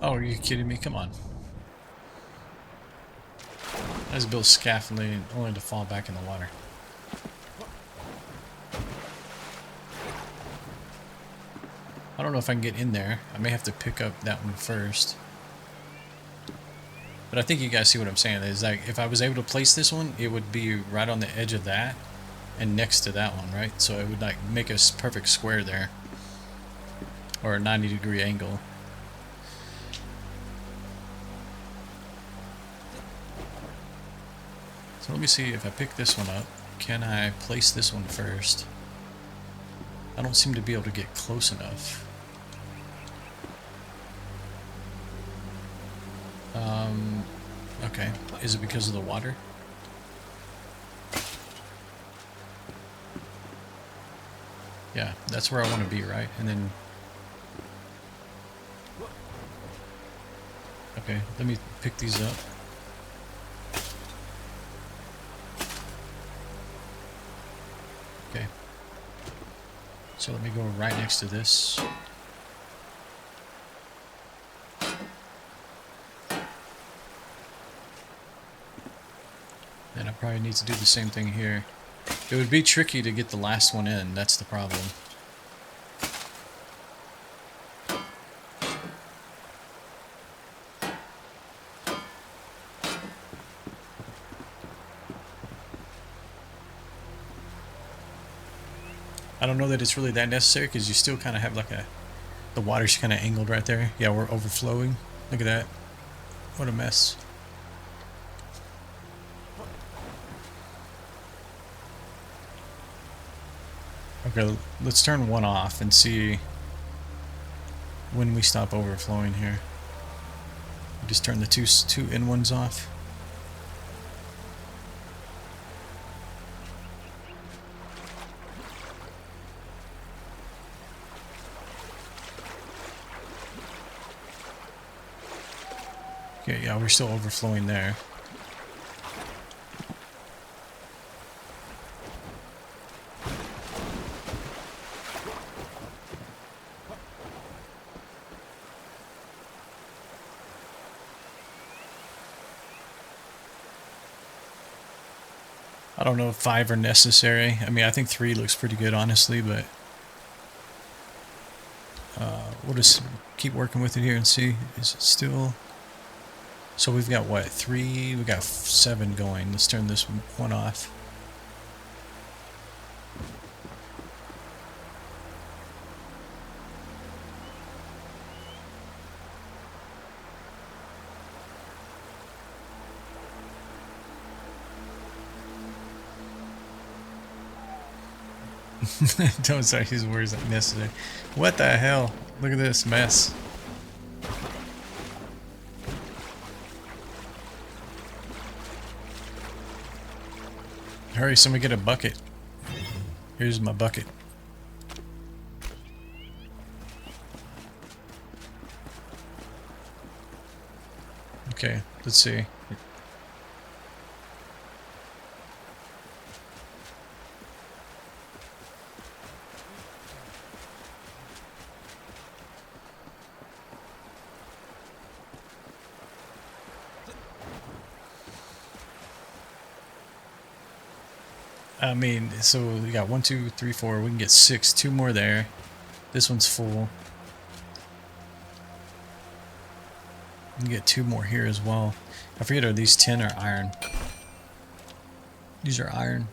Oh, are you kidding me? Come on. I just built scaffolding only to fall back in the water. I don't know if I can get in there. I may have to pick up that one first. But I think you guys see what I'm saying. Is like if I was able to place this one, it would be right on the edge of that and next to that one, right? So it would like make a perfect square there. Or a 90-degree angle. So let me see if I pick this one up. Can I place this one first? I don't seem to be able to get close enough. Okay. Is it because of the water? Yeah, that's where I want to be, right? And then... Okay, let me pick these up. Okay. So let me go right next to this. And I probably need to do the same thing here. It would be tricky to get the last one in, that's the problem. I don't know that it's really that necessary because you still kind of have like the water's kind of angled right there. Yeah, we're overflowing. Look at that. What a mess. Okay, let's turn one off and see when we stop overflowing here. Just turn the two in ones off. Okay, yeah, we're still overflowing there. I don't know if 5 are necessary. I mean, I think 3 looks pretty good, honestly, but we'll just keep working with it here and see. Is it still... So we've got what? 3? We got 7 going. Let's turn this one off. Don't say his words like necessary. What the hell? Look at this mess. Hurry, somebody get a bucket. Here's my bucket. Okay, let's see. I mean, so we got 1, 2, 3, 4. We can get 6. 2 more there. This one's full. We can get 2 more here as well. I forget, are these tin or iron? These are iron.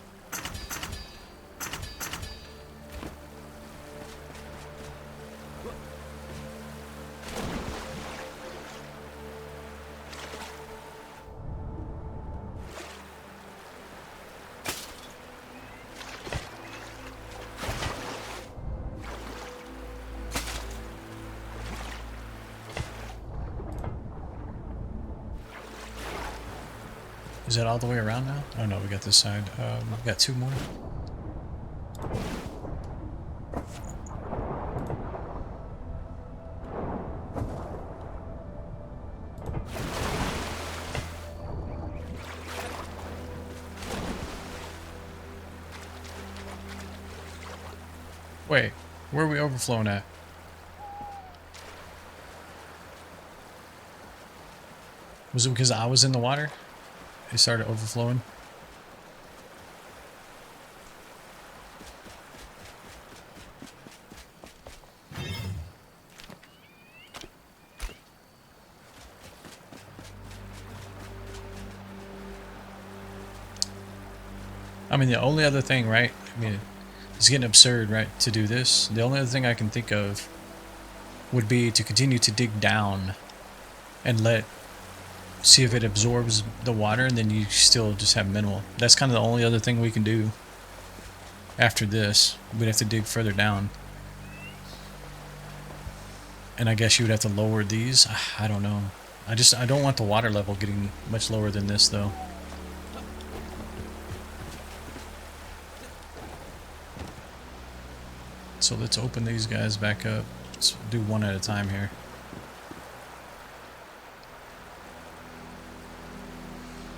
Is that all the way around now? Oh no, we got this side. We got two more. Wait, where are we overflowing at? Was it because I was in the water? It started overflowing? I mean, the only other thing, right? I mean, it's getting absurd, right, to do this. The only other thing I can think of would be to continue to dig down and see if it absorbs the water, and then you still just have minimal. That's kind of the only other thing we can do after this. We'd have to dig further down. And I guess you would have to lower these. I don't know. I don't want the water level getting much lower than this, though. So let's open these guys back up. Let's do one at a time here.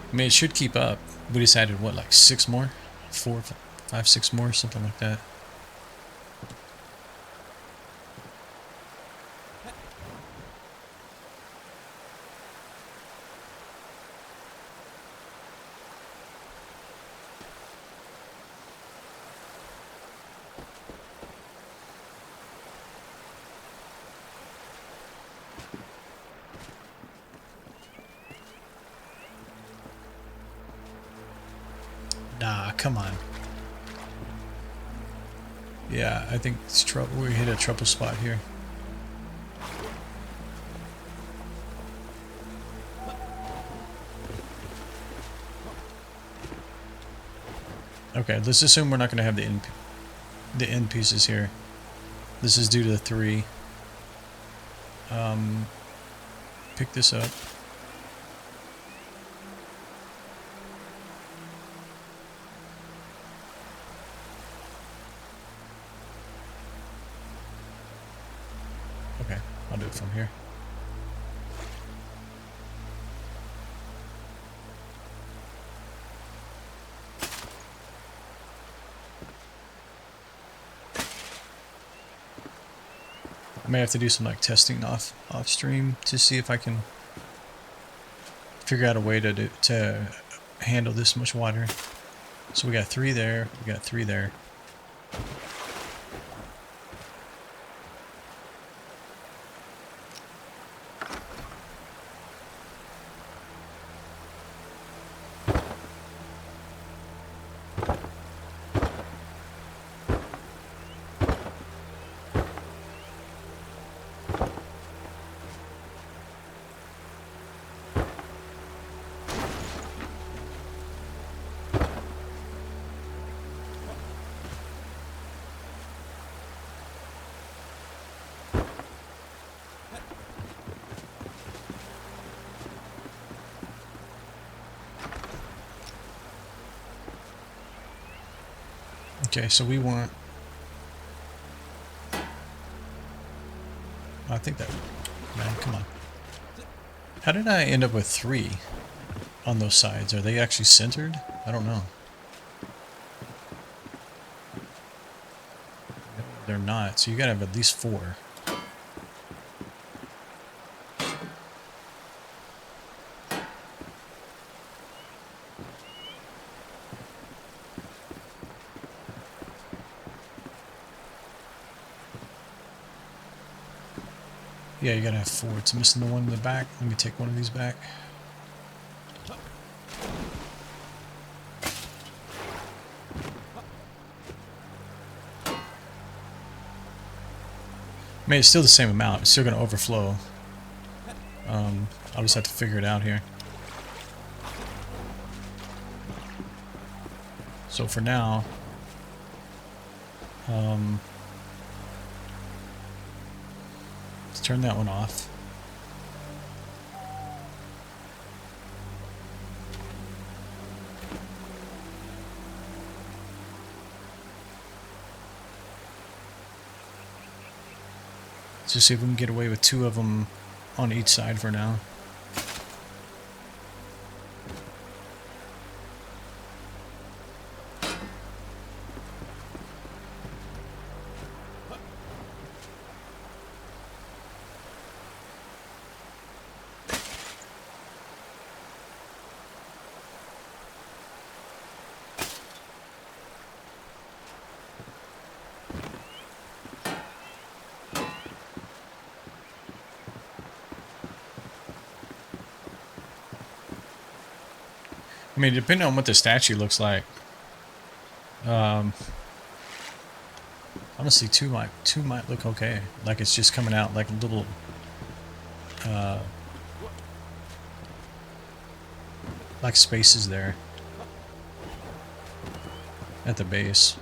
I mean, it should keep up. We decided, what, like 6 more? 4, 5, 6 more, something like that. Nah, come on. Yeah, I think it's trouble. We hit a trouble spot here. Okay, let's assume we're not going to have the end pieces here. This is due to the 3. Pick this up. Okay, I'll do it from here. I may have to do some like testing off stream to see if I can figure out a way to handle this much water. So we got 3 there, we got 3 there. Okay, so we want... I think that... Man, come on. How did I end up with 3 on those sides? Are they actually centered? I don't know. They're not, so you gotta have at least 4. Yeah, you gotta have 4. It's missing the one in the back. Let me take one of these back. I mean, it's still the same amount. It's still gonna overflow. I'll just have to figure it out here. So for now, let's turn that one off. Just see if we can get away with 2 of them on each side for now. I mean, depending on what the statue looks like, honestly, two might look okay. Like it's just coming out like little, like spaces there at the base.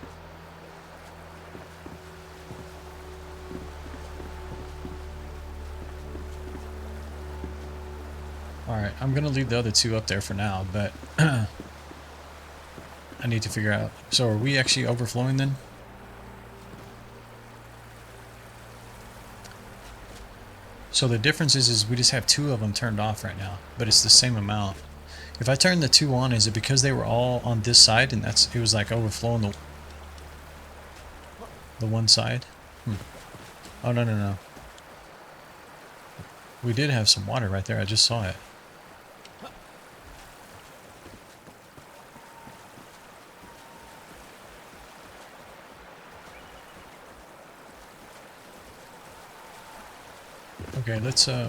Alright, I'm gonna leave the other 2 up there for now, but I need to figure out. So are we actually overflowing then? So the difference is we just have 2 of them turned off right now, but it's the same amount. If I turn the 2 on, is it because they were all on this side and it was like overflowing the one side? Oh, no. We did have some water right there. I just saw it. Okay, let's yeah,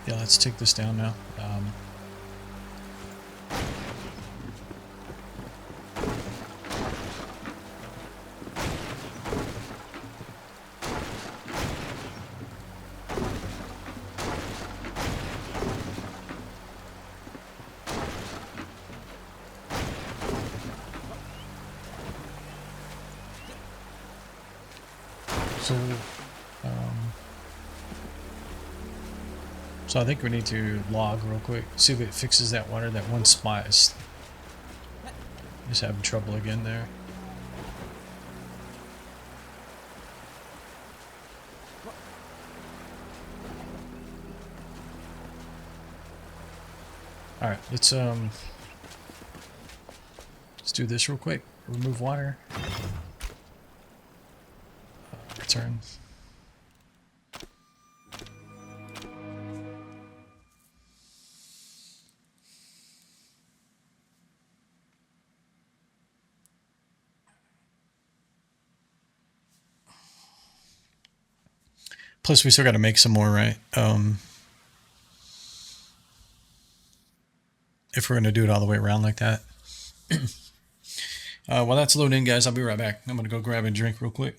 let's take this down now. So I think we need to log real quick, see if it fixes that water. That one spot is just having trouble again there. All right, let's do this real quick. Remove water. Return. Plus, we still got to make some more, right? If we're going to do it all the way around like that. While that's loading in, guys, I'll be right back. I'm going to go grab a drink real quick.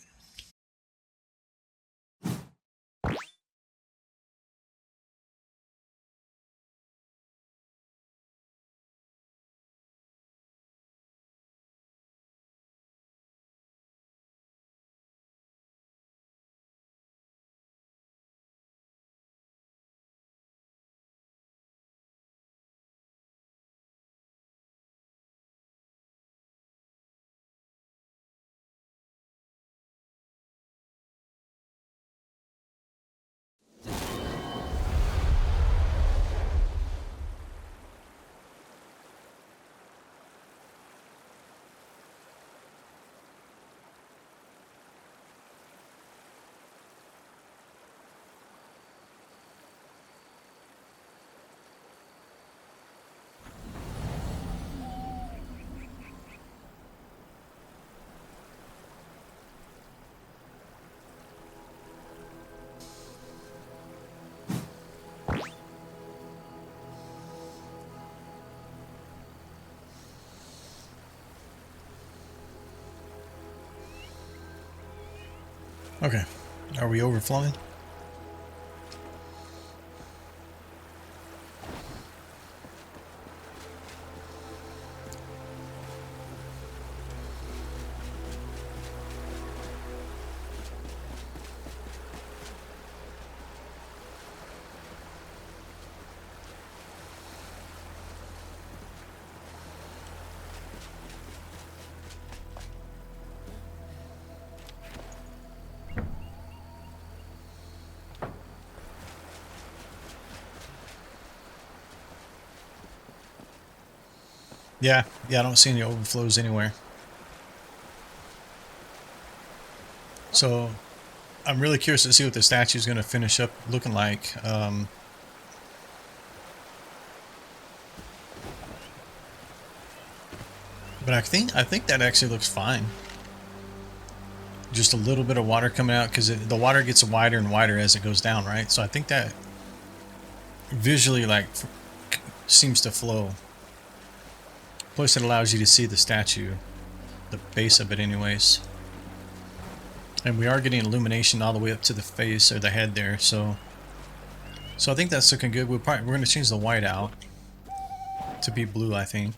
Okay, are we overflowing? Yeah, yeah, I don't see any overflows anywhere. So I'm really curious to see what the statue is going to finish up looking like. But I think that actually looks fine. Just a little bit of water coming out because the water gets wider and wider as it goes down, right? So I think that visually like seems to flow. Plus it allows you to see the statue, the base of it anyways. And we are getting illumination all the way up to the face or the head there, so I think that's looking good. We're going to change the white out to be blue, I think.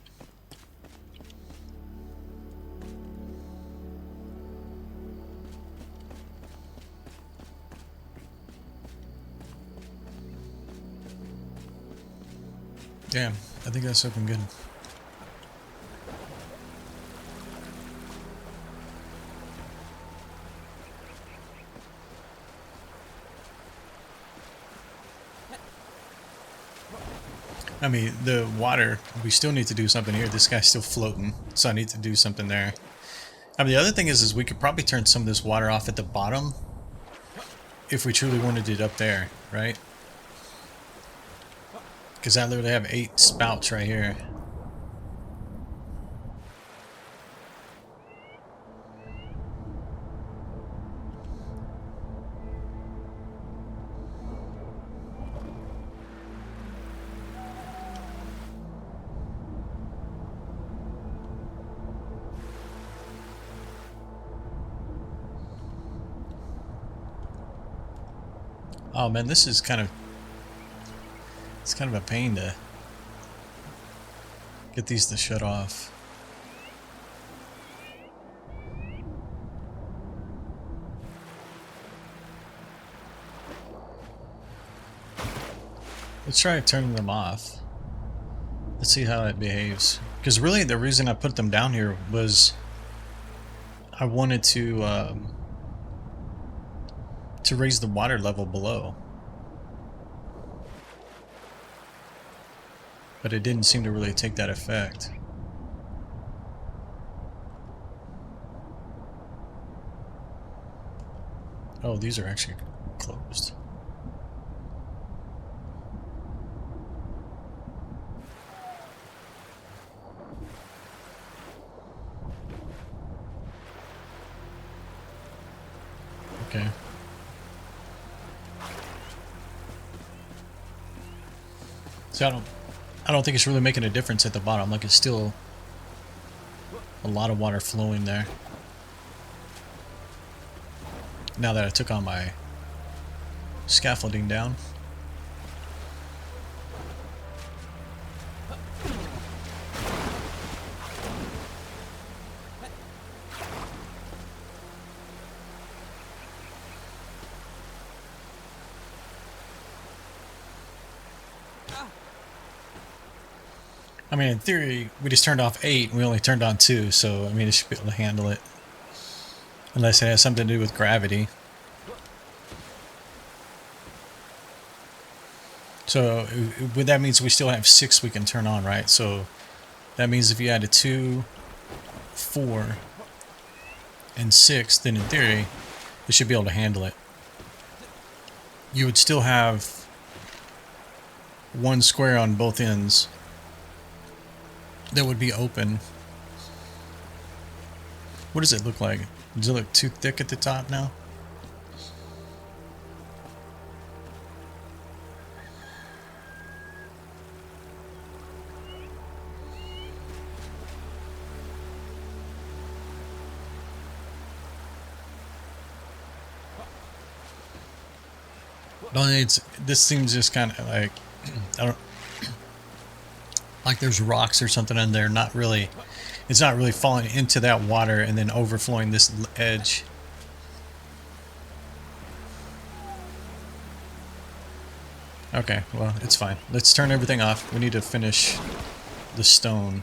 Yeah, I think that's looking good. I mean, the water, we still need to do something here. This guy's still floating, so I need to do something there. I mean, the other thing is we could probably turn some of this water off at the bottom if we truly wanted it up there, right? Because I literally have 8 spouts right here. Oh man, this is it's kind of a pain to get these to shut off. Let's try turning them off. Let's see how it behaves. Because really the reason I put them down here was I wanted to raise the water level below. But it didn't seem to really take that effect. Oh, these are actually closed. Okay. So I don't think it's really making a difference at the bottom. Like it's still a lot of water flowing there. Now that I took on my scaffolding down. I mean, in theory, we just turned off 8 and we only turned on 2, so I mean, it should be able to handle it. Unless it has something to do with gravity. So that means we still have 6 we can turn on, right? So that means if you add a 2, 4, and 6, then in theory, it should be able to handle it. You would still have 1 square on both ends that would be open. What does it look like? Does it look too thick at the top now? No, this seems just kind of like I don't like there's rocks or something in there. Not really. It's not really falling into that water and then overflowing this edge. Okay, well, it's fine. Let's turn everything off. We need to finish the stone.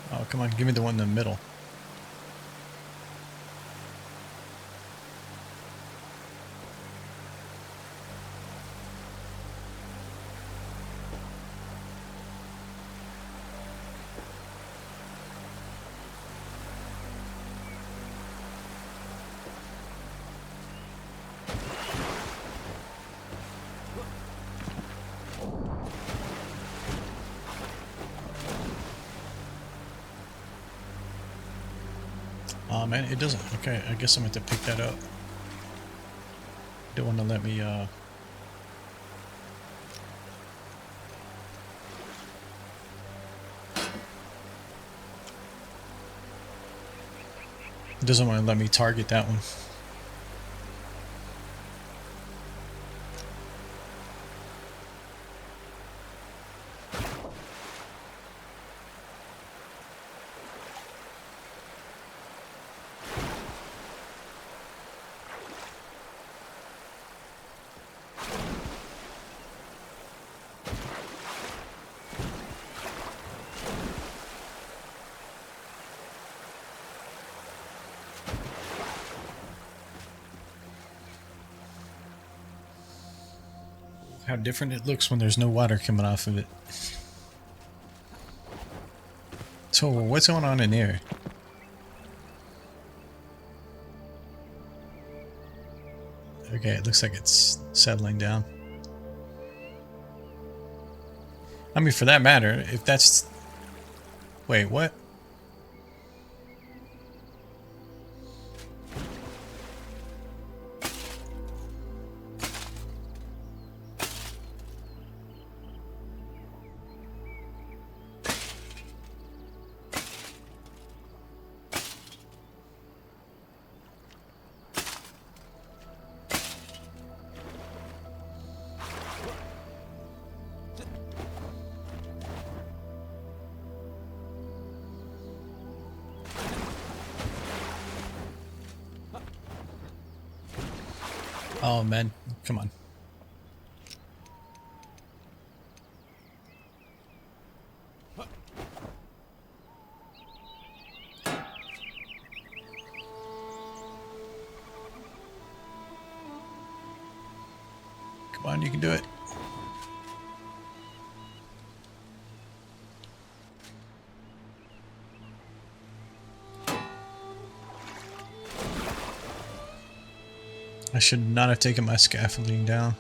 Oh, come on, give me the one in the middle. Oh man, it doesn't. Okay, I guess I'm going to have to pick that up. Don't want to let me, It doesn't want to let me target that one. How different it looks when there's no water coming off of it. So what's going on in here? Okay, it looks like it's settling down. I mean, for that matter, if that's... Wait, what? Oh man, come on. Come on, you can do it. I should not have taken my scaffolding down.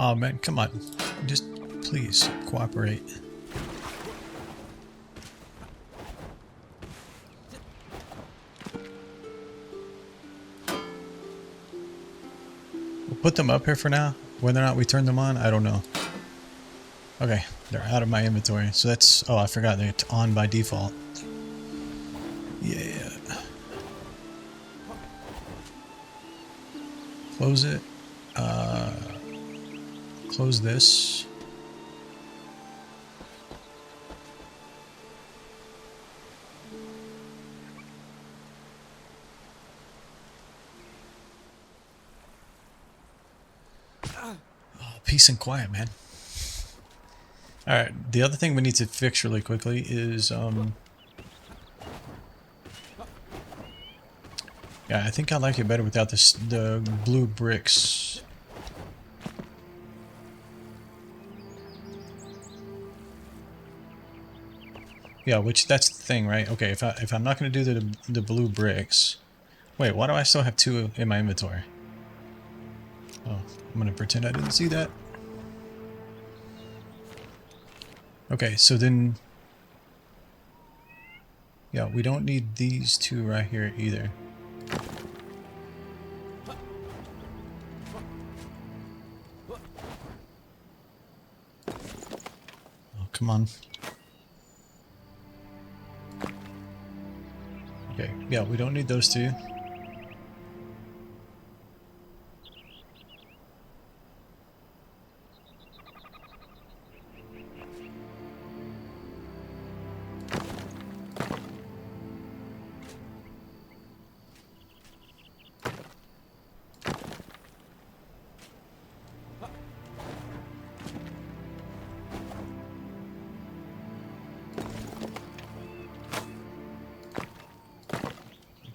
Oh man, come on. Just please cooperate. We'll put them up here for now. Whether or not we turn them on, I don't know. Okay, they're out of my inventory. So that's... Oh, I forgot they're on by default. Yeah. Close it. Close this. Oh, peace and quiet, man. Alright, the other thing we need to fix really quickly is, yeah, I think I like it better without this, the blue bricks. Yeah, which that's the thing, right? Okay, if I'm not going to do the blue bricks... Wait, why do I still have two in my inventory? Oh, I'm gonna pretend I didn't see that. Okay, so then, yeah, we don't need these two right here either. Oh, come on. Okay, yeah, we don't need those two.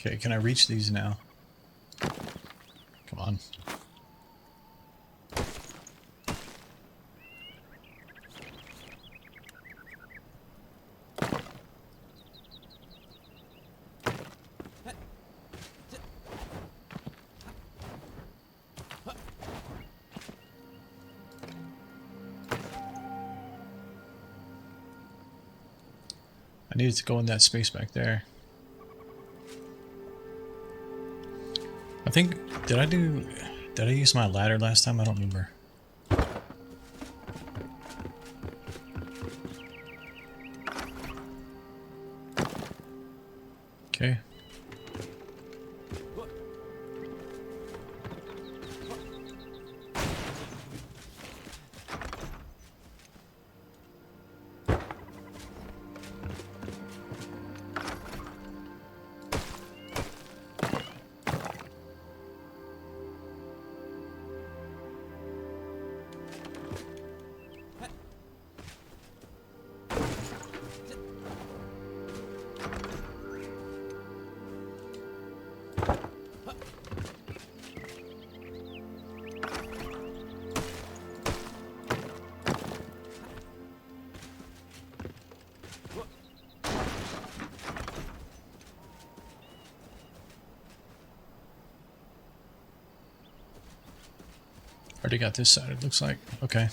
Okay, can I reach these now? Come on. I needed to go in that space back there. I think, did I use my ladder last time? I don't remember. Okay. Already got this side, it looks like. Okay.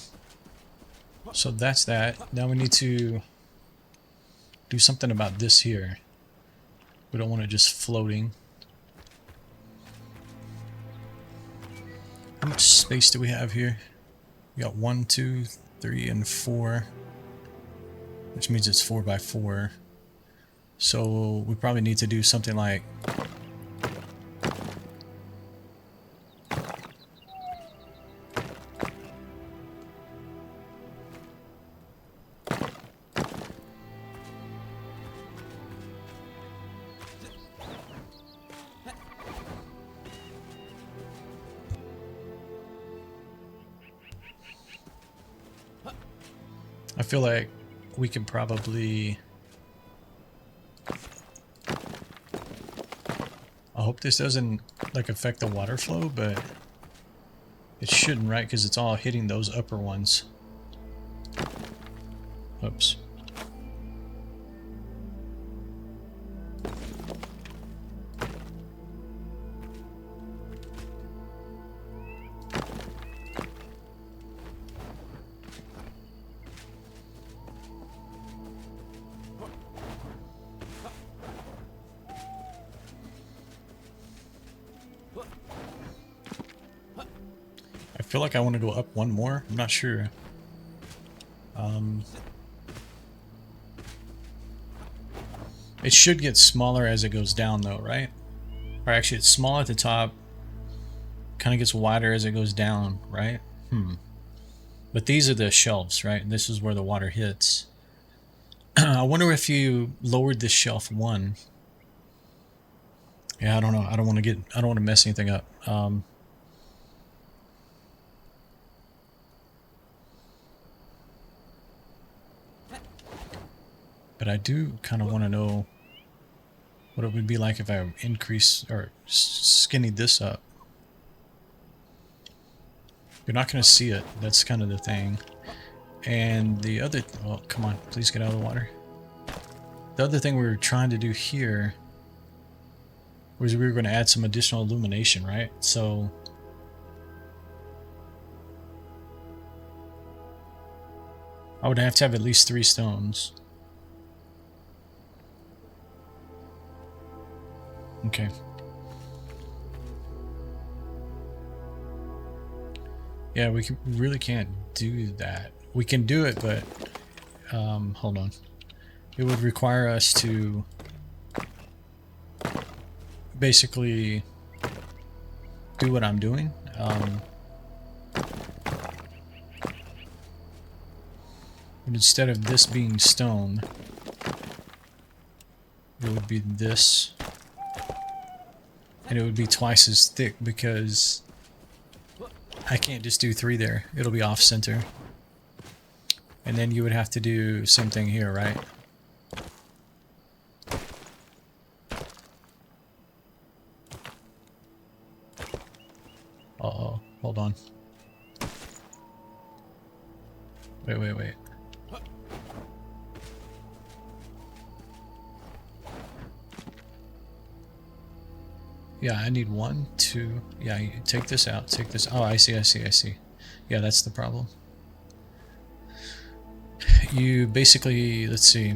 So that's that. Now we need to do something about this here. We don't want it just floating. How much space do we have here? We got 1, 2, 3, and 4. Which means it's 4 by 4. So we probably need to do something like... I feel like we can probably... I hope this doesn't like affect the water flow, but it shouldn't, right? Because it's all hitting those upper ones. Oops. I feel like I want to go up one more. I'm not sure. It should get smaller as it goes down though, right? Or actually it's small at the top, kind of gets wider as it goes down, right? But these are the shelves, right? And this is where the water hits. I wonder if you lowered this shelf 1. Yeah, I don't know. I don't want to mess anything up. But I do kind of want to know what it would be like if I increase or skinnied this up. You're not going to see it. That's kind of the thing. And the other... Oh, come on. Please get out of the water. The other thing we were trying to do here was we were going to add some additional illumination, right? So I would have to have at least 3 stones. Okay. Yeah, we really can't do that. We can do it, but hold on. It would require us to basically do what I'm doing. Instead of this being stone, it would be this, and it would be twice as thick because I can't just do 3 there. It'll be off center. And then you would have to do same thing here, right? Uh-oh, hold on. Wait. Yeah, I need 1, 2. Yeah, you take this out. Take this. Oh, I see. Yeah, that's the problem. You basically, let's see.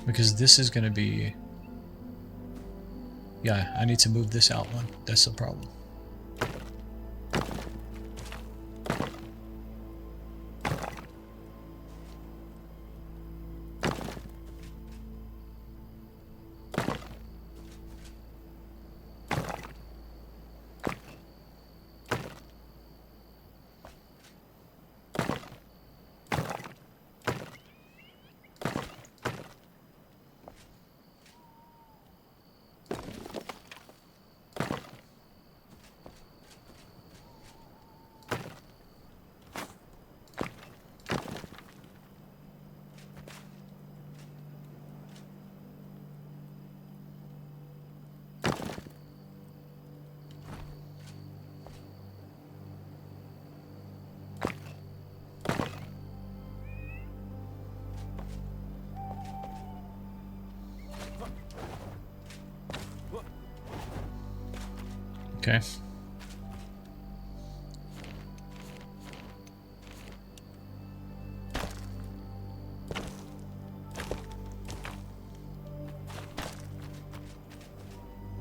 Because this is going to be... Yeah, I need to move this out 1. That's the problem. Okay.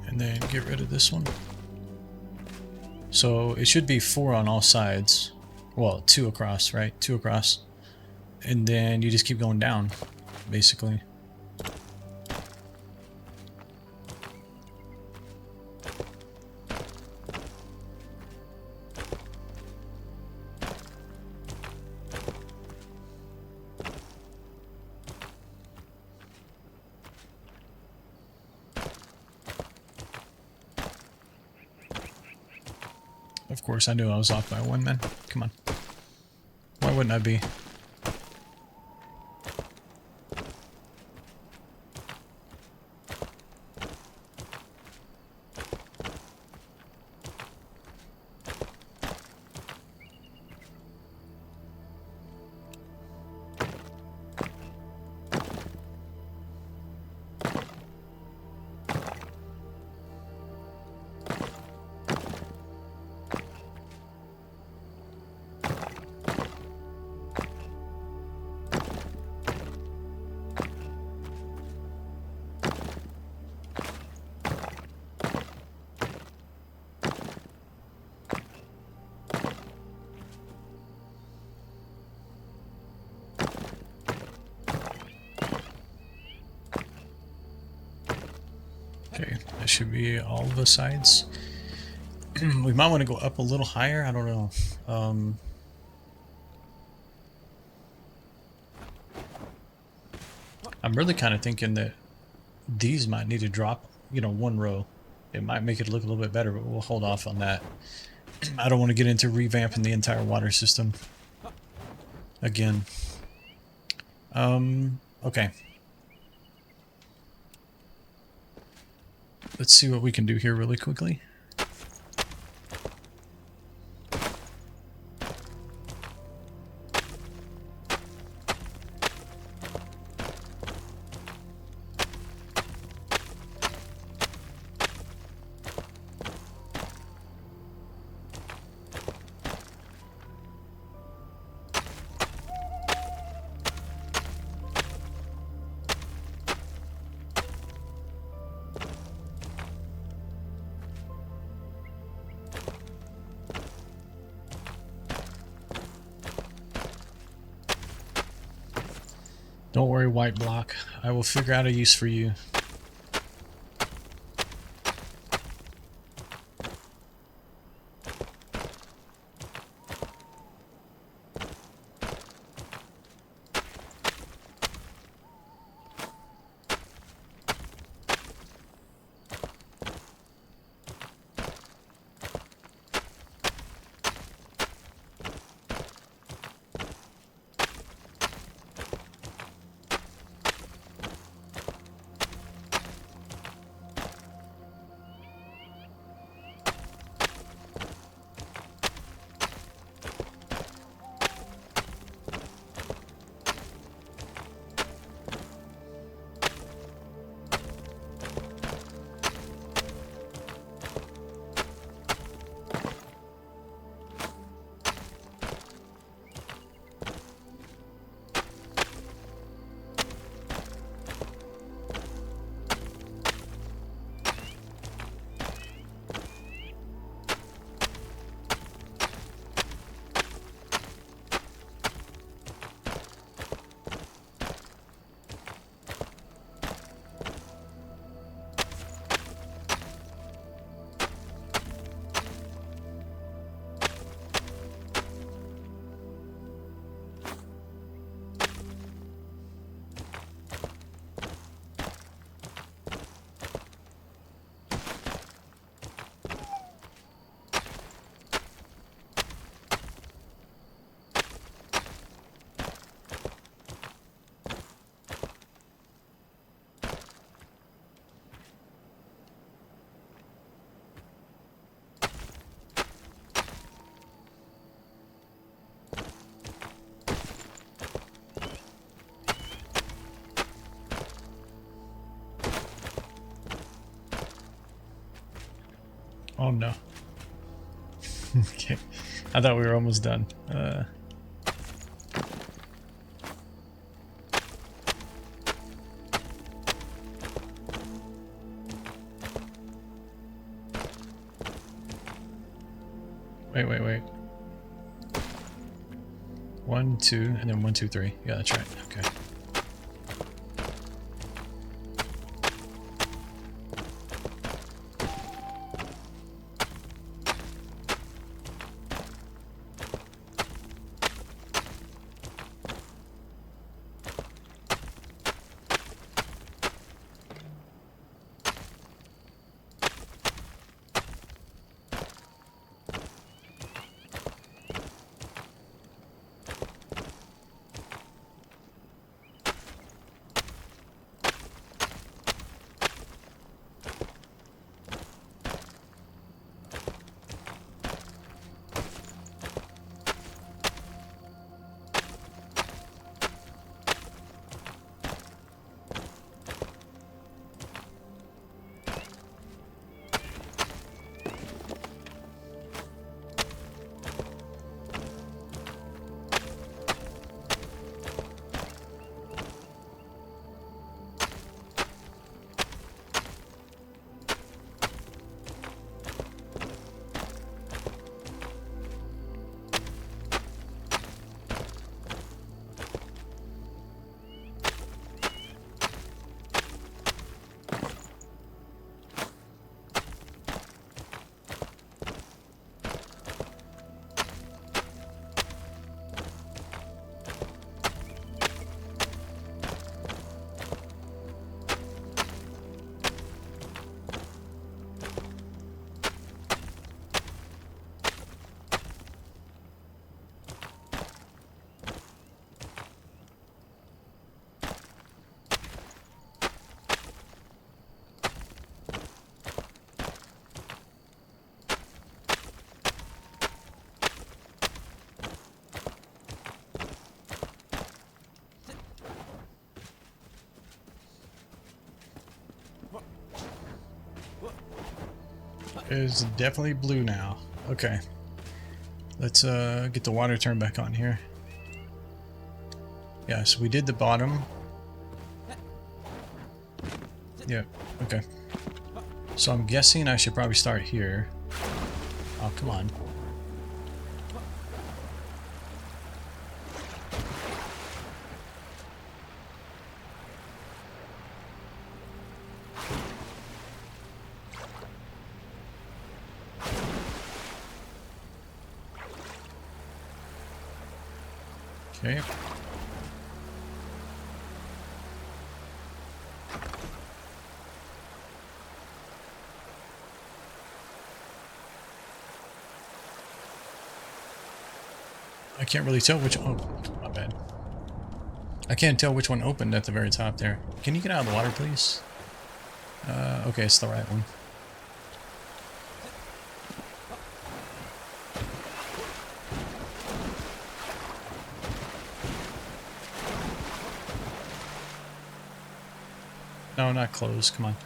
And then get rid of this one. So it should be 4 on all sides. Well, 2 across, right? 2 across. And then you just keep going down, basically. Of course, I knew I was off by 1, man. Come on. Why wouldn't I be? Okay, that should be all the sides. We might want to go up a little higher. I don't know. I'm really kind of thinking that these might need to drop, 1 row. It might make it look a little bit better, but we'll hold off on that. I don't want to get into revamping the entire water system again. Okay. Let's see what we can do here really quickly. Don't worry, white block. I will figure out a use for you. Oh no. Okay. I thought we were almost done. Wait. 1, 2, and then 1, 2, 3. Yeah, that's right. Okay. It's definitely blue now. Okay. Let's get the water turned back on here. Yeah, so we did the bottom. Yeah, okay. So I'm guessing I should probably start here. Oh, come on. Okay. I can't really tell which... Oh, my bad. I can't tell which one opened at the very top there. Can you get out of the water, please? Okay, it's the right one. No, not closed. Come on.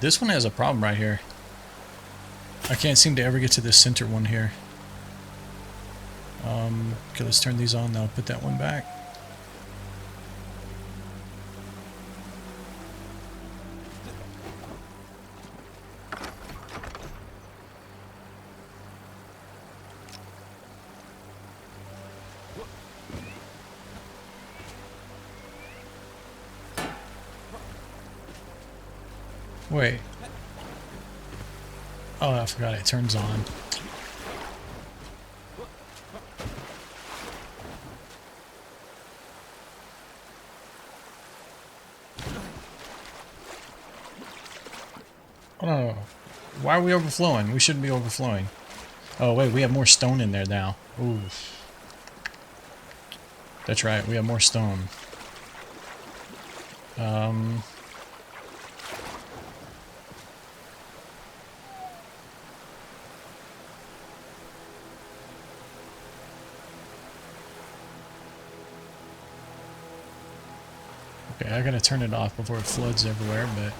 This one has a problem right here. I can't seem to ever get to the center one here. Okay, let's turn these on. Now put that one back. Wait. Oh, I forgot it turns on. Oh, no. Why are we overflowing? We shouldn't be overflowing. Oh, wait, we have more stone in there now. Ooh. That's right, we have more stone. Okay, I gotta turn it off before it floods everywhere, but...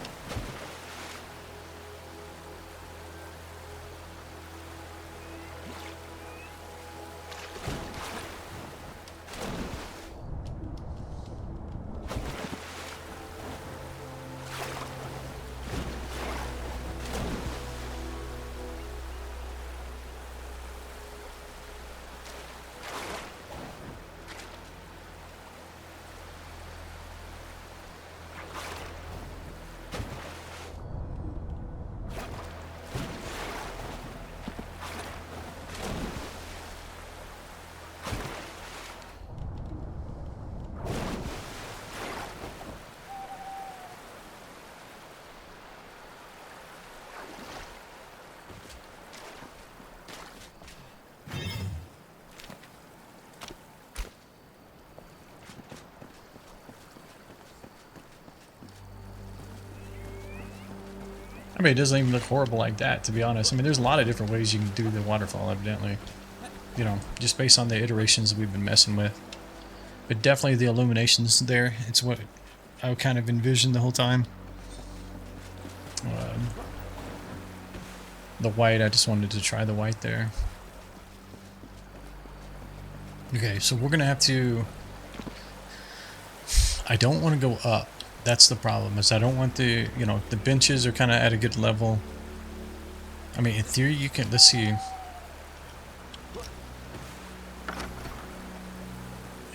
I mean, it doesn't even look horrible like that, to be honest. I mean, there's a lot of different ways you can do the waterfall, evidently. You know, just based on the iterations we've been messing with. But definitely the illuminations there. It's what I kind of envisioned the whole time. The white, I just wanted to try the white there. Okay, so we're going to have to... I don't want to go up. That's the problem, is I don't want the, you know, the benches are kind of at a good level. I mean, in theory, you can, let's see.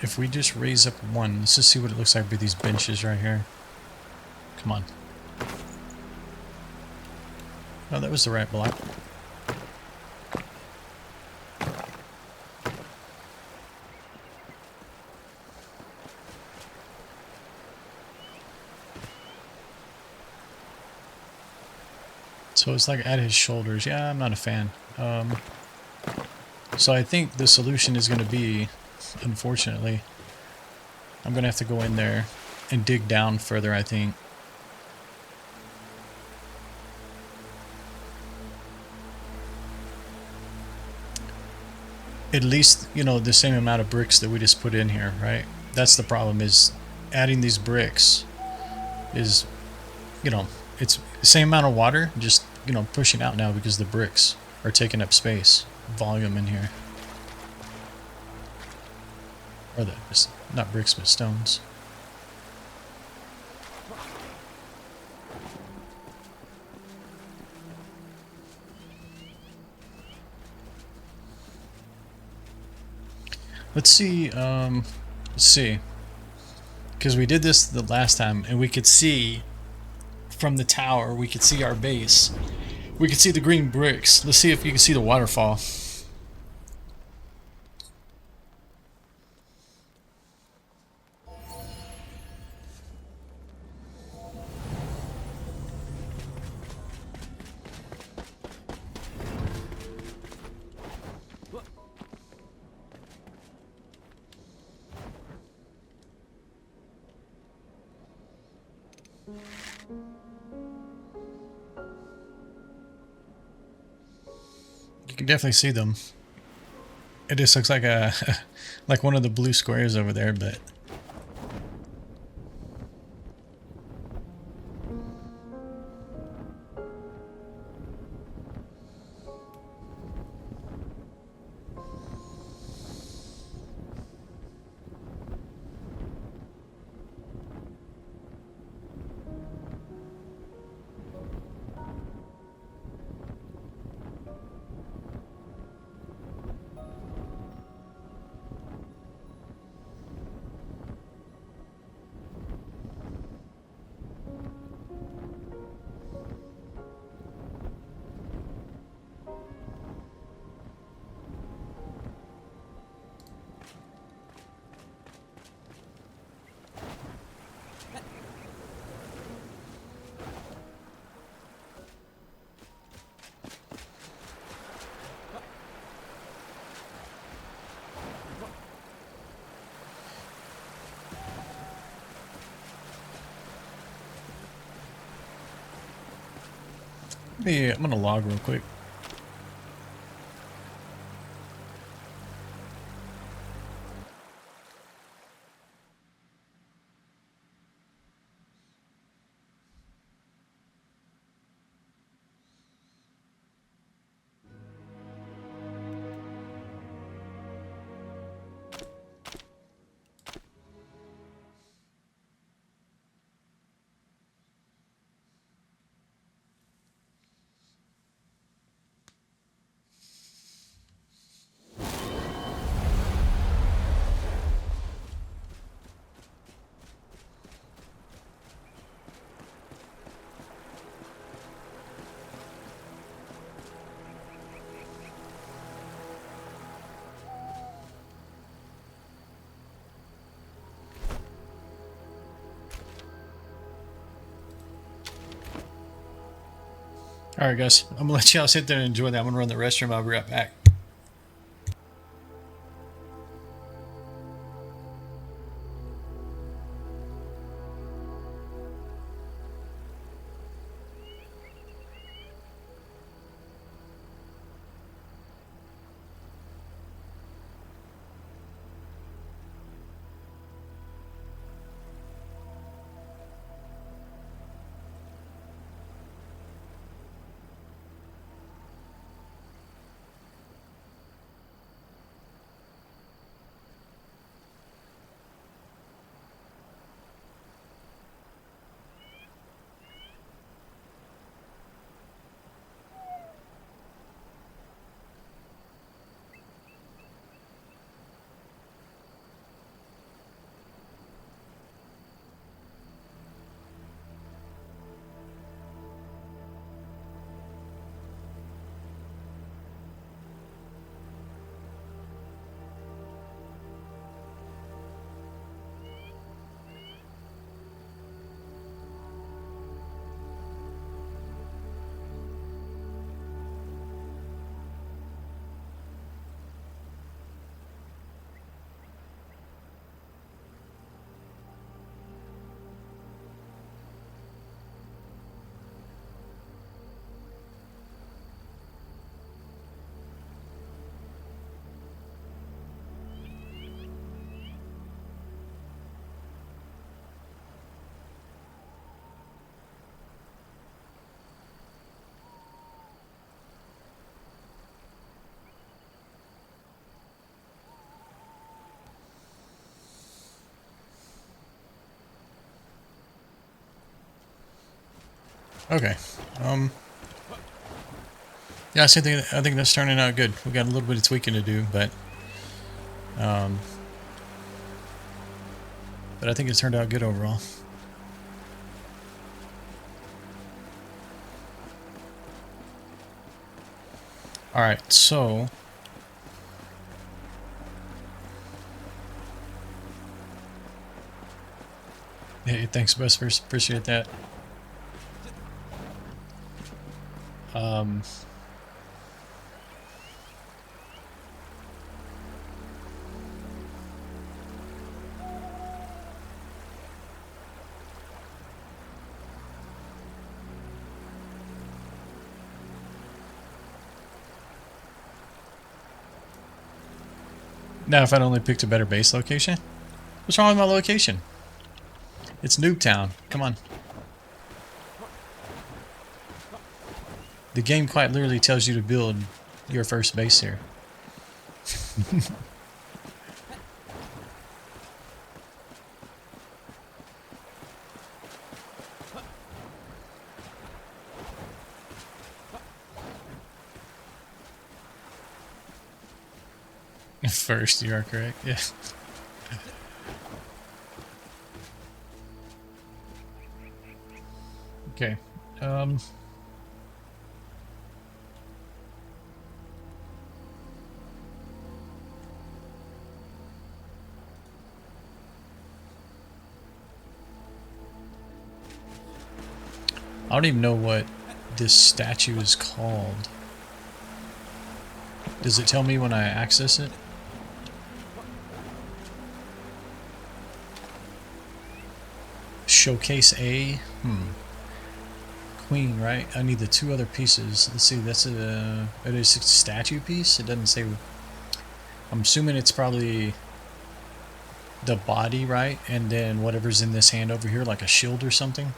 If we just raise up one, let's just see what it looks like with these benches right here. Come on. Oh, that was the right block. So it's like at his shoulders. Yeah, I'm not a fan. So I think the solution is going to be, unfortunately, I'm going to have to go in there and dig down further, I think. At least, you know, the same amount of bricks that we just put in here, right? That's the problem, is adding these bricks is, you know, it's the same amount of water, just, you know, pushing out now because the bricks are taking up space, volume in here. Or not bricks, but stones. Let's see. Let's see. Because we did this the last time, and we could see from the tower. We could see our base. We could see the green bricks. Let's see if you can see the waterfall. You can definitely see them. It just looks like a like one of the blue squares over there, but I'm gonna log real quick. Alright guys, I'm gonna let y'all sit there and enjoy that. I'm gonna run the restroom. I'll be right back. Okay. Yeah, I think that's turning out good. We got a little bit of tweaking to do, but Um, but I think it turned out good overall. Alright, so... Hey, thanks, Busters. Appreciate that. Now, if I'd only picked a better base location? What's wrong with my location? It's Noobtown. Come on. The game quite literally tells you to build your first base here. First, you are correct. Yeah. Okay. I don't even know what this statue is called. Does it tell me when I access it? Showcase A? Queen, right? I need the two other pieces. Let's see, that's a... It is a statue piece? It doesn't say... I'm assuming it's probably the body, right? And then whatever's in this hand over here, like a shield or something.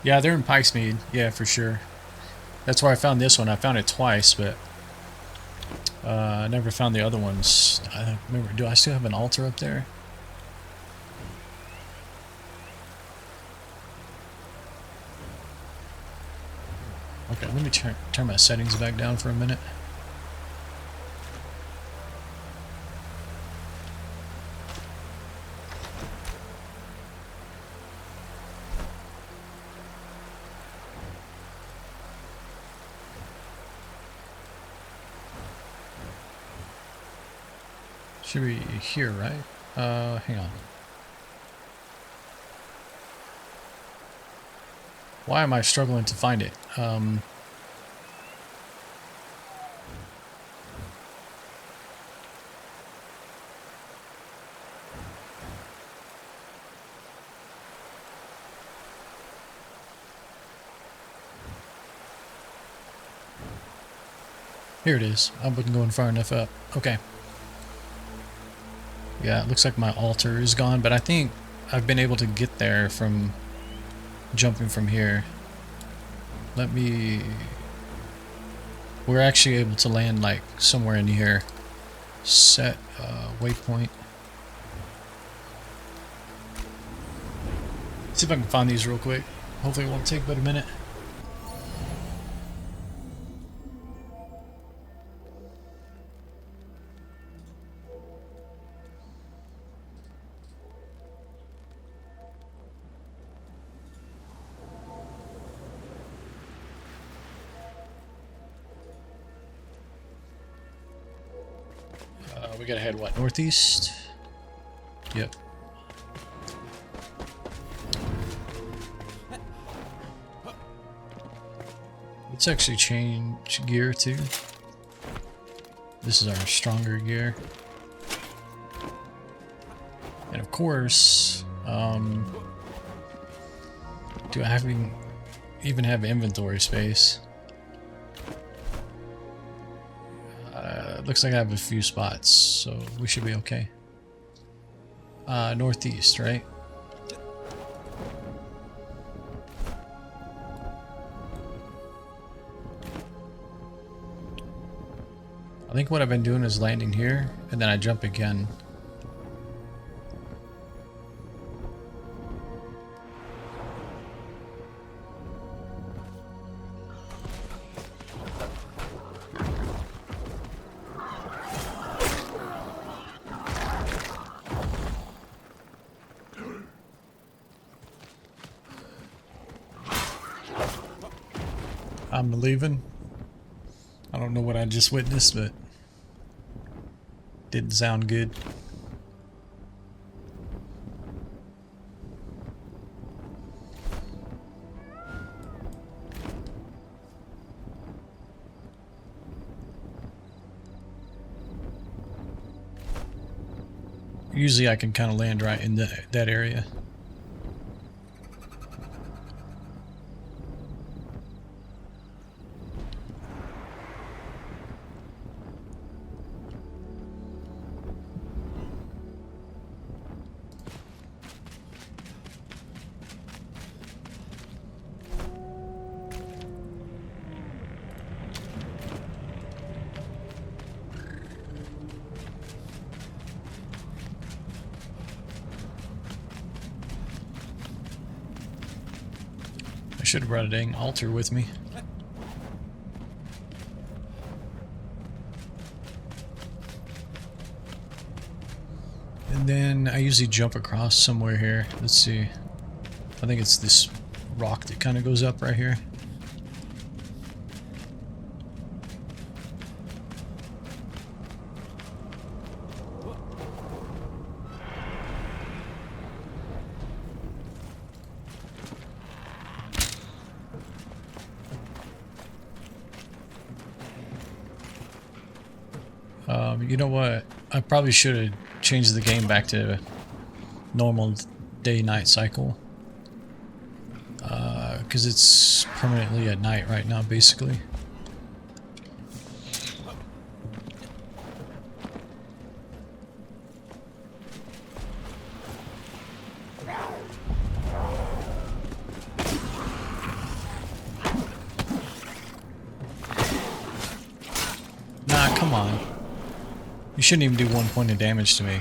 Yeah, they're in Pikesmead. Yeah, for sure. That's where I found this one. I found it twice, but I never found the other ones. I don't remember. Do I still have an altar up there? Okay, let me turn my settings back down for a minute. Should be here, right? Hang on. Why am I struggling to find it? Here it is. I wasn't going far enough up. Okay. Yeah, it looks like my altar is gone, but I think I've been able to get there from jumping from here. Let me... We're actually able to land like somewhere in here. Set waypoint. See if I can find these real quick. Hopefully it won't take but a minute. We gotta head what? Northeast? Yep. Let's actually change gear too. This is our stronger gear. And of course, do I even have inventory space? Looks like I have a few spots, so we should be okay. Northeast, right? I think what I've been doing is landing here, and then I jump again. I'm leaving. I don't know what I just witnessed, but didn't sound good. Usually I can kind of land right in that area. I should have brought a dang altar with me. And then I usually jump across somewhere here. Let's see. I think it's this rock that kind of goes up right here. You know what? I probably should have changed the game back to normal day-night cycle. Because it's permanently at night right now, basically. Nah, come on. You shouldn't even do 1 point of damage to me.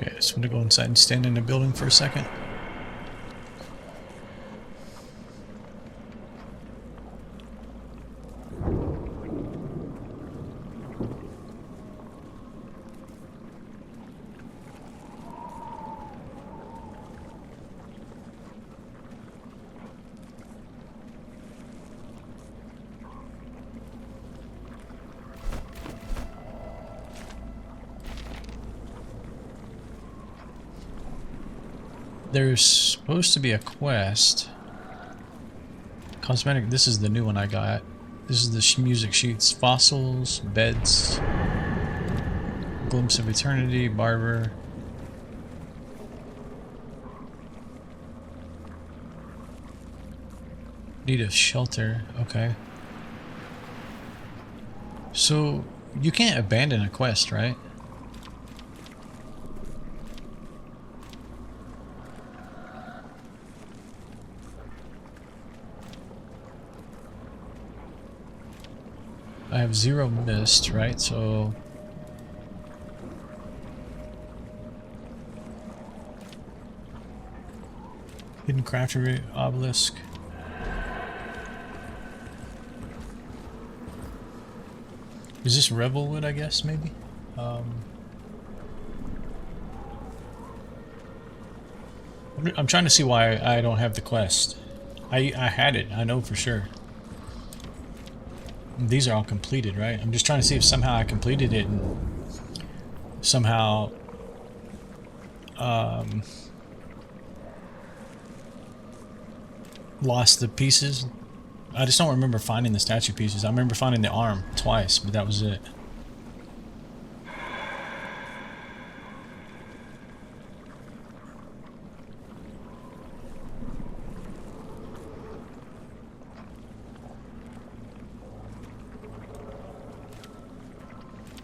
Okay, so I'm gonna go inside and stand in the building for a second. There's supposed to be a quest. Cosmetic, this is the new one I got. This is the music sheets. Fossils, beds, glimpse of eternity, barber. Need a shelter, okay. So, you can't abandon a quest, right? I have 0 missed, right? So hidden crafter obelisk. Is this Revelwood, I guess, maybe? I'm trying to see why I don't have the quest. I had it, I know for sure. These are all completed, right? I'm just trying to see if somehow I completed it and somehow lost the pieces. I just don't remember finding the statue pieces. I remember finding the arm twice, but that was it.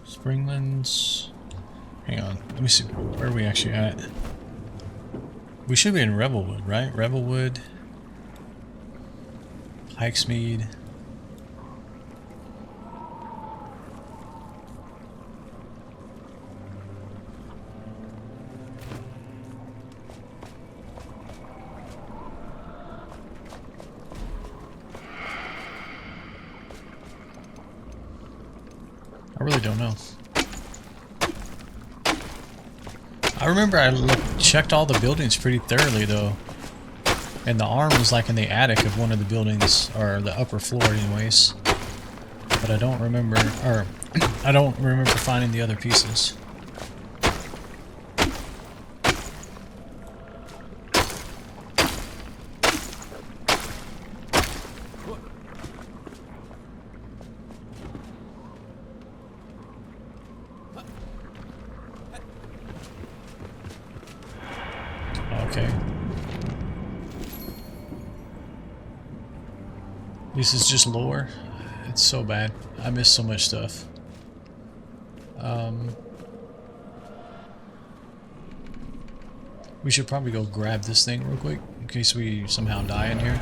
Springlands. Hang on, let me see. Where are we actually at? We should be in Revelwood, right? Revelwood. Pikesmead. I really don't know. I remember I checked all the buildings pretty thoroughly though. And the arm was like in the attic of one of the buildings, or the upper floor anyways. But I don't remember, or I don't remember finding the other pieces. Okay. This is just lore. It's so bad. I miss so much stuff. We should probably go grab this thing real quick in case we somehow die in here.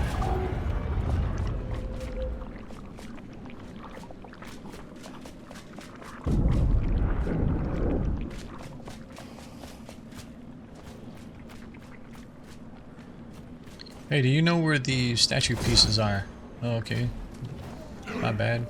Hey, do you know where the statue pieces are? Oh, okay. Not bad.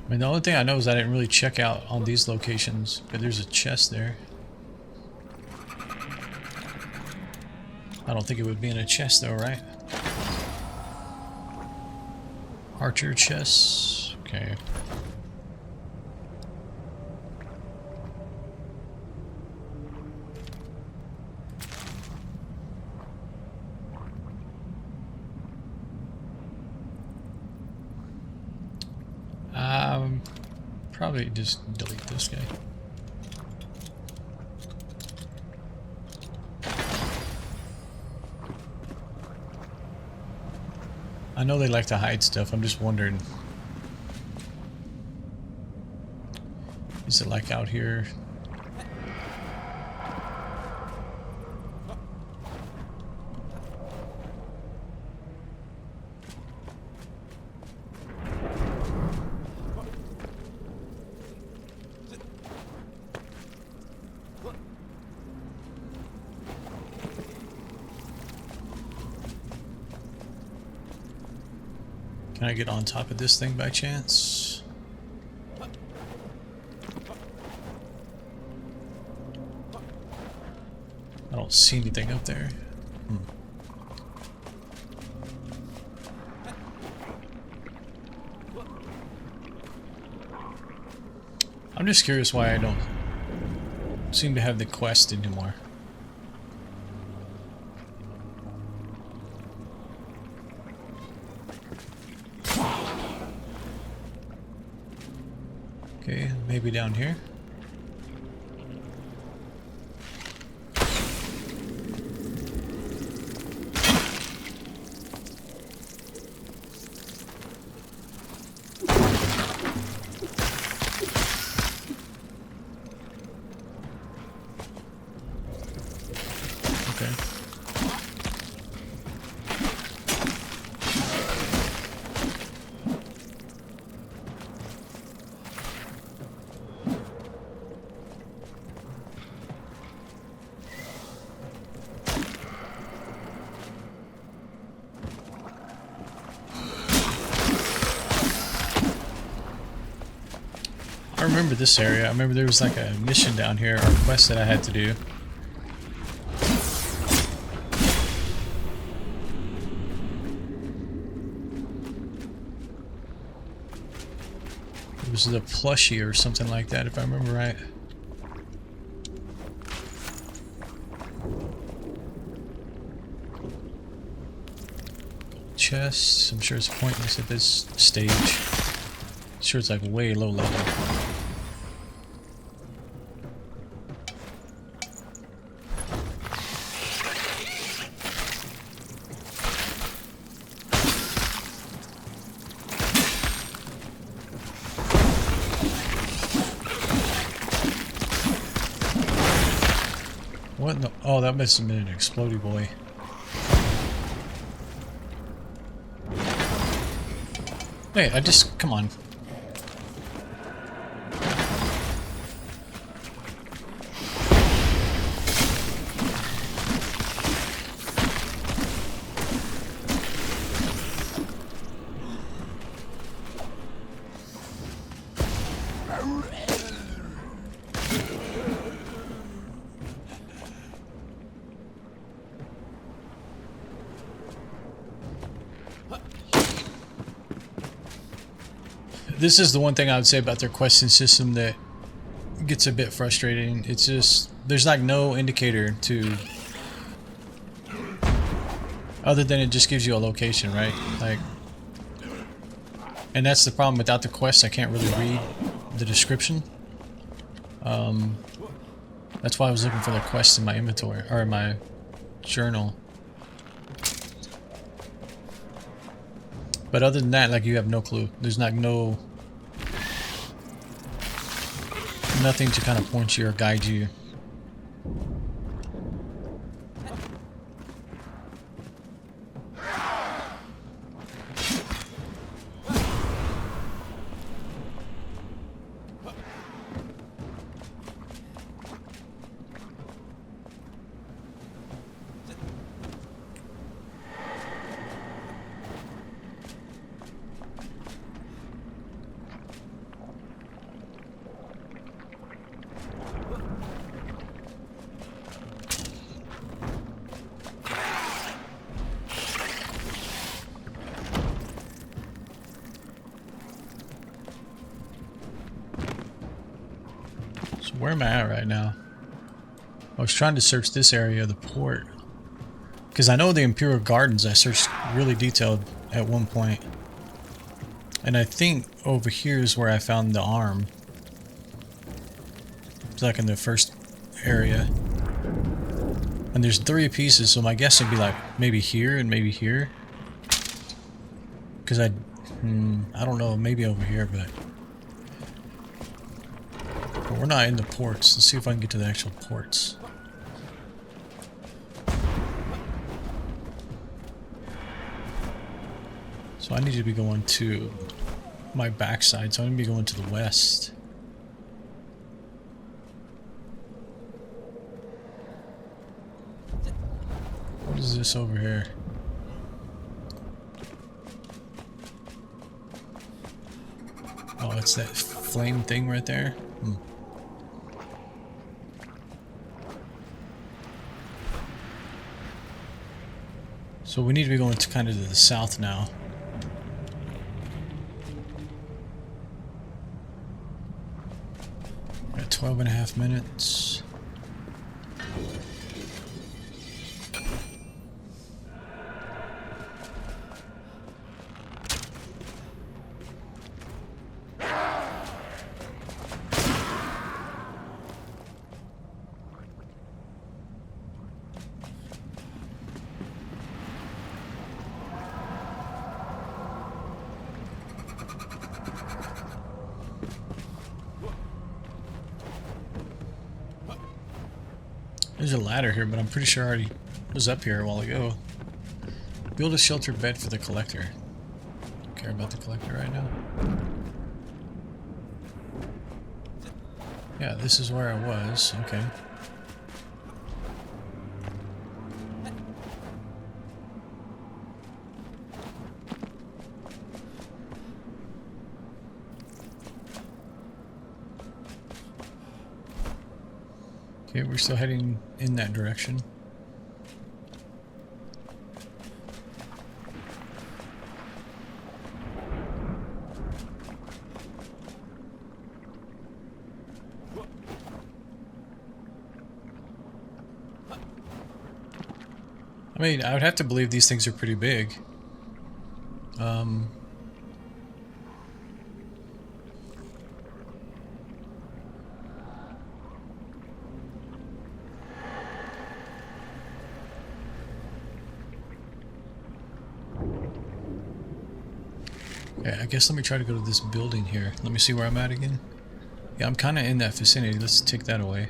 I mean, the only thing I know is I didn't really check out on these locations, but there's a chest there. I don't think it would be in a chest though, right? Archer chests. Okay. Probably just delete this guy. I know they like to hide stuff. I'm just wondering. Is it like out here? Can I get on top of this thing by chance? I don't see anything up there. I'm just curious why I don't seem to have the quest anymore. Okay, maybe down here. Okay. I remember this area. I remember there was like a mission down here, or quest that I had to do. It was the plushie or something like that, if I remember right. Chests. I'm sure it's pointless at this stage. I'm sure it's like way low level. What in the... Oh, that must have been an explodey boy. Wait, I just... Come on. This is the one thing I would say about their questing system that gets a bit frustrating. It's just, there's like no indicator to, other than it just gives you a location, right? Like, and that's the problem. Without the quest, I can't really read the description. That's why I was looking for the quest in my inventory, or in my journal. But other than that, like, you have no clue. There's like nothing to kind of point you or guide you. Where am I at right now? I was trying to search this area of the port. Because I know the Imperial Gardens I searched really detailed at one point. And I think over here is where I found the arm. It's like in the first area. And there's 3 pieces, so my guess would be like maybe here and maybe here. Because I don't know, maybe over here, but we're not in the ports. Let's see if I can get to the actual ports. So I need to be going to my backside, so I'm going to be going to the west. What is this over here? Oh, it's that flame thing right there? So we need to be going to kind of to the south now. Got 12.5 minutes. There's a ladder here, but I'm pretty sure I already was up here a while ago. Build a sheltered bed for the collector. Don't care about the collector right now. Yeah, this is where I was. Okay. Okay, we're still heading in that direction. I mean, I would have to believe these things are pretty big. Okay, I guess let me try to go to this building here. Let me see where I'm at again. Yeah, I'm kind of in that vicinity. Let's take that away.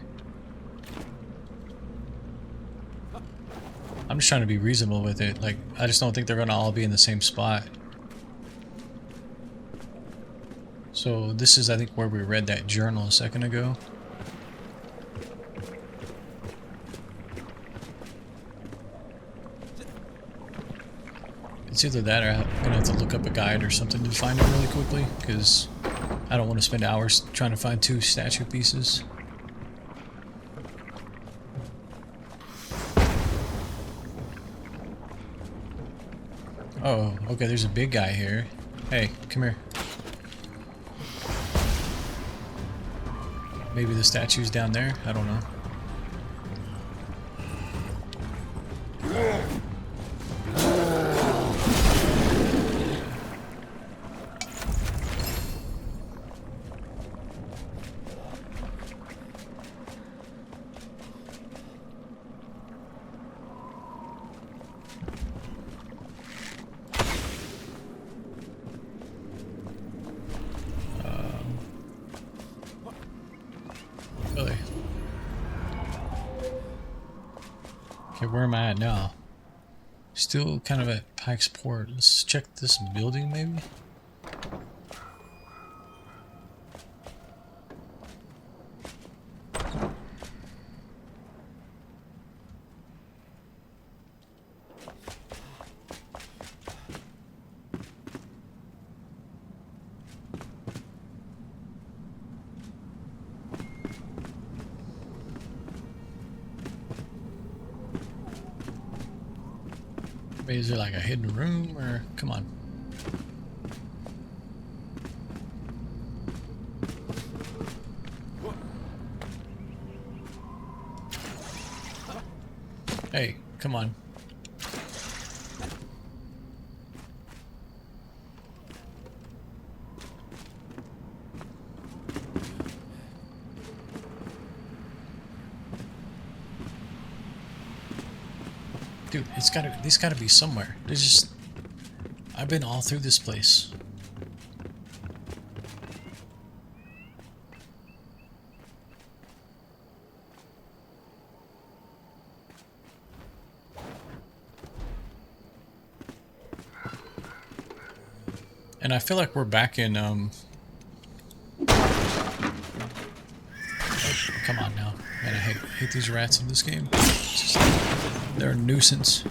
I'm just trying to be reasonable with it. Like, I just don't think they're going to all be in the same spot. So this is, I think, where we read that journal a second ago. It's either that or I'm going to have to look up a guide or something to find it really quickly, because I don't want to spend hours trying to find 2 statue pieces. Oh, okay, there's a big guy here. Hey, come here. Maybe the statue's down there? I don't know. Really? Okay, where am I at now? Still kind of at Pike's Port. Let's check this building, maybe? Maybe is there like a hidden room, or come on? Hey, come on. Dude, these gotta be somewhere. There's just... I've been all through this place. And I feel like we're back in, oh, come on now. Man, I hate these rats in this game. They're a nuisance.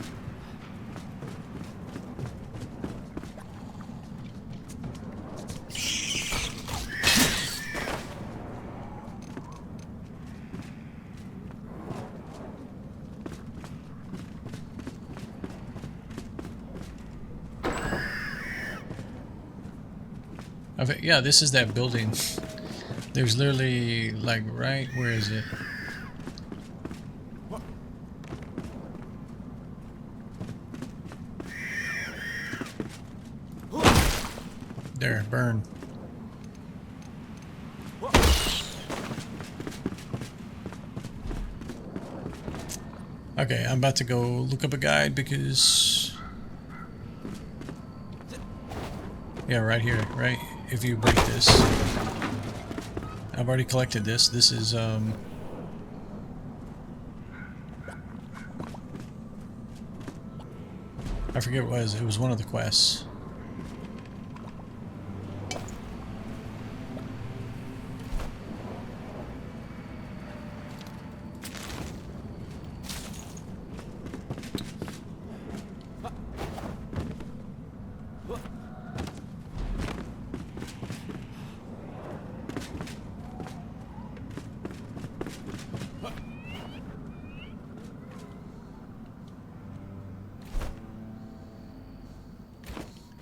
Okay, yeah, this is that building. There's literally, like, right, where is it? There, burn. Okay, I'm about to go look up a guide because... Yeah, right here, right? If you break this. I've already collected this. This is, I forget what it was. It was one of the quests.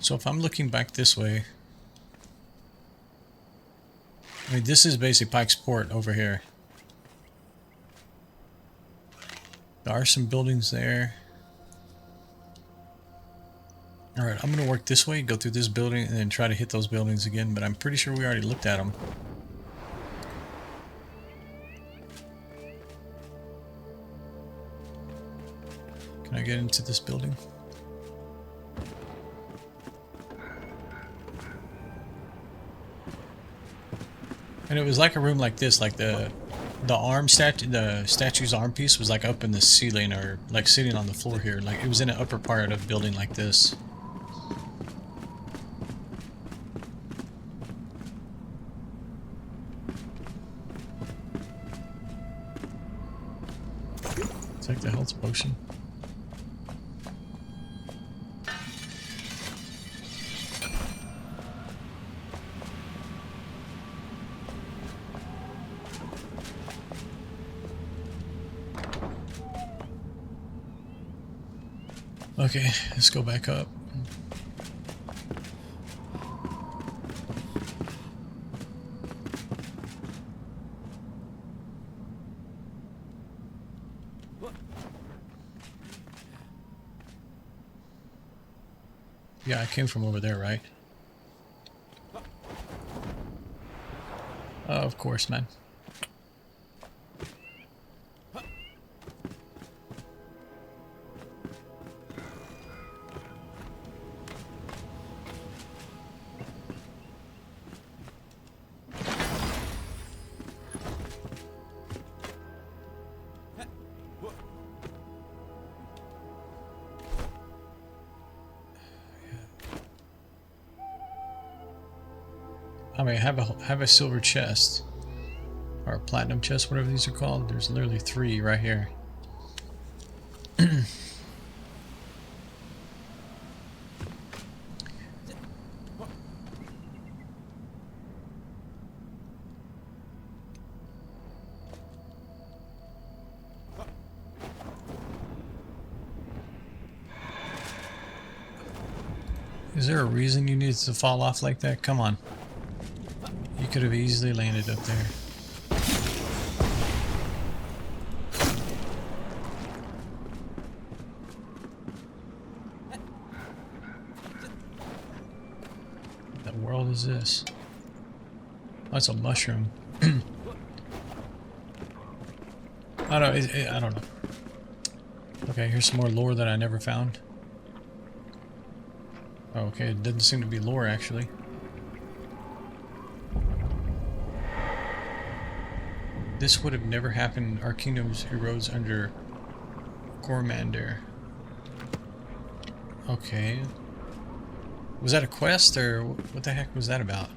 So if I'm looking back this way, I mean, this is basically Pike's Port over here. There are some buildings there. Alright, I'm going to work this way, go through this building, and then try to hit those buildings again, but I'm pretty sure we already looked at them. Can I get into this building? And it was like a room like this, like the statue's arm piece was like up in the ceiling or like sitting on the floor here. Like it was in an upper part of a building like this. Take the health potion. Okay, let's go back up. Yeah, I came from over there, right? Oh, of course, man. I mean, have a silver chest. Or a platinum chest, whatever these are called. There's literally 3 right here. Is there a reason you needed to fall off like that? Come on. You could have easily landed up there. What the world is this? Oh, that's a mushroom. I don't know. Okay, here's some more lore that I never found. Okay, it doesn't seem to be lore actually. This would have never happened. Our kingdoms erodes under Gormander. Okay. Was that a quest or what the heck was that about?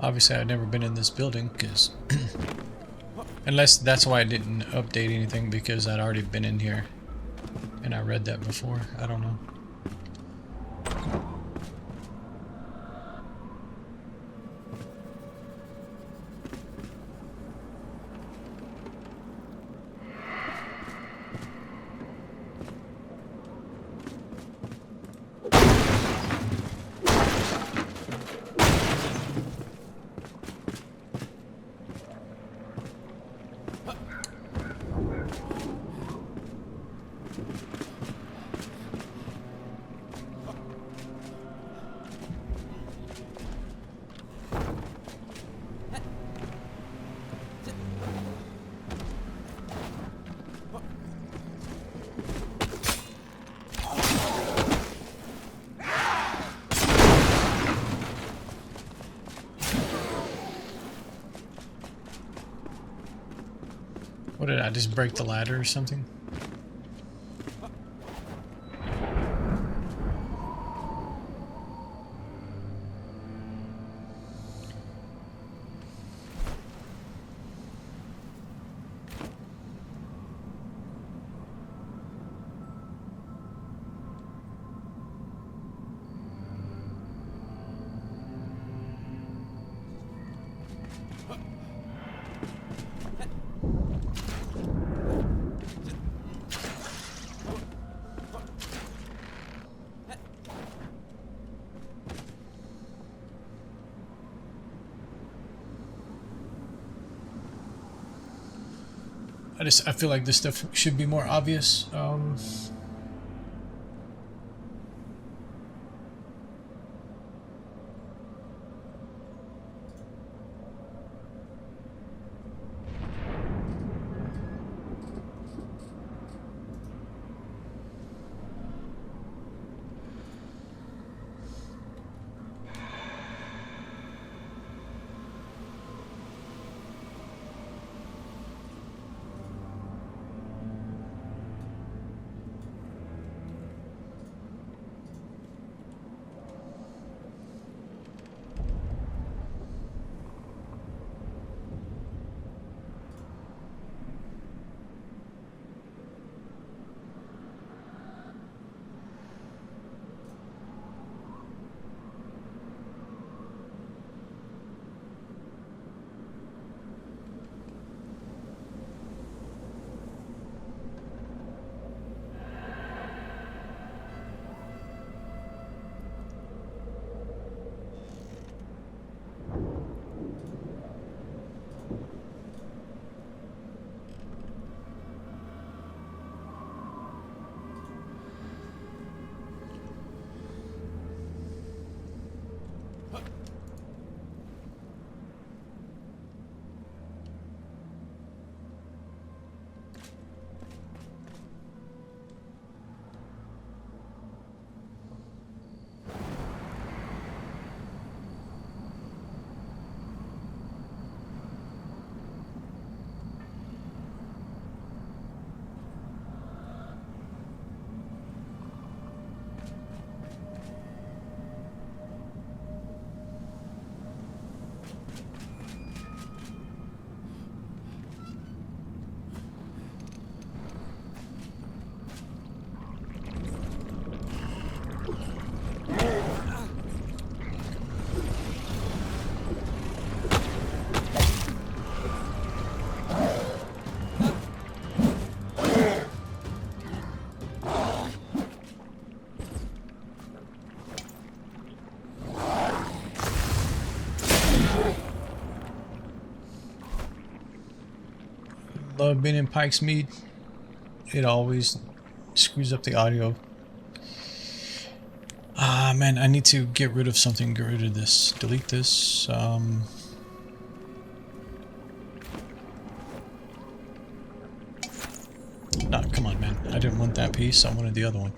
Obviously I've never been in this building because unless that's why I didn't update anything because I'd already been in here and I read that before. I don't know. What did I just break the ladder or something? I feel like this stuff should be more obvious. Love being in Pike's Mead. It always screws up the audio. Ah, man, I need to get rid of something. Get rid of this. Delete this. No, come on, man. I didn't want that piece. I wanted the other one.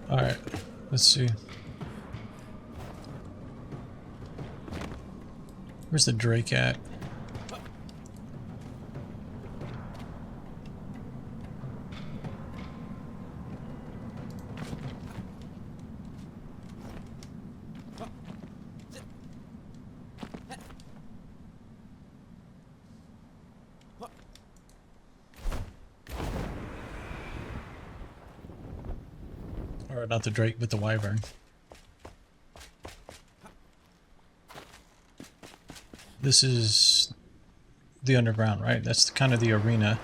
Alright, let's see. Where's the Drake at? Or not the Drake, but the Wyvern. This is the underground, right? That's kind of the arena.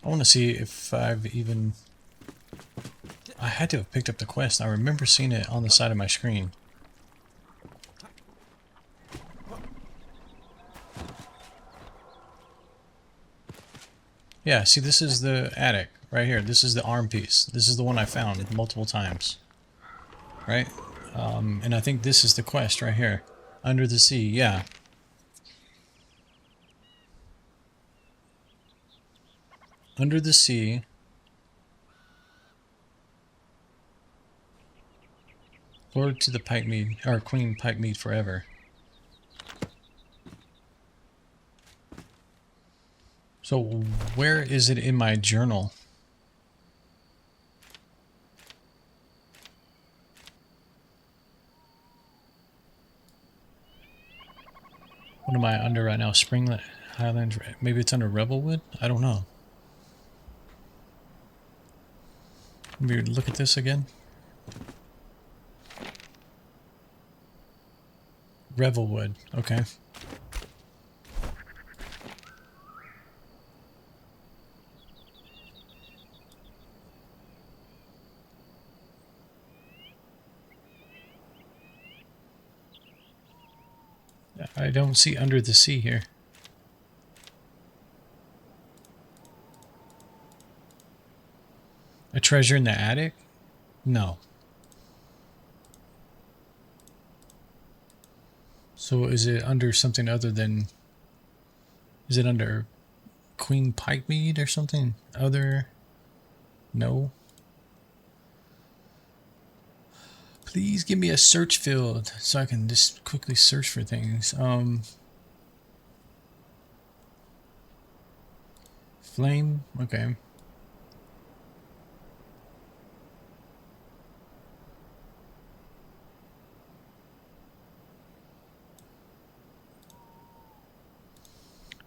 I want to see if I've even... I had to have picked up the quest. I remember seeing it on the side of my screen. Yeah, see, this is the attic right here. This is the arm piece. This is the one I found multiple times. Right? And I think this is the quest right here. Under the sea, yeah. Under the sea. Lord to the pike mead, or Queen pike mead forever. So where is it in my journal? What am I under right now? Springland Highlands? Maybe it's under Rebelwood? I don't know. Let me look at this again. Revelwood, okay. I don't see under the sea here. A treasure in the attic? No. So is it under something other than... Is it under Queen Pikemead or something? Other... No. Please give me a search field so I can just quickly search for things. Flame? Okay.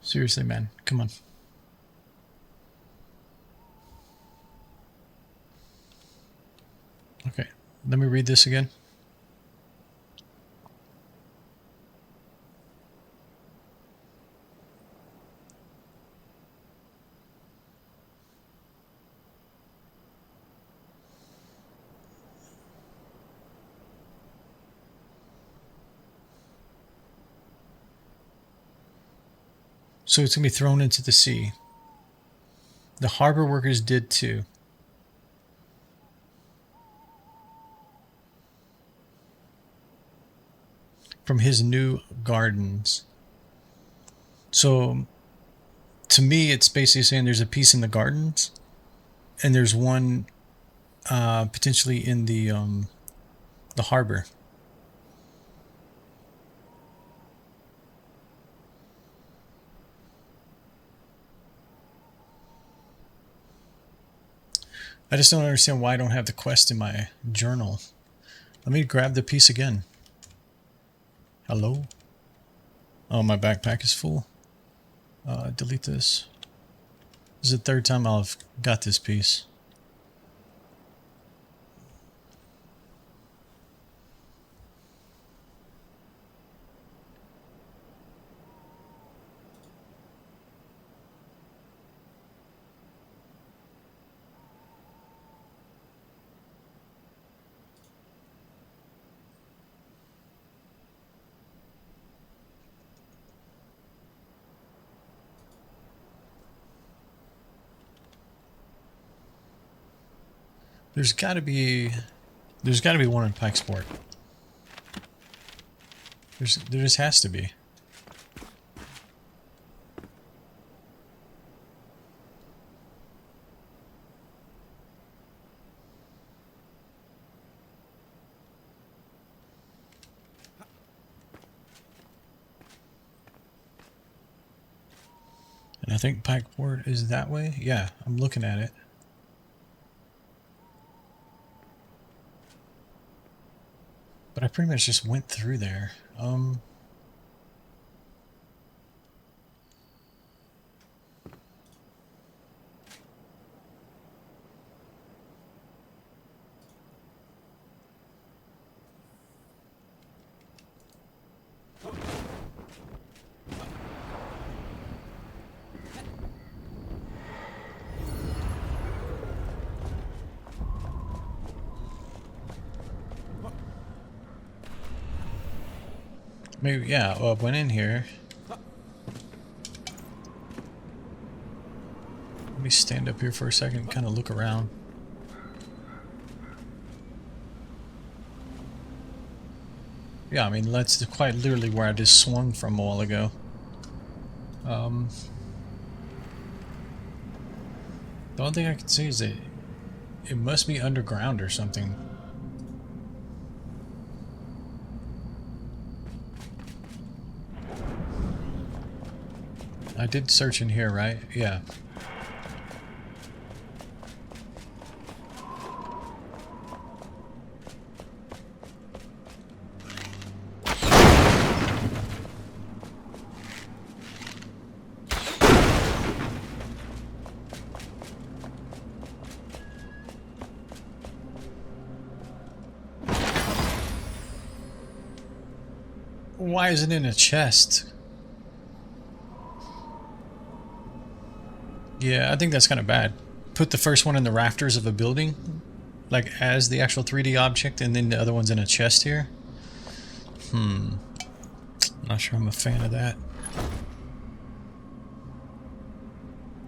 Seriously, man. Come on. Okay. Let me read this again. So it's going to be thrown into the sea. The harbor workers did too. From his new gardens. So to me, it's basically saying there's a piece in the gardens, and there's one potentially in the harbor. I just don't understand why I don't have the quest in my journal. Let me grab the piece again. Hello? Oh, my backpack is full. Delete this. This is the third time I've got this piece. There's got to be one in Pikesport. There just has to be. And I think Pikesport is that way. Yeah, I'm looking at it. But I pretty much just went through there. Maybe, yeah, well, I went in here. Let me stand up here for a second and kind of look around. Yeah, I mean, that's quite literally where I just swung from a while ago. The only thing I can see is that it must be underground or something. I did search in here, right? Yeah. Why is it in a chest? Yeah, I think that's kind of bad. Put the first one in the rafters of a building, like as the actual 3D object, and then the other one's in a chest here. Not sure I'm a fan of that.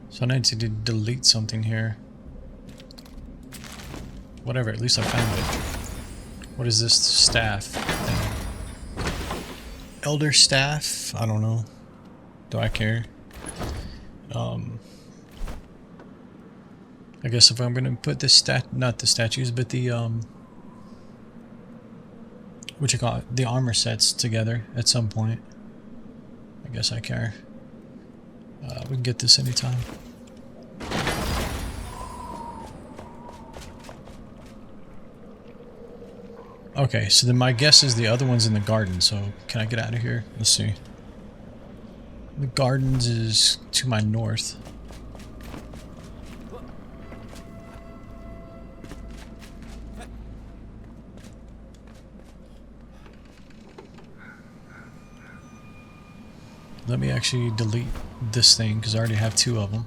So I need to delete something here. Whatever, at least I found it. What is this staff thing? Elder staff? I don't know. Do I care? I guess if I'm gonna put this not the statues, but the what you call it, the armor sets together at some point, I guess I care. We can get this anytime. Okay, so then my guess is the other one's in the garden, so can I get out of here? Let's see. The gardens is to my north. Let me actually delete this thing because I already have two of them.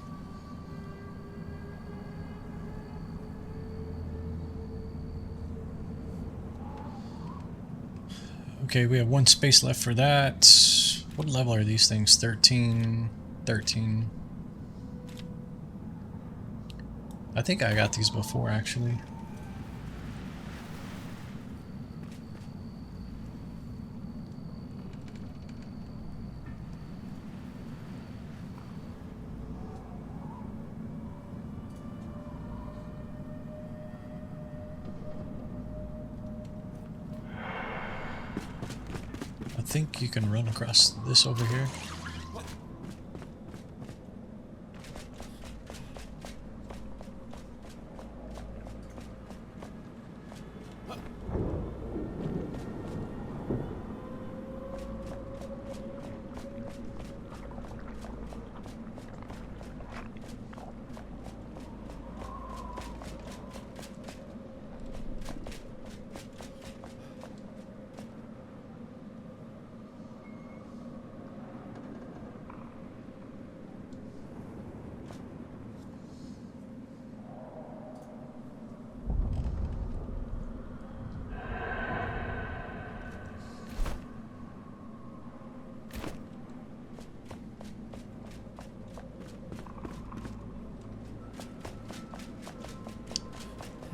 Okay, we have one space left for that. What level are these things? 13, 13. I think I got these before, actually. I think you can run across this over here.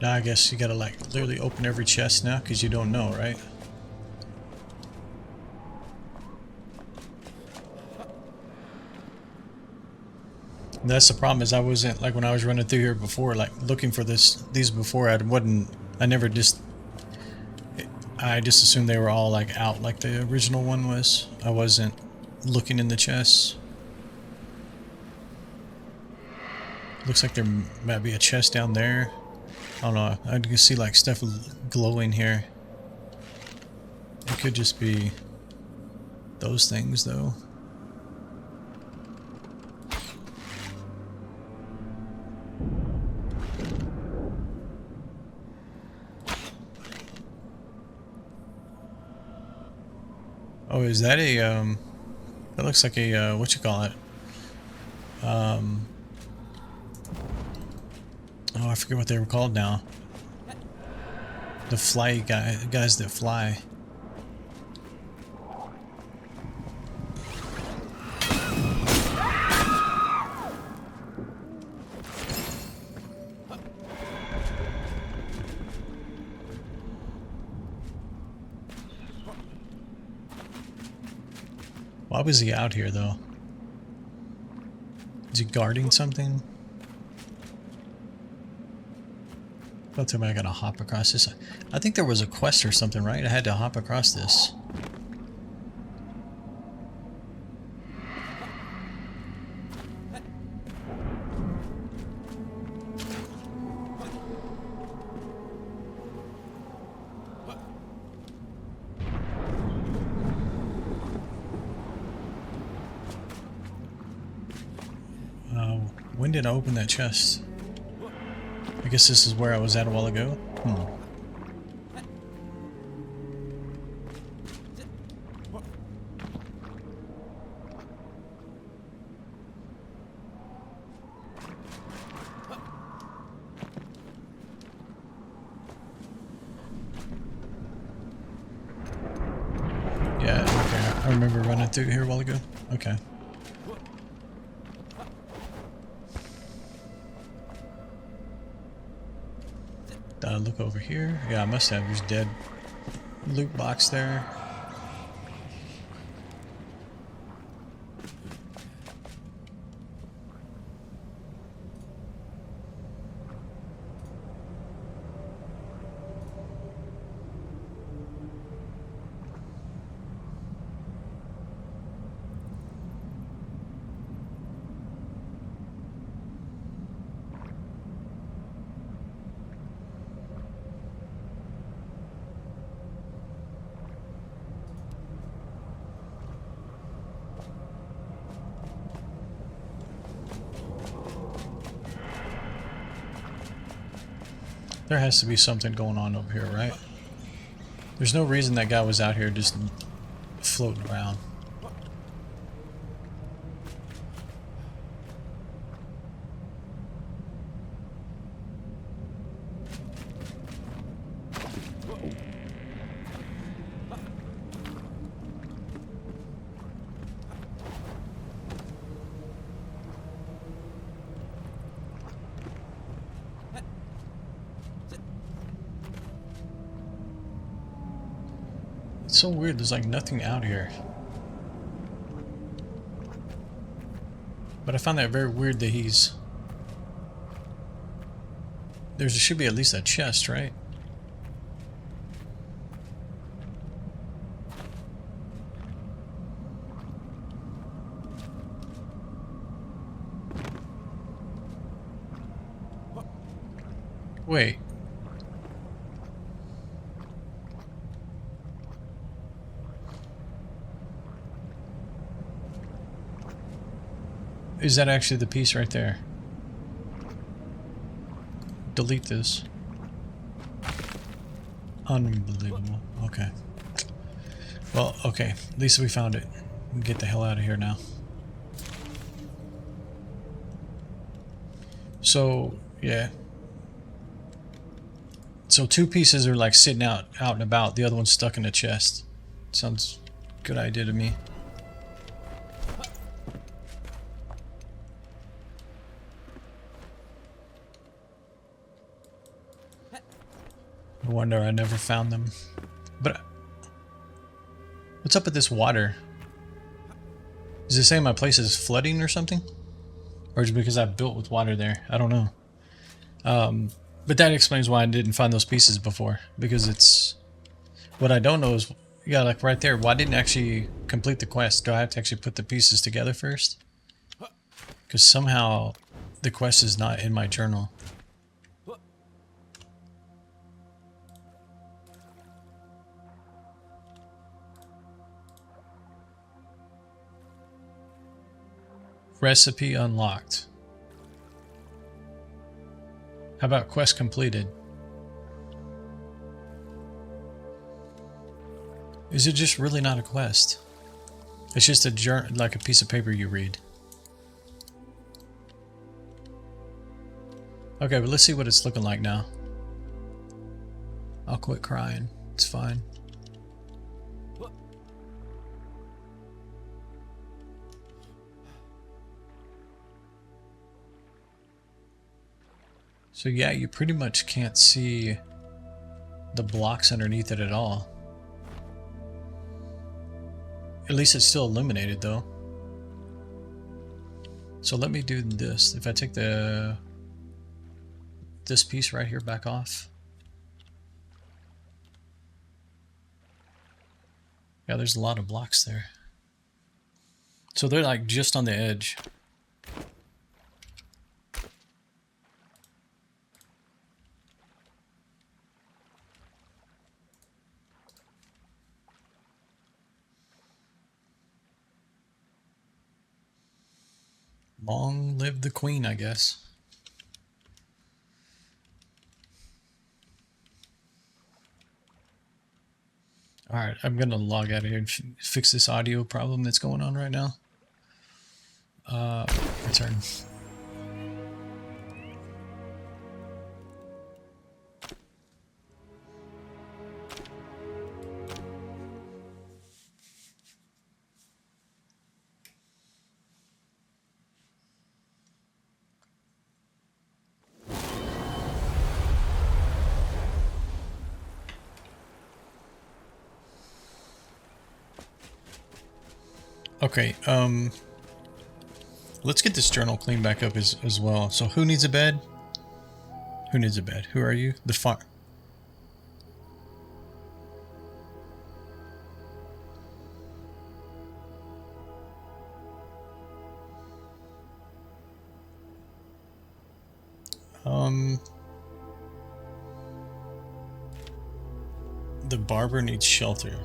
Now I guess you gotta like literally open every chest now because you don't know, right? And that's the problem, is I wasn't like when I was running through here before, like looking for these before. I just assumed they were all like out like the original one was. I wasn't looking in the chests. Looks like there might be a chest down there. I don't know, I can see like stuff glowing here. It could just be those things though. Oh, is that a that looks like a what you call it? Oh, I forget what they were called now. The fly guys that fly. Why was he out here though? Is he guarding something? Don't tell me I gotta hop across this. I think there was a quest or something, right? I had to hop across this. When did I open that chest? I guess this is where I was at a while ago. Yeah, okay. I remember running through here a while ago. Okay. Look over here. Yeah, I must have. There's dead loot box there. There has to be something going on over here, right? There's no reason that guy was out here just floating around. It's so weird, there's like nothing out here. But I found that very weird that he's... There should be at least a chest, right? Wait. Is that actually the piece right there? Delete this. Unbelievable. Okay. Well, okay. At least we found it. We can get the hell out of here now. So, yeah. So 2 pieces are like sitting out and about. The other one's stuck in the chest. Sounds good idea to me. No wonder I never found them. But what's up with this water? Is it saying my place is flooding or something? Or is it because I built with water there? I don't know. But that explains why I didn't find those pieces before. Because it's... What I don't know is... Yeah, like right there. Why didn't I actually complete the quest? Do I have to actually put the pieces together first? Because somehow the quest is not in my journal. Recipe unlocked. How about quest completed? Is it just really not a quest? It's just a like a piece of paper you read. Okay, but let's see what it's looking like now. I'll quit crying. It's fine. So yeah, you pretty much can't see the blocks underneath it at all. At least it's still illuminated though. So let me do this. If I take the this piece right here back off? Yeah, there's a lot of blocks there. So they're like just on the edge. Long live the queen, I guess. Alright, I'm going to log out of here and fix this audio problem that's going on right now. Return. Okay, let's get this journal cleaned back up as well. So who needs a bed? Who needs a bed? Who are you? The farm. The barber needs shelter.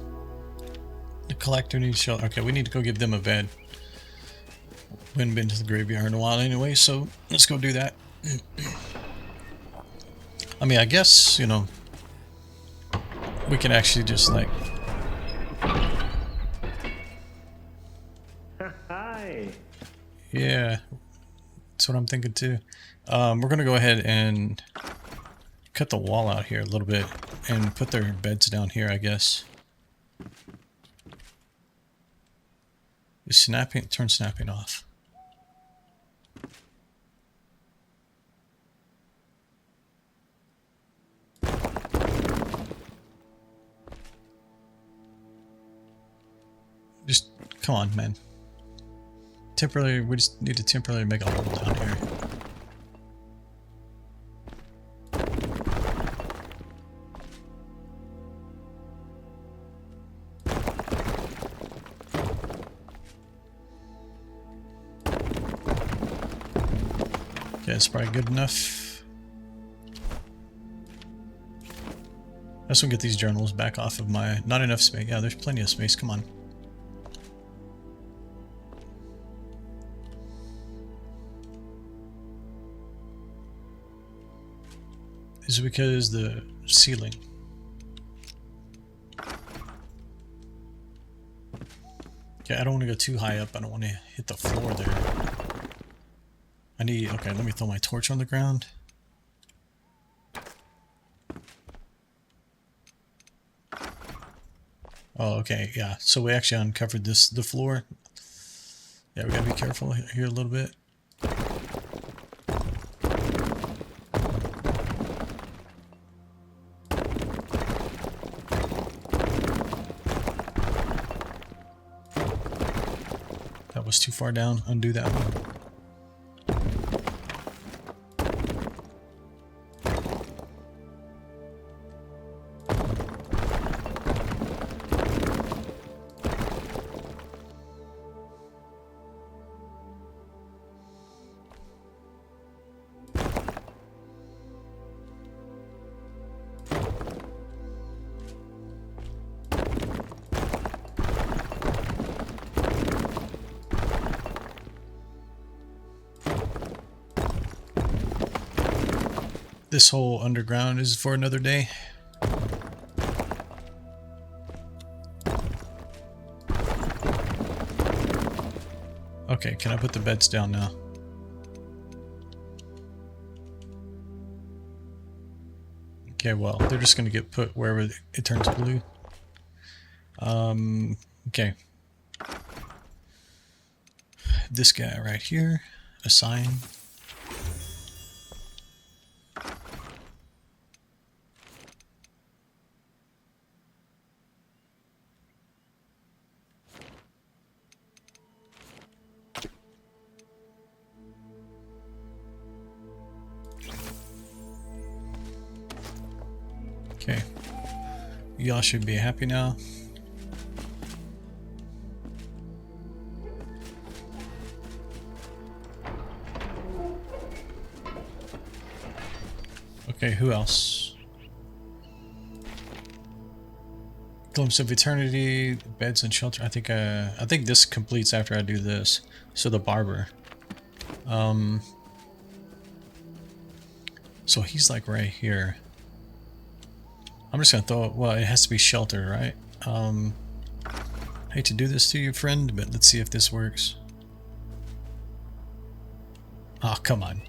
The collector needs shelter. Okay, we need to go give them a bed. We haven't been to the graveyard in a while anyway, so let's go do that. I mean, I guess, you know, we can actually just like... Hi. Yeah, that's what I'm thinking too. We're going to go ahead and cut the wall out here a little bit and put their beds down here, I guess. Is snapping, turn snapping off. Just, come on, man. Temporarily, we just need to temporarily make a hole down here. Okay, that's probably good enough. Let's go get these journals back off of my... Not enough space. Yeah, there's plenty of space. Come on. Is it because the ceiling? Okay, I don't want to go too high up. I don't want to hit the floor there. I need... Okay, let me throw my torch on the ground. Oh, okay, yeah. So we actually uncovered the floor. Yeah, we gotta be careful here a little bit. That was too far down. Undo that one. This whole underground is for another day. Okay, can I put the beds down now? Okay, well, they're just going to get put wherever it turns blue. Okay. This guy right here, assign. y'all should be happy now. Okay, who else? Glimpse of Eternity, beds and shelter. I think this completes after I do this. So the barber. So he's like right here. I'm just gonna throw it. Well, it has to be shelter, right? Hate to do this to you, friend, but let's see if this works. Oh, come on.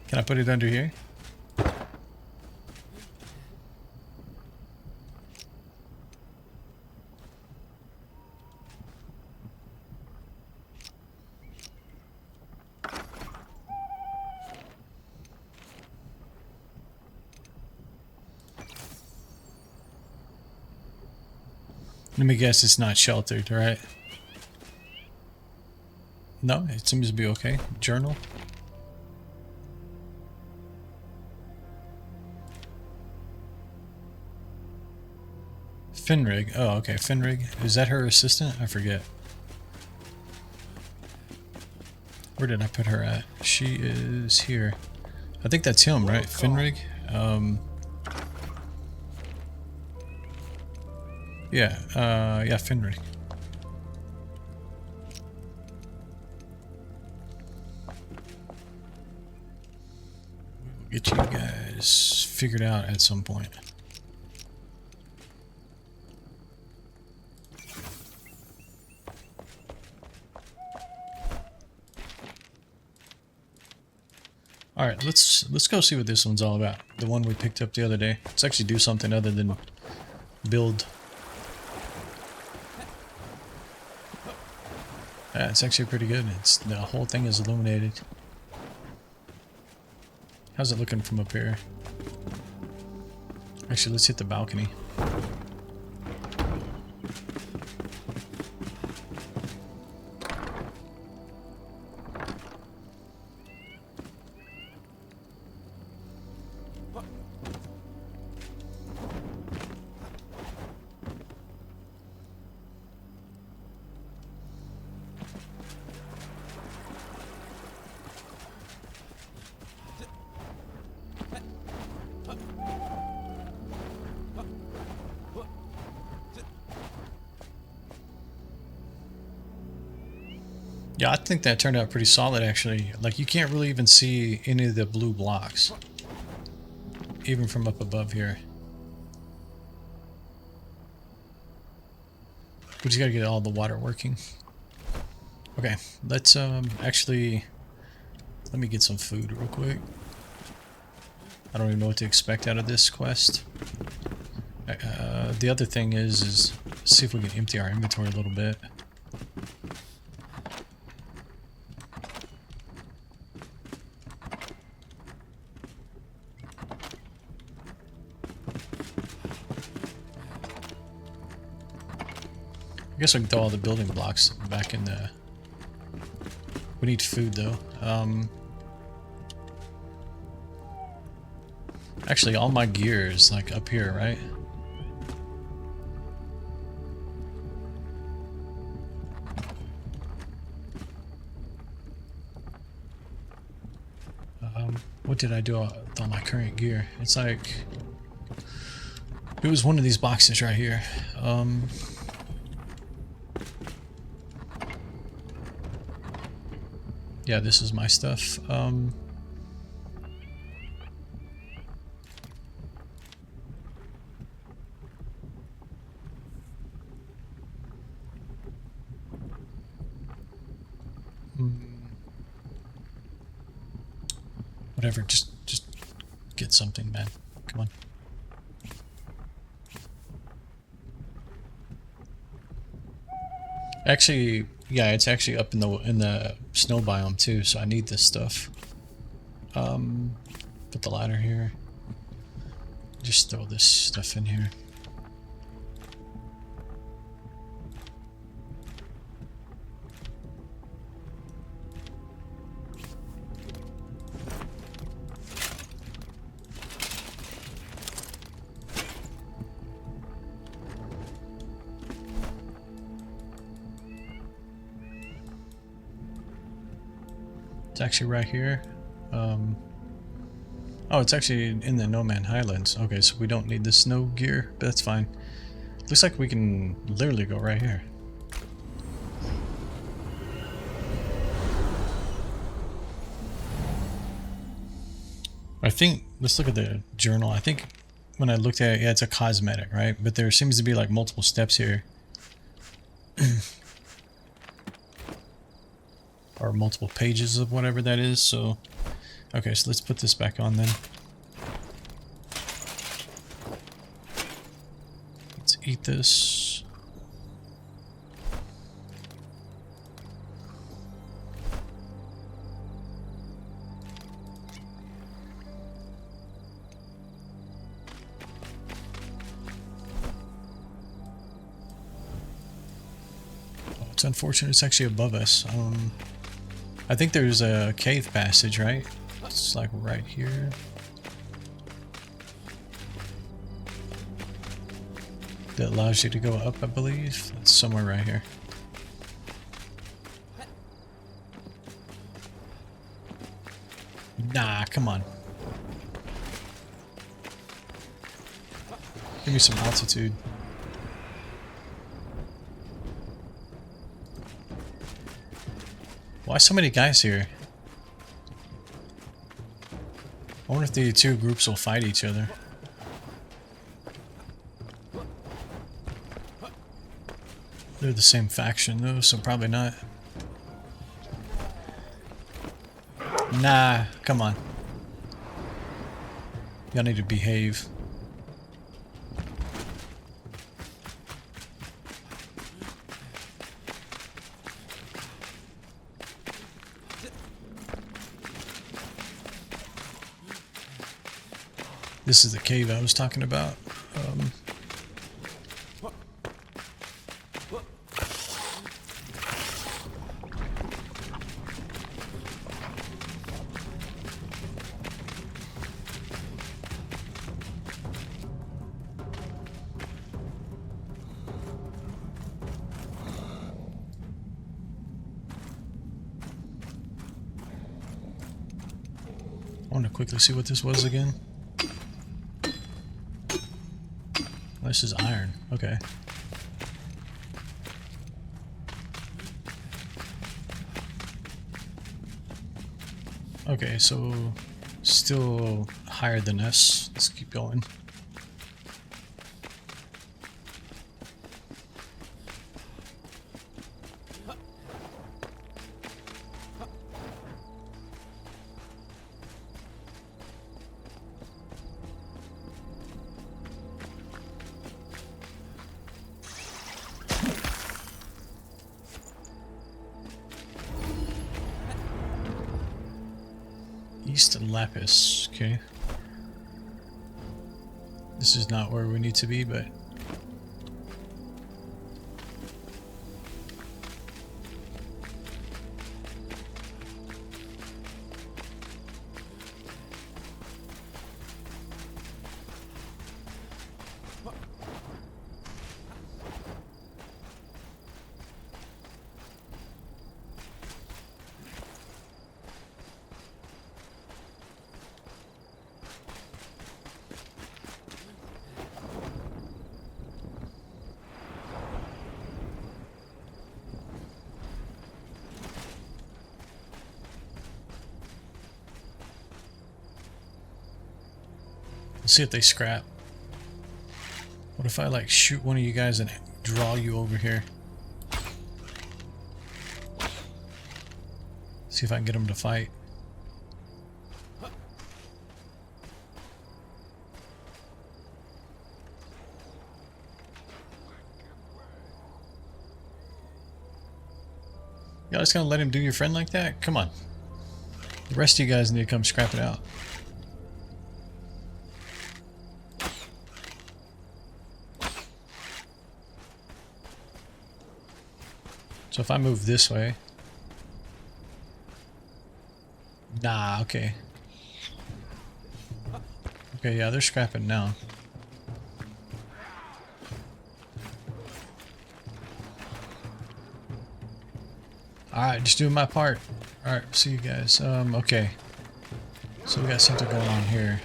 Can I put it under here? Let me guess it's not sheltered, right? No, it seems to be okay. Journal. Finrig. Oh, okay. Finrig. Is that her assistant? I forget. Where did I put her at? She is here. I think that's him, right? Finrig? Yeah, Finrig. We'll get you guys figured out at some point. All right, let's go see what this one's all about. The one we picked up the other day. Let's actually do something other than build. Yeah, it's actually pretty good. The whole thing is illuminated. How's it looking from up here? Actually, let's hit the balcony. Yeah, I think that turned out pretty solid, actually. Like, you can't really even see any of the blue blocks, even from up above here. We just gotta get all the water working. Okay, let's actually, let me get some food real quick. I don't even know what to expect out of this quest. The other thing is see if we can empty our inventory a little bit. I guess I can throw all the building blocks back in the... We need food, though. Actually, all my gear is, like, up here, right? What did I do with all my current gear? It's like... It was one of these boxes right here. Yeah, this is my stuff. Whatever, just get something, man. Come on. Actually, yeah, it's actually up in the snow biome too, so I need this stuff. Put the ladder here. Just throw this stuff in here. It's actually right here. Oh, it's actually in the No Man Highlands. Okay, so we don't need the snow gear, but that's fine. Looks like we can literally go right here. I think, let's look at the journal. I think when I looked at it, yeah, it's a cosmetic, right? But there seems to be like multiple steps here. Or multiple pages of whatever that is, so... Okay, so let's put this back on then. Let's eat this. Oh, it's unfortunate it's actually above us. I think there's a cave passage, right? It's like right here. That allows you to go up, I believe. It's somewhere right here. Nah, come on. Give me some altitude. Why so many guys here? I wonder if the two groups will fight each other. They're the same faction though, so probably not. Nah, come on. Y'all need to behave. This is the cave I was talking about. I want to quickly see what this was again. This is iron. Okay. Okay, so still higher than us. Let's keep going. East Lapis, okay. This is not where we need to be, but... Let's see if they scrap. What if I like shoot one of you guys and draw you over here? See if I can get them to fight. Y'all just gonna let him do your friend like that? Come on. The rest of you guys need to come scrap it out. So if I move this way... Nah, okay. Okay, yeah, they're scrapping now. Alright, just doing my part. Alright, see you guys. Okay. So we got something going on here.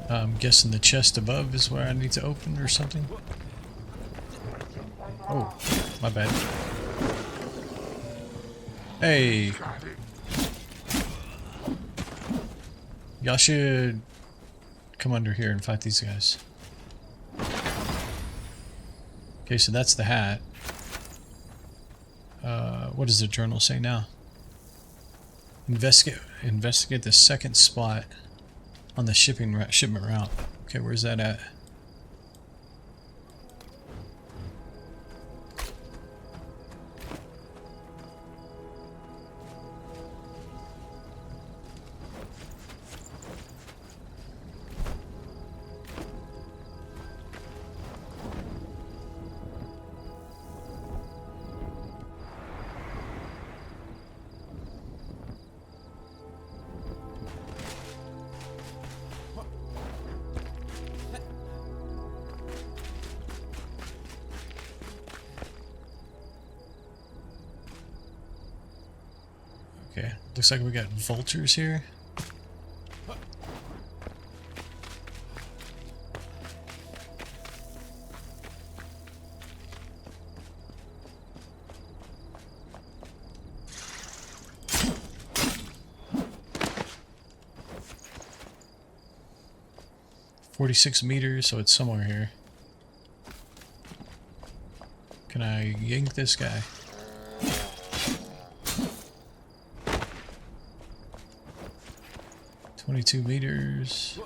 I'm guessing the chest above is where I need to open or something. Oh, my bad. Hey! Y'all should come under here and fight these guys. Okay, so that's the hat. What does the journal say now? Investigate the second spot on the shipment route. Okay, where's that at? Okay, looks like we got vultures here. "46 meters, so it's somewhere here. Can I yank this guy? 22 meters.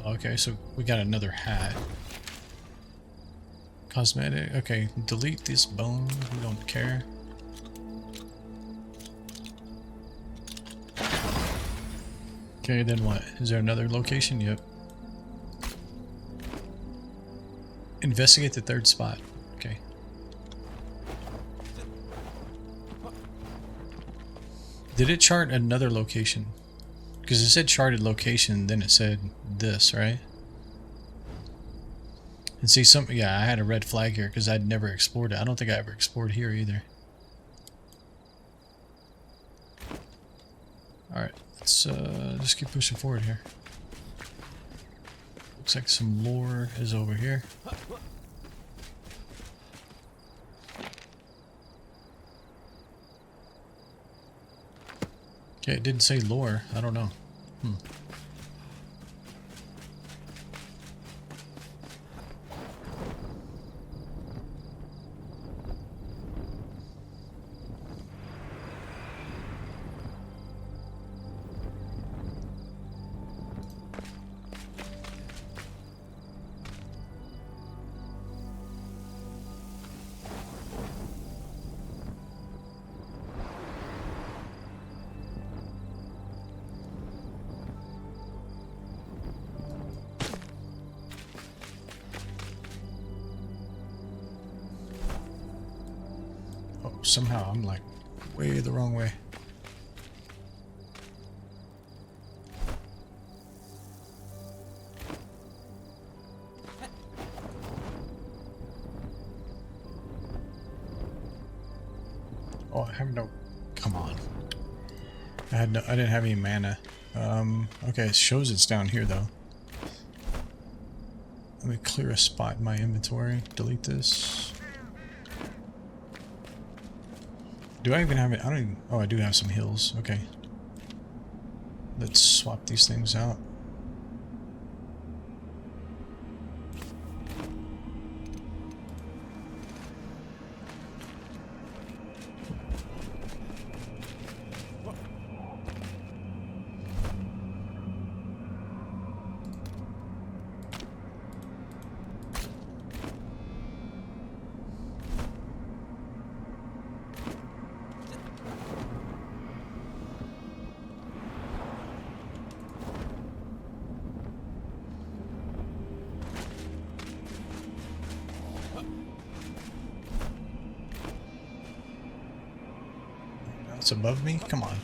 Okay, so we got another hat. Cosmetic. Okay, delete this bone. We don't care. Okay, then what? Is there another location? Yep. Investigate the third spot. Okay. Did it chart another location? Because it said charted location, then it said this, right? And see, yeah, I had a red flag here because I'd never explored it. I don't think I ever explored here either. Alright, let's just keep pushing forward here. Looks like some lore is over here. Okay, it didn't say lore. I don't know. Somehow I'm like way the wrong way. Oh, I have no. Come on. I didn't have any mana. Okay, it shows it's down here though. Let me clear a spot in my inventory. Delete this. Do I even have it? I don't even... Oh, I do have some heals. Okay. Let's swap these things out. It's above me? Come on.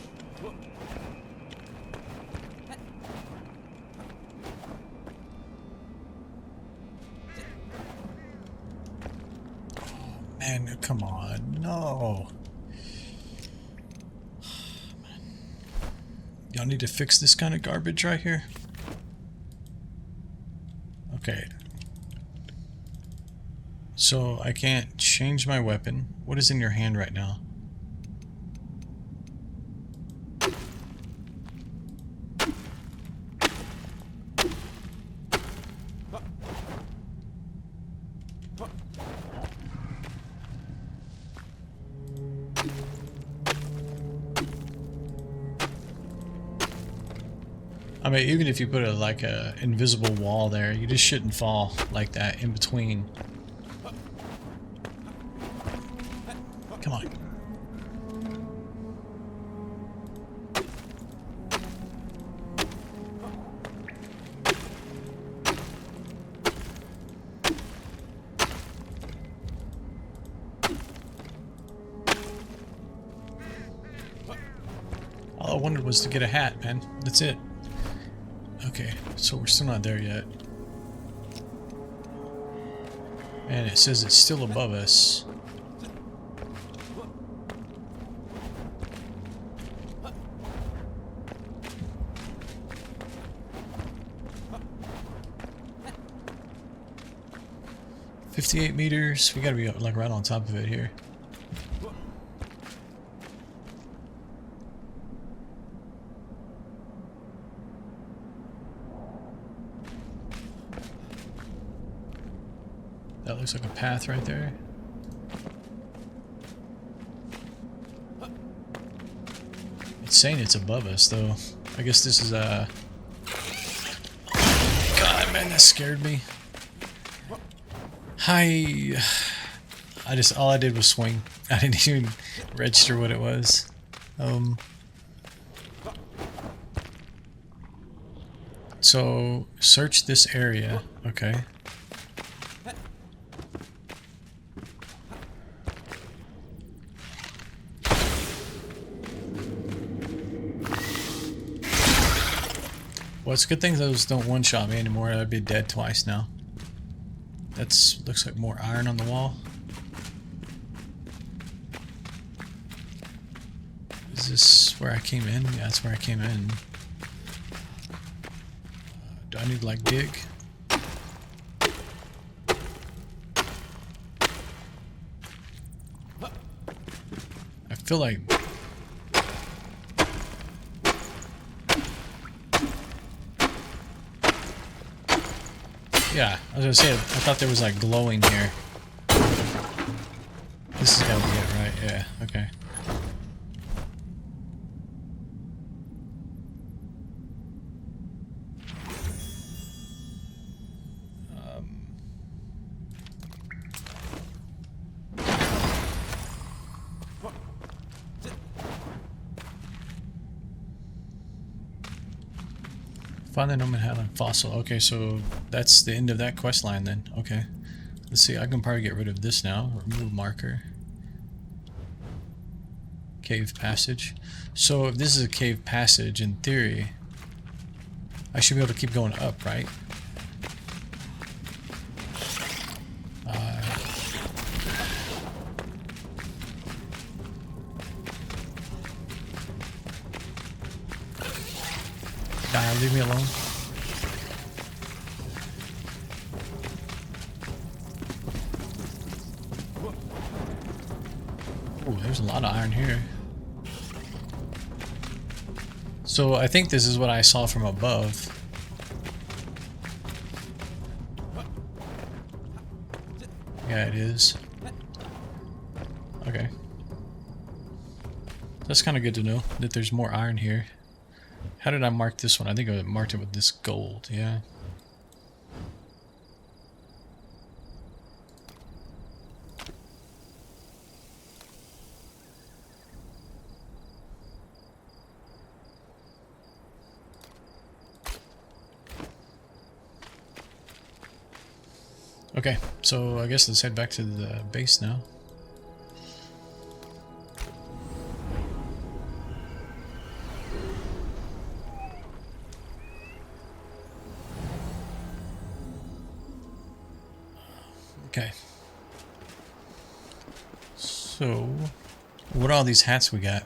Man, come on. No. Y'all need to fix this kind of garbage right here. Okay. So I can't change my weapon. What is in your hand right now? I mean, even if you put like a invisible wall there, you just shouldn't fall like that in between. Come on. All I wanted was to get a hat, man. That's it. Okay, so we're still not there yet. And it says it's still above us. $58 meters. We gotta be like right on top of it here. That looks like a path right there. It's saying it's above us, though. I guess this is a... God, man, that scared me. Hi. All I did was swing. I didn't even register what it was. So, search this area. Okay. Well, it's a good thing those don't one-shot me anymore. I'd be dead twice now. That's looks like more iron on the wall. Is this where I came in? Yeah, that's where I came in. Do I need to like dig? I feel like... Yeah, I was gonna say, I thought there was like glowing here. This has gotta be it, right? Yeah, okay. Find the Nomadhalan fossil. Okay, so that's the end of that quest line then. Okay. Let's see, I can probably get rid of this now. Remove marker. Cave passage. So if this is a cave passage, in theory, I should be able to keep going up, right? Leave me alone. Oh, there's a lot of iron here. So I think this is what I saw from above. Yeah, it is. Okay. That's kind of good to know that there's more iron here. How did I mark this one? I think I marked it with this gold, yeah. Okay, so I guess let's head back to the base now. So, what are all these hats we got?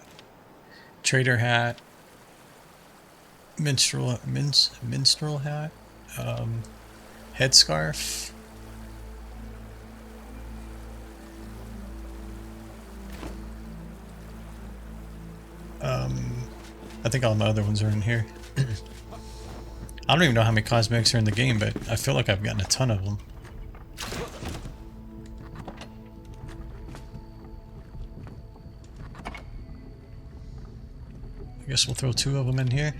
Trader hat, minstrel hat, headscarf. I think all my other ones are in here. I don't even know how many cosmetics are in the game, but I feel like I've gotten a ton of them. I guess we'll throw 2 of them in here.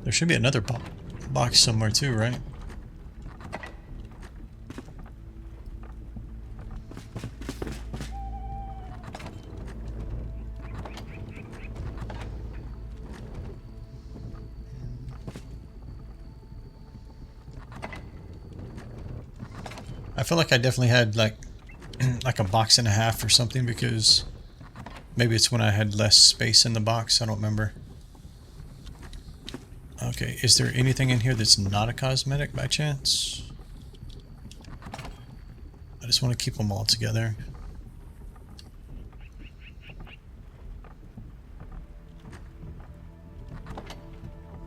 There should be another box somewhere too, right? I feel like I definitely had like a box and a half or something, because maybe it's when I had less space in the box. I don't remember. Okay, is there anything in here that's not a cosmetic by chance? I just want to keep them all together.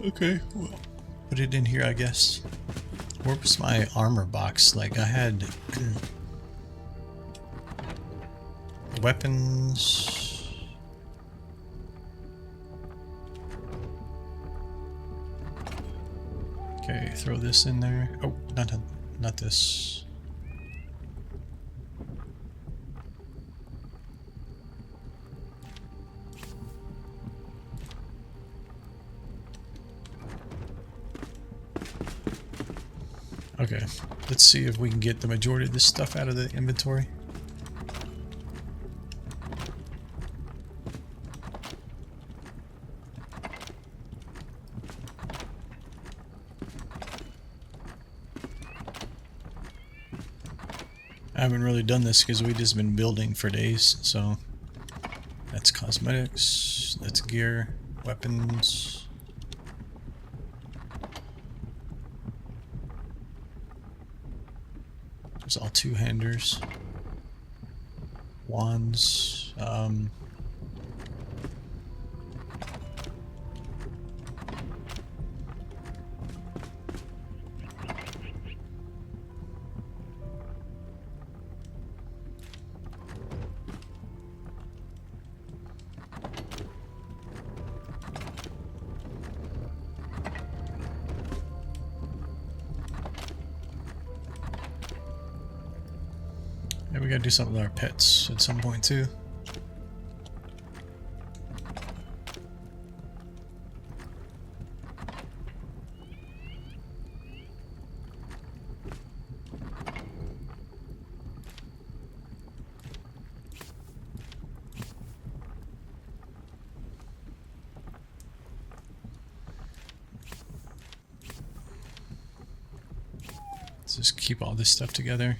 Okay, well, put it in here, I guess. Where was my armor box? Like, I had weapons. Okay, throw this in there. Oh, not this. Okay, let's see if we can get the majority of this stuff out of the inventory. I haven't really done this because we've just been building for days, so that's cosmetics, that's gear, weapons. There's all 2-handers, wands, yeah, we gotta do something with our pets at some point too. Let's just keep all this stuff together.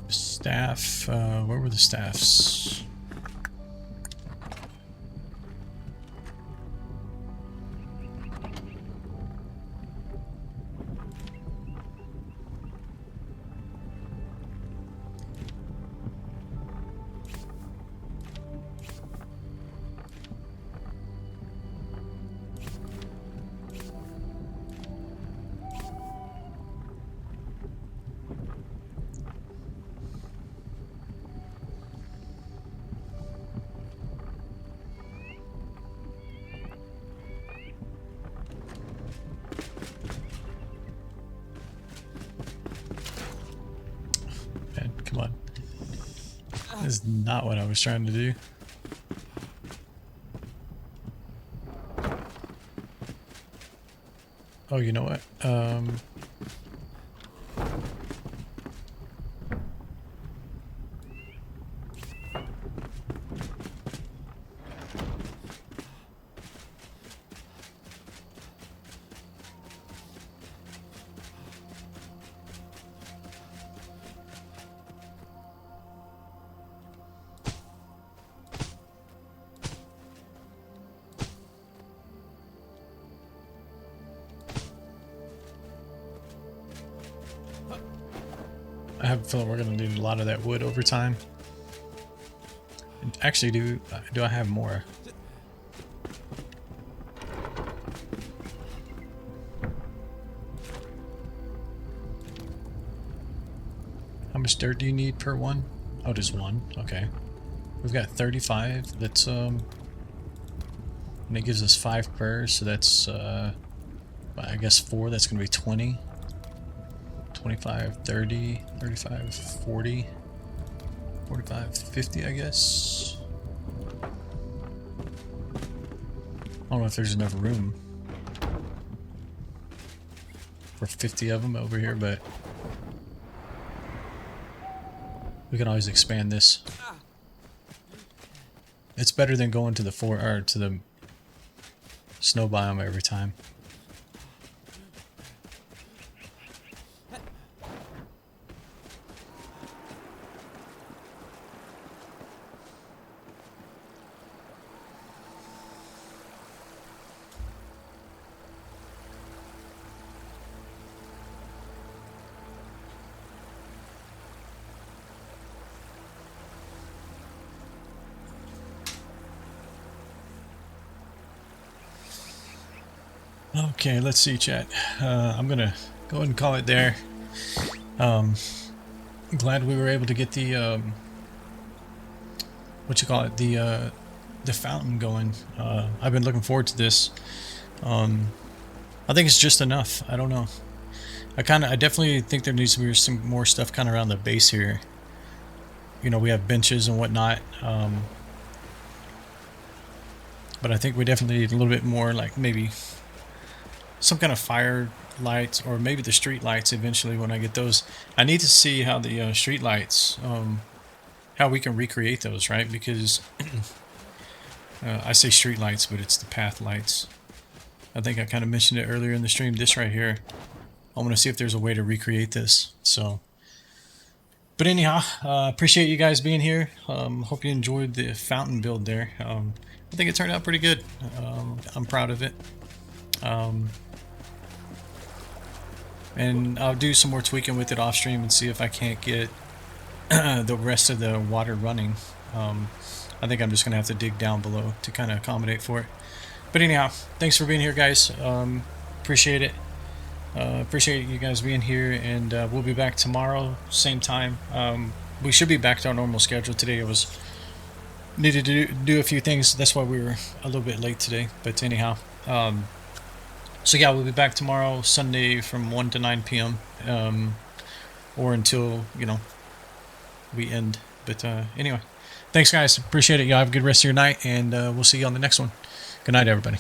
Staff, where were the staffs? Man, come on. This is not what I was trying to do. Oh, you know what? I have a feeling we're going to need a lot of that wood over time. And actually, do I have more? How much dirt do you need per one? Oh, just one. Okay. We've got 35. That's and it gives us 5 per, so that's I guess 4. That's gonna be 20. 25, 30, 35, 40, 45, 50, I guess. I don't know if there's enough room for 50 of them over here, but we can always expand this. It's better than going to the to the snow biome every time. Okay, let's see, chat. I'm gonna go ahead and call it there. Glad we were able to get the what you call it, the fountain going. I've been looking forward to this. I think it's just enough. I don't know. I definitely think there needs to be some more stuff kind of around the base here. You know, we have benches and whatnot. But I think we definitely need a little bit more, like maybe some kind of fire lights, or maybe the street lights eventually when I get those. I need to see how the street lights, how we can recreate those, right? Because I say street lights, but it's the path lights. I think I kind of mentioned it earlier in the stream. This right here, I want to see if there's a way to recreate this. So, but anyhow, appreciate you guys being here. Hope you enjoyed the fountain build there. I think it turned out pretty good. I'm proud of it. And I'll do some more tweaking with it off stream and see if I can't get the rest of the water running. I think I'm just gonna have to dig down below to kind of accommodate for it. But anyhow, thanks for being here, guys. Appreciate it. Appreciate you guys being here, and we'll be back tomorrow, same time. We should be back to our normal schedule today. I was needed to do a few things. That's why we were a little bit late today. But anyhow. So yeah, we'll be back tomorrow, Sunday, from 1 to 9 p.m. Or until, you know, we end. But anyway, thanks guys. Appreciate it. Y'all have a good rest of your night, and we'll see you on the next one. Good night, everybody.